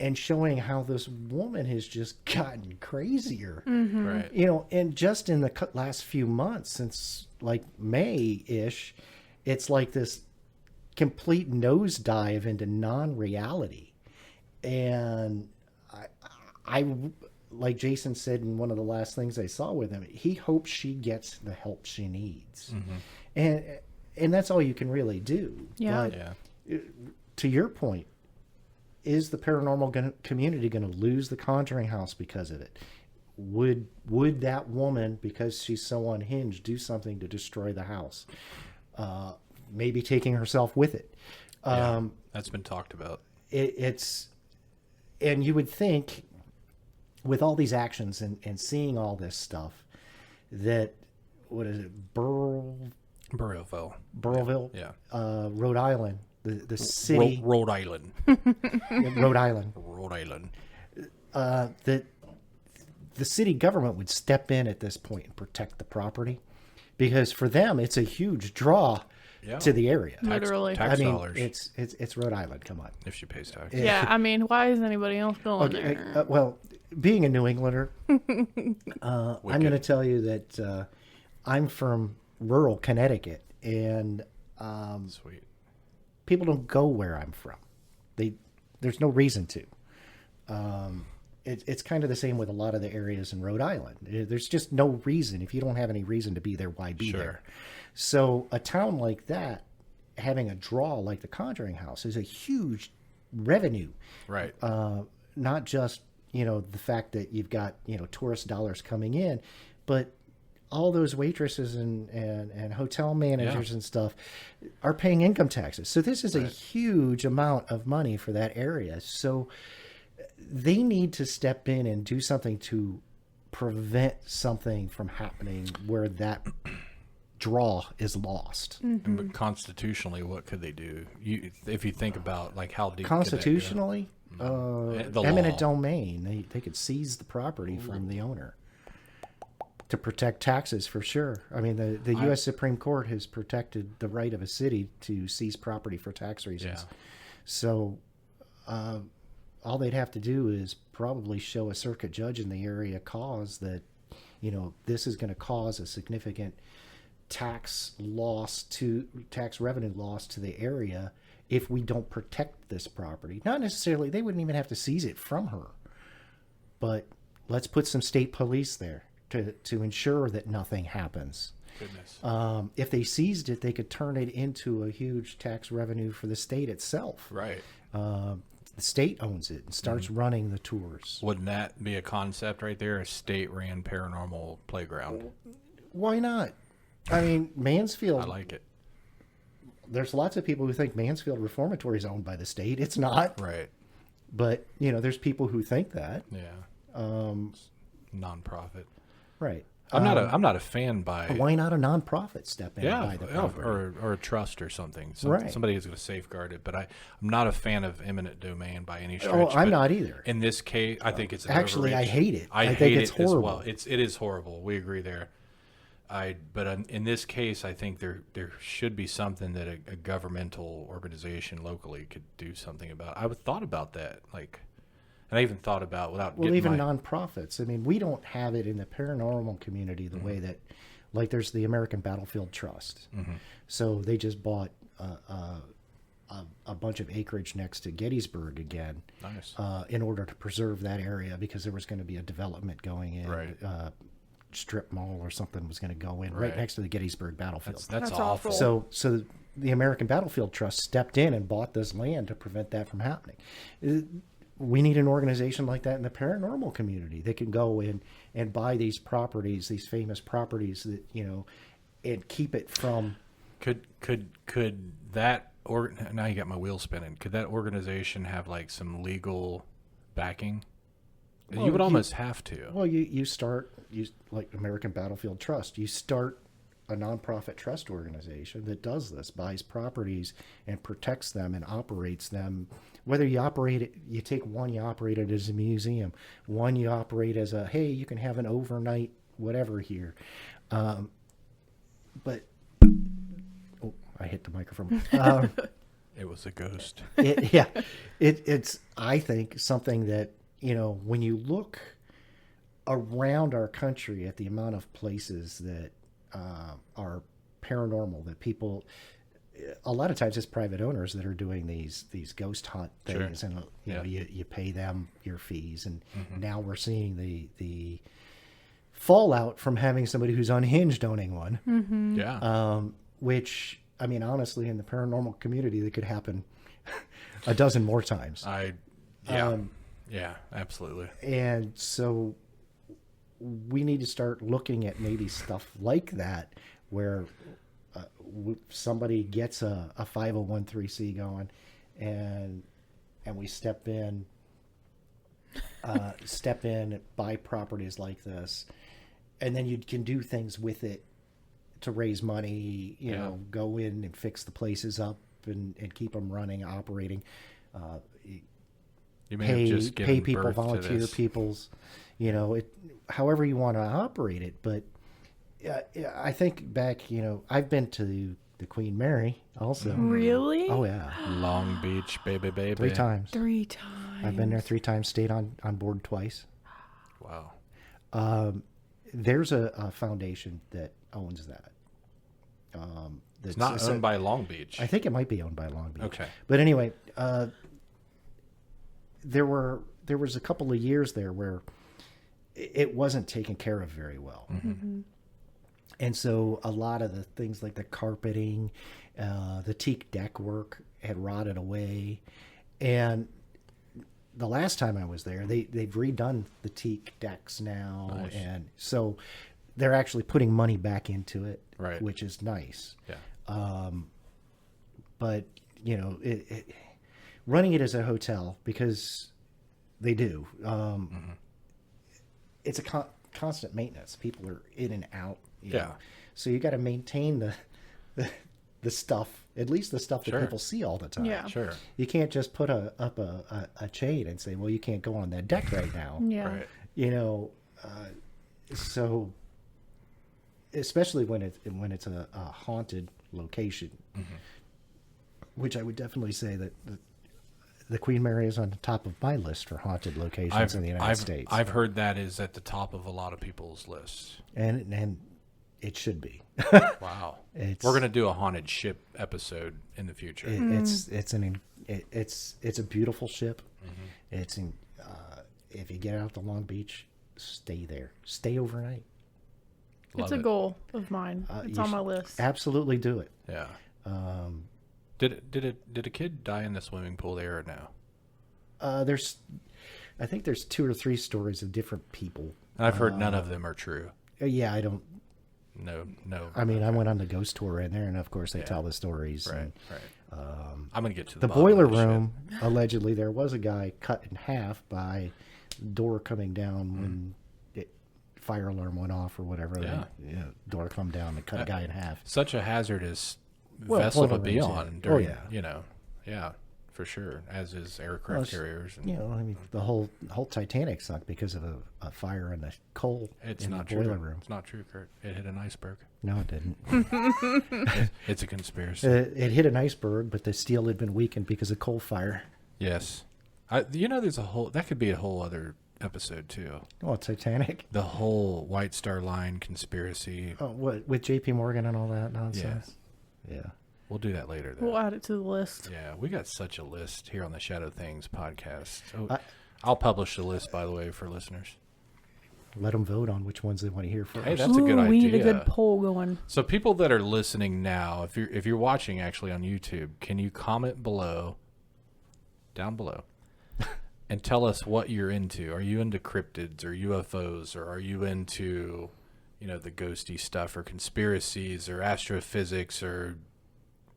Speaker 4: and showing how this woman has just gotten crazier.
Speaker 2: Right.
Speaker 4: You know, and just in the last few months, since like May-ish, it's like this complete nosedive into non-reality. And I like Jason said in one of the last things I saw with him, he hopes she gets the help she needs. And that's all you can really do.
Speaker 3: Yeah.
Speaker 4: But
Speaker 2: Yeah.
Speaker 4: to your point, is the paranormal community going to lose the Conjuring House because of it? Would that woman, because she's so unhinged, do something to destroy the house? Maybe taking herself with it.
Speaker 2: Yeah. That's been talked about.
Speaker 4: It's, and you would think with all these actions and seeing all this stuff that, what is it,
Speaker 2: Burrillville.
Speaker 4: Burrillville,
Speaker 2: Yeah.
Speaker 4: Rhode Island, the city,
Speaker 2: Rhode Island.
Speaker 4: Rhode Island,
Speaker 2: Rhode Island.
Speaker 4: that the city government would step in at this point and protect the property, because for them it's a huge draw to the area.
Speaker 3: Literally.
Speaker 2: Tax
Speaker 4: I mean,
Speaker 2: dollars.
Speaker 4: it's Rhode Island. Come on.
Speaker 2: If she pays tax.
Speaker 3: Yeah, I mean, why is anybody else going
Speaker 4: Okay,
Speaker 3: there?
Speaker 4: well, being a New Englander, I'm going to tell you that I'm from rural Connecticut, and
Speaker 2: Sweet.
Speaker 4: people don't go where I'm from. There's no reason to. It's kind of the same with a lot of the areas in Rhode Island. There's just no reason. If you don't have any reason to be there, why be there? So a town like that, having a draw like the Conjuring House, is a huge revenue.
Speaker 2: Right.
Speaker 4: Not just, the fact that you've got, tourist dollars coming in, but all those waitresses and hotel managers and stuff are paying income taxes. So this is a huge amount of money for that area. So they need to step in and do something to prevent something from happening where that draw is lost.
Speaker 2: But constitutionally, what could they do? If you think about like how deep
Speaker 4: Constitutionally,
Speaker 2: The
Speaker 4: eminent
Speaker 2: law.
Speaker 4: domain, they could seize the property from the owner to protect taxes, for sure. I mean, the U.S. Supreme Court has protected the right of a city to seize property for tax reasons.
Speaker 2: Yeah.
Speaker 4: So all they'd have to do is probably show a circuit judge in the area cause that, this is going to cause a significant tax revenue loss to the area if we don't protect this property. Not necessarily, they wouldn't even have to seize it from her, but let's put some state police there to ensure that nothing happens.
Speaker 2: Goodness.
Speaker 4: If they seized it, they could turn it into a huge tax revenue for the state itself.
Speaker 2: Right.
Speaker 4: The state owns it and starts running the tours.
Speaker 2: Wouldn't that be a concept right there? A state-ran paranormal playground.
Speaker 4: Why not? I mean, Mansfield.
Speaker 2: I like it.
Speaker 4: There's lots of people who think Mansfield Reformatory is owned by the state. It's not.
Speaker 2: Right.
Speaker 4: But, you know, there's people who think that.
Speaker 2: Yeah. Nonprofit.
Speaker 4: Right.
Speaker 2: I'm not a fan by.
Speaker 4: Why not a nonprofit step in and
Speaker 2: Yeah,
Speaker 4: buy the property?
Speaker 2: or a trust or something.
Speaker 4: Right.
Speaker 2: Somebody is going to safeguard it. But I'm not a fan of eminent domain by any stretch.
Speaker 4: Oh, I'm
Speaker 2: but
Speaker 4: not either.
Speaker 2: In this case, I think it's an
Speaker 4: Actually, I
Speaker 2: overreach.
Speaker 4: hate it.
Speaker 2: I
Speaker 4: think
Speaker 2: hate
Speaker 4: it's
Speaker 2: it
Speaker 4: horrible.
Speaker 2: as well. It is horrible. We agree there. But in this case, I think there should be something that a governmental organization locally could do something about. I thought about that, and I even thought about
Speaker 4: Well, even nonprofits. I mean, we don't have it in the paranormal community the way that, like, there's the American Battlefield Trust. So they just bought a bunch of acreage next to Gettysburg again,
Speaker 2: Nice.
Speaker 4: in order to preserve that area because there was going to be a development going in.
Speaker 2: Right.
Speaker 4: Strip mall or something was going to go in right next to the Gettysburg Battlefield.
Speaker 2: That's
Speaker 3: awful.
Speaker 2: awful.
Speaker 4: So the American Battlefield Trust stepped in and bought this land to prevent that from happening. We need an organization like that in the paranormal community that can go in and buy these properties, these famous properties that, you know, and keep it from.
Speaker 2: Could that now you got my wheels spinning. Could that organization have like some legal backing?
Speaker 4: Well,
Speaker 2: you would almost have to.
Speaker 4: Well, you like American Battlefield Trust. You start a nonprofit trust organization that does this, buys properties and protects them and operates them. Whether you operate it, you take one, you operate it as a museum. One, you operate as a, hey, you can have an overnight whatever here. But, oh, I hit the microphone.
Speaker 2: It was a ghost.
Speaker 4: It's, I think, something that, you know, when you look around our country at the amount of places that are paranormal, that people, a lot of times it's private owners that are doing these ghost hunt things, and you know, you pay them your fees, and now we're seeing the fallout from having somebody who's unhinged owning one.
Speaker 2: Yeah.
Speaker 4: Which, I mean, honestly, in the paranormal community, that could happen a dozen more times.
Speaker 2: Yeah, absolutely.
Speaker 4: And so we need to start looking at maybe stuff like that, where somebody gets a 501(c) going, and we step in, buy properties like this, and then you can do things with it to raise money. You know, go in and fix the places up and keep them running, operating.
Speaker 2: You may have just given
Speaker 4: pay people,
Speaker 2: birth to
Speaker 4: volunteer
Speaker 2: this.
Speaker 4: people's, you know, however you want to operate it. But I think back, you know, I've been to the Queen Mary also.
Speaker 3: Really?
Speaker 4: Oh yeah,
Speaker 2: Long Beach, baby.
Speaker 4: 3 times.
Speaker 3: 3 times.
Speaker 4: I've been there 3 times. Stayed on board twice.
Speaker 2: Wow.
Speaker 4: There's a foundation that owns that.
Speaker 2: It's not owned by Long Beach.
Speaker 4: I think it might be owned by Long Beach.
Speaker 2: Okay.
Speaker 4: But anyway, there was a couple of years there where it wasn't taken care of very well. And so a lot of the things like the carpeting, the teak deck work had rotted away. And the last time I was there, they've redone the teak decks now.
Speaker 2: Nice.
Speaker 4: And so they're actually putting money back into it,
Speaker 2: Right.
Speaker 4: which is nice.
Speaker 2: Yeah.
Speaker 4: But, you know, running it as a hotel, because they do, it's a constant maintenance. People are in and out. You know. So you got to maintain the stuff, at least the stuff that
Speaker 2: Sure.
Speaker 4: people see all the time.
Speaker 3: Yeah.
Speaker 2: Sure.
Speaker 4: You can't just put up a chain and say, well, you can't go on that deck right now.
Speaker 3: Yeah.
Speaker 2: Right.
Speaker 4: You know, so especially when it's a haunted location, which I would definitely say that the Queen Mary is on the top of my list for haunted locations in the United States.
Speaker 2: I've heard that is at the top of a lot of people's lists.
Speaker 4: and it should be.
Speaker 2: Wow.
Speaker 4: We're
Speaker 2: We're gonna do a haunted ship episode in the future.
Speaker 4: It's a beautiful ship. It's if you get out to Long Beach, stay there. Stay overnight.
Speaker 3: It's
Speaker 2: Love
Speaker 3: a
Speaker 2: it.
Speaker 3: goal of mine. It's
Speaker 4: You
Speaker 3: on my
Speaker 4: should
Speaker 3: list.
Speaker 4: Absolutely do it.
Speaker 2: Yeah. Did a kid die in the swimming pool there or no?
Speaker 4: I think there's 2 or 3 stories of different people.
Speaker 2: And I've heard none of them are true.
Speaker 4: Yeah, I don't.
Speaker 2: No.
Speaker 4: I mean, I went on the ghost tour in there, and of course they tell the stories.
Speaker 2: Right,
Speaker 4: and,
Speaker 2: right. I'm gonna get to
Speaker 4: the
Speaker 2: bottom
Speaker 4: boiler
Speaker 2: of this shit.
Speaker 4: room. Allegedly, there was a guy cut in half by door coming down when fire alarm went off or whatever.
Speaker 2: Yeah.
Speaker 4: Door come down and cut a guy in half.
Speaker 2: Such a hazardous
Speaker 4: Well,
Speaker 2: vessel to
Speaker 4: boiler
Speaker 2: be
Speaker 4: rooms,
Speaker 2: on
Speaker 4: yeah. Oh,
Speaker 2: during,
Speaker 4: yeah.
Speaker 2: yeah, for sure. As is aircraft carriers. And
Speaker 4: I mean, the whole Titanic sunk because of a fire in the coal
Speaker 2: it's
Speaker 4: in
Speaker 2: not
Speaker 4: the
Speaker 2: true.
Speaker 4: boiler room.
Speaker 2: It's not true, Curt. It hit an iceberg.
Speaker 4: No, it didn't.
Speaker 2: It's a conspiracy.
Speaker 4: It hit an iceberg, but the steel had been weakened because of coal fire.
Speaker 2: Yes. There's that could be a whole other episode too.
Speaker 4: Oh, Titanic.
Speaker 2: The whole White Star Line conspiracy.
Speaker 4: Oh, what with J.P. Morgan and all that nonsense? Yeah.
Speaker 2: We'll do that later, though.
Speaker 3: We'll add it to the list.
Speaker 2: Yeah, we got such a list here on the Shadow Things podcast. I'll publish the list, by the way, for listeners.
Speaker 4: Let them vote on which ones they want to hear first.
Speaker 2: Hey, that's a good idea.
Speaker 3: We need a good poll going.
Speaker 2: So people that are listening now, if you're watching actually on YouTube, can you comment down below, and tell us what you're into? Are you into cryptids or UFOs, or are you into, the ghosty stuff, or conspiracies, or astrophysics, or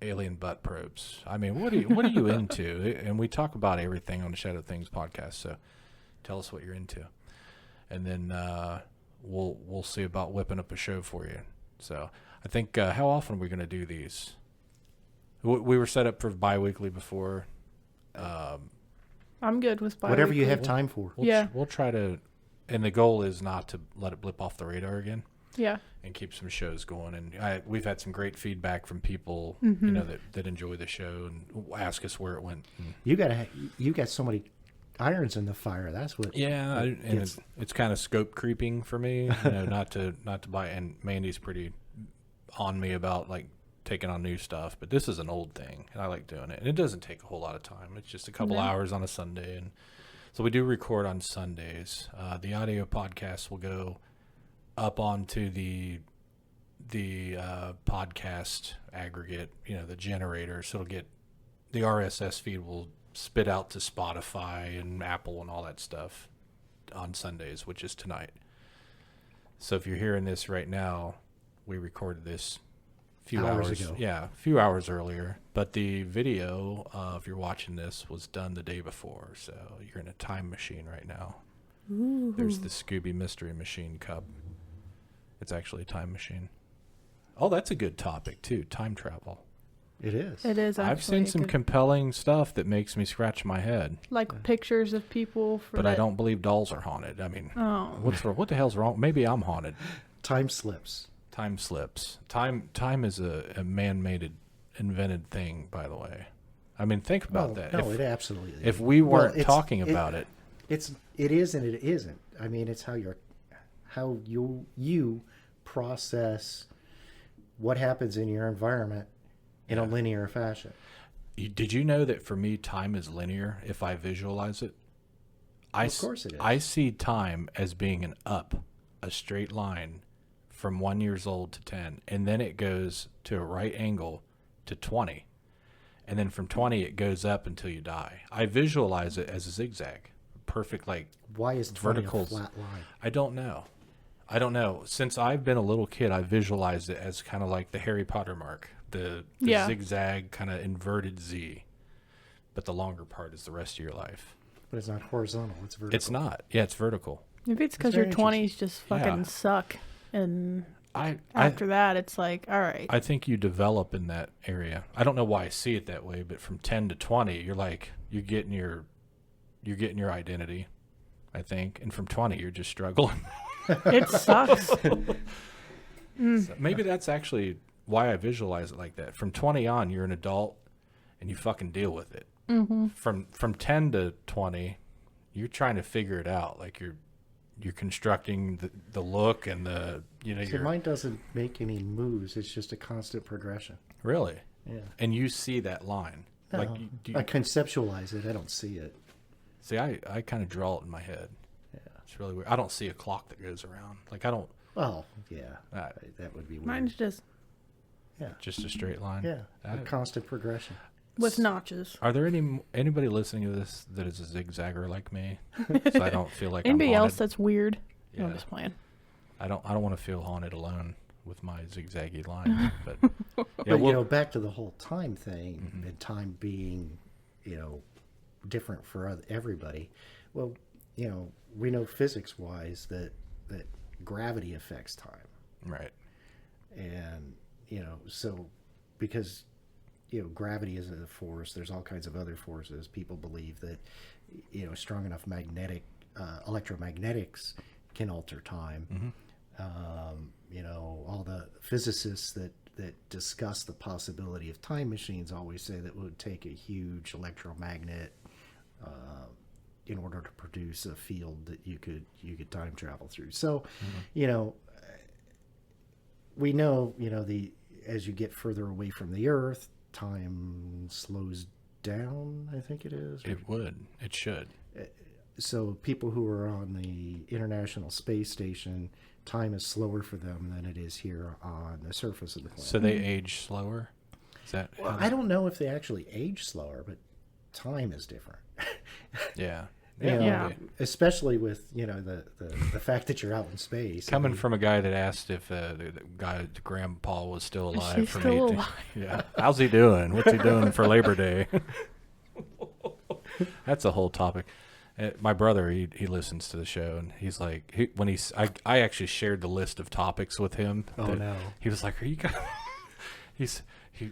Speaker 2: alien butt probes? I mean, what are you into? And we talk about everything on the Shadow Things podcast. So tell us what you're into, and then we'll see about whipping up a show for you. So I think how often are we going to do these? We were set up for bi-weekly before.
Speaker 3: I'm good with
Speaker 4: whatever you have time for.
Speaker 2: We'll try to, and the goal is not to let it blip off the radar again.
Speaker 3: Yeah.
Speaker 2: And keep some shows going. And we've had some great feedback from people, that enjoy the show and ask us where it went. And
Speaker 4: You got so many irons in the fire. That's what.
Speaker 2: yeah, and it's kind of scope creeping for me. Not to buy. And Mandy's pretty on me about like taking on new stuff, but this is an old thing, and I like doing it. And it doesn't take a whole lot of time. It's just a couple hours on a Sunday, and so we do record on Sundays. The audio podcast will go up onto the podcast aggregate, the generator. So it'll get the RSS feed will spit out to Spotify and Apple and all that stuff on Sundays, which is tonight. So if you're hearing this right now, we recorded this a few hours
Speaker 4: ago.
Speaker 2: Yeah, a few hours earlier. But the video, if you're watching this, was done the day before. So you're in a time machine right now.
Speaker 3: Ooh.
Speaker 2: There's the Scooby Mystery Machine cup. It's actually a time machine. Oh, that's a good topic, too. Time travel.
Speaker 4: It is.
Speaker 3: It is.
Speaker 2: I've seen some compelling stuff that makes me scratch my head.
Speaker 3: Like pictures of people.
Speaker 2: But I don't believe dolls are haunted. I mean, what the hell's wrong? Maybe I'm haunted.
Speaker 4: Time slips.
Speaker 2: Time slips. Time is a man-made, invented thing, by the way. I mean, think about that.
Speaker 4: No, it absolutely is.
Speaker 2: If we weren't talking about it.
Speaker 4: It is and it isn't. I mean, it's how you process what happens in your environment in a linear fashion.
Speaker 2: Did you know that for me, time is linear if I visualize it?
Speaker 4: Of course it is.
Speaker 2: I see time as being a straight line from 1 year old to 10, and then it goes to a right angle to 20, and then from 20 it goes up until you die. I visualize it as a zigzag, perfect, like
Speaker 4: why is 20
Speaker 2: verticals.
Speaker 4: a flat line?
Speaker 2: I don't know. Since I've been a little kid, I visualized it as kind of like the Harry Potter mark, the zigzag kind of inverted Z, but the longer part is the rest of your life.
Speaker 4: But it's not horizontal; it's vertical.
Speaker 2: It's not. Yeah, it's vertical.
Speaker 3: Maybe it's because your 20s just fucking suck, and after that, it's like, all right.
Speaker 2: I think you develop in that area. I don't know why I see it that way, but from 10 to 20, you're getting your identity, I think, and from 20, you're just struggling.
Speaker 3: It sucks.
Speaker 2: So maybe that's actually why I visualize it like that. From 20 on, you're an adult, and you fucking deal with it.
Speaker 3: Mm-hmm.
Speaker 2: From 10 to 20, you're trying to figure it out. Like you're constructing the look and the
Speaker 4: mine doesn't make any moves. It's just a constant progression.
Speaker 2: Really?
Speaker 4: Yeah.
Speaker 2: And you see that line.
Speaker 4: No,
Speaker 2: like
Speaker 4: I conceptualize it. I don't see it.
Speaker 2: See, I kind of draw it in my head.
Speaker 4: Yeah.
Speaker 2: It's really weird. I don't see a clock that goes around. Like I don't.
Speaker 4: Oh yeah. That would be weird.
Speaker 3: Mine's just
Speaker 2: just a straight line.
Speaker 4: Yeah. A constant progression.
Speaker 3: with notches.
Speaker 2: Are there anybody listening to this that is a zigzagger like me? So I don't feel like
Speaker 3: Anybody
Speaker 2: I'm
Speaker 3: else
Speaker 2: haunted?
Speaker 3: that's weird?
Speaker 2: Yeah.
Speaker 3: I'm just playing.
Speaker 2: I don't want to feel haunted alone. with my zigzaggy line. But
Speaker 4: But, you know, back to the whole time thing, and time being, you know, different for everybody. Well, you know, we know physics-wise that gravity affects time.
Speaker 2: right.
Speaker 4: And, you know, so because, you know, gravity is a force, there's all kinds of other forces. People believe that, you know, strong enough electromagnetics can alter time. You know, all the physicists that discuss the possibility of time machines always say that it would take a huge electromagnet in order to produce a field that you could time travel through. So, you know, we know, you know, as you get further away from the Earth, time slows down, I think it is.
Speaker 2: It would. It should.
Speaker 4: So people who are on the International Space Station, time is slower for them than it is here on the surface of the planet.
Speaker 2: So they age slower? Is that
Speaker 4: Well, I don't know if they actually age slower, but time is different.
Speaker 2: Yeah.
Speaker 4: You know,
Speaker 3: Yeah.
Speaker 4: especially with, you know, the fact that you're out in space.
Speaker 2: Coming from a guy that asked if the grandpa was still alive
Speaker 3: She's
Speaker 2: from
Speaker 3: still
Speaker 2: 18.
Speaker 3: alive.
Speaker 2: Yeah. How's he doing? What's he doing for Labor Day? That's a whole topic. My brother, he listens to the show, and he's like, I actually shared the list of topics with him.
Speaker 4: Oh, no.
Speaker 2: He was like, "Are you guys?" He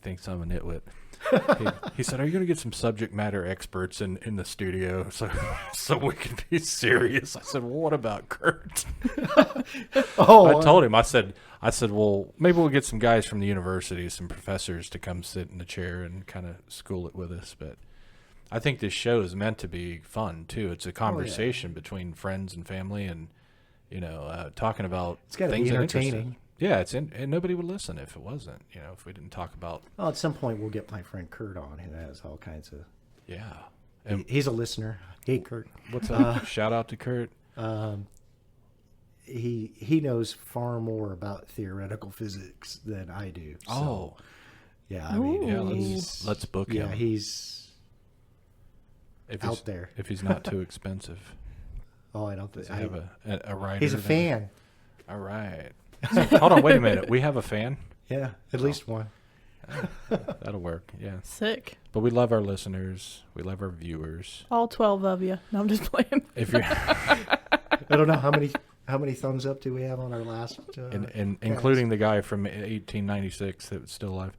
Speaker 2: thinks I'm a nitwit. He said, "Are you going to get some subject matter experts in the studio so we can be serious?" I said, "Well, what about Curt?"
Speaker 4: Oh,
Speaker 2: I told him. I said, well, maybe we'll get some guys from the university, some professors, to come sit in the chair and kind of school it with us. But I think this show is meant to be fun too. It's a conversation between friends and family, and you know, talking about
Speaker 4: It's gotta
Speaker 2: things
Speaker 4: be
Speaker 2: that interest us.
Speaker 4: entertaining.
Speaker 2: Yeah, and nobody would listen if it wasn't. You know, if we didn't talk about.
Speaker 4: Well, at some point we'll get my friend Curt on, who has all kinds of.
Speaker 2: Yeah. And
Speaker 4: He's a listener. Hey, Curt.
Speaker 2: what's up? Shout out to Curt.
Speaker 4: He knows far more about theoretical physics than I do. So,
Speaker 2: Oh,
Speaker 4: yeah. I mean,
Speaker 2: yeah.
Speaker 4: he's
Speaker 2: Let's book
Speaker 4: yeah,
Speaker 2: him.
Speaker 4: he's
Speaker 2: If
Speaker 4: out
Speaker 2: he's,
Speaker 4: there.
Speaker 2: if he's not too expensive.
Speaker 4: Oh, I don't think
Speaker 2: Does he have a writer?
Speaker 4: he's a
Speaker 2: that-
Speaker 4: fan.
Speaker 2: All right. So, hold on, wait a minute. We have a fan.
Speaker 4: Yeah, at least one.
Speaker 2: That'll work. Yeah.
Speaker 3: Sick.
Speaker 2: But we love our listeners. We love our viewers.
Speaker 3: All 12 of you. No, I'm just playing.
Speaker 2: If you're
Speaker 4: I don't know how many thumbs up do we have on our last
Speaker 2: and including the guy from 1896 that was still alive.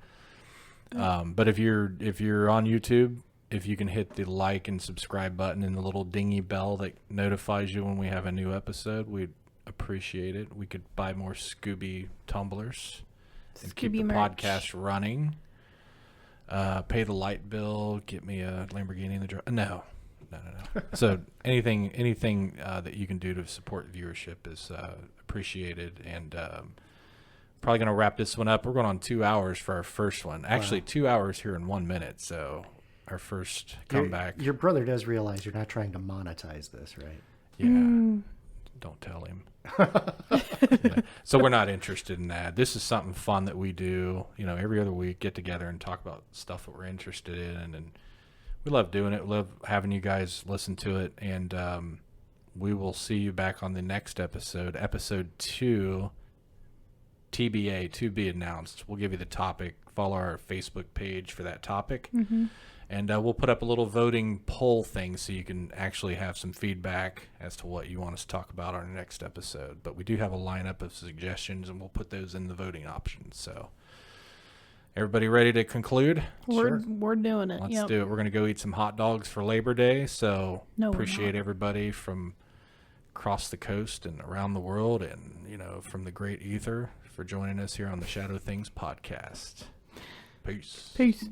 Speaker 2: But if you're on YouTube, if you can hit the like and subscribe button and the little dingy bell that notifies you when we have a new episode, we'd appreciate it. We could buy more Scooby tumblers and keep
Speaker 3: Scooby
Speaker 2: the
Speaker 3: merch.
Speaker 2: podcast running. Pay the light bill. Get me a Lamborghini in the drive. No. So anything that you can do to support viewership is appreciated. And probably going to wrap this one up. We're going on 2 hours for our first one. Actually, 2 hours here in 1 minute. So our first comeback.
Speaker 4: Your brother does realize you're not trying to monetize this, right?
Speaker 2: Yeah. Don't tell him. Yeah. So we're not interested in that. This is something fun that we do, you know, every other week, get together and talk about stuff that we're interested in. And we love doing it. We love having you guys listen to it. And we will see you back on the next episode, episode 2, TBA, to be announced. We'll give you the topic. Follow our Facebook page for that topic. And we'll put up a little voting poll thing so you can actually have some feedback as to what you want us to talk about on our next episode. But we do have a lineup of suggestions, and we'll put those in the voting options. So everybody ready to conclude?
Speaker 3: We're doing it.
Speaker 2: Let's
Speaker 3: Yep.
Speaker 2: do it. We're going to go eat some hot dogs for Labor Day. So
Speaker 3: No, we're
Speaker 2: appreciate
Speaker 3: not.
Speaker 2: everybody from across the coast and around the world and, you know, from the great ether for joining us here on the Shadow Things podcast. Peace.
Speaker 3: Peace.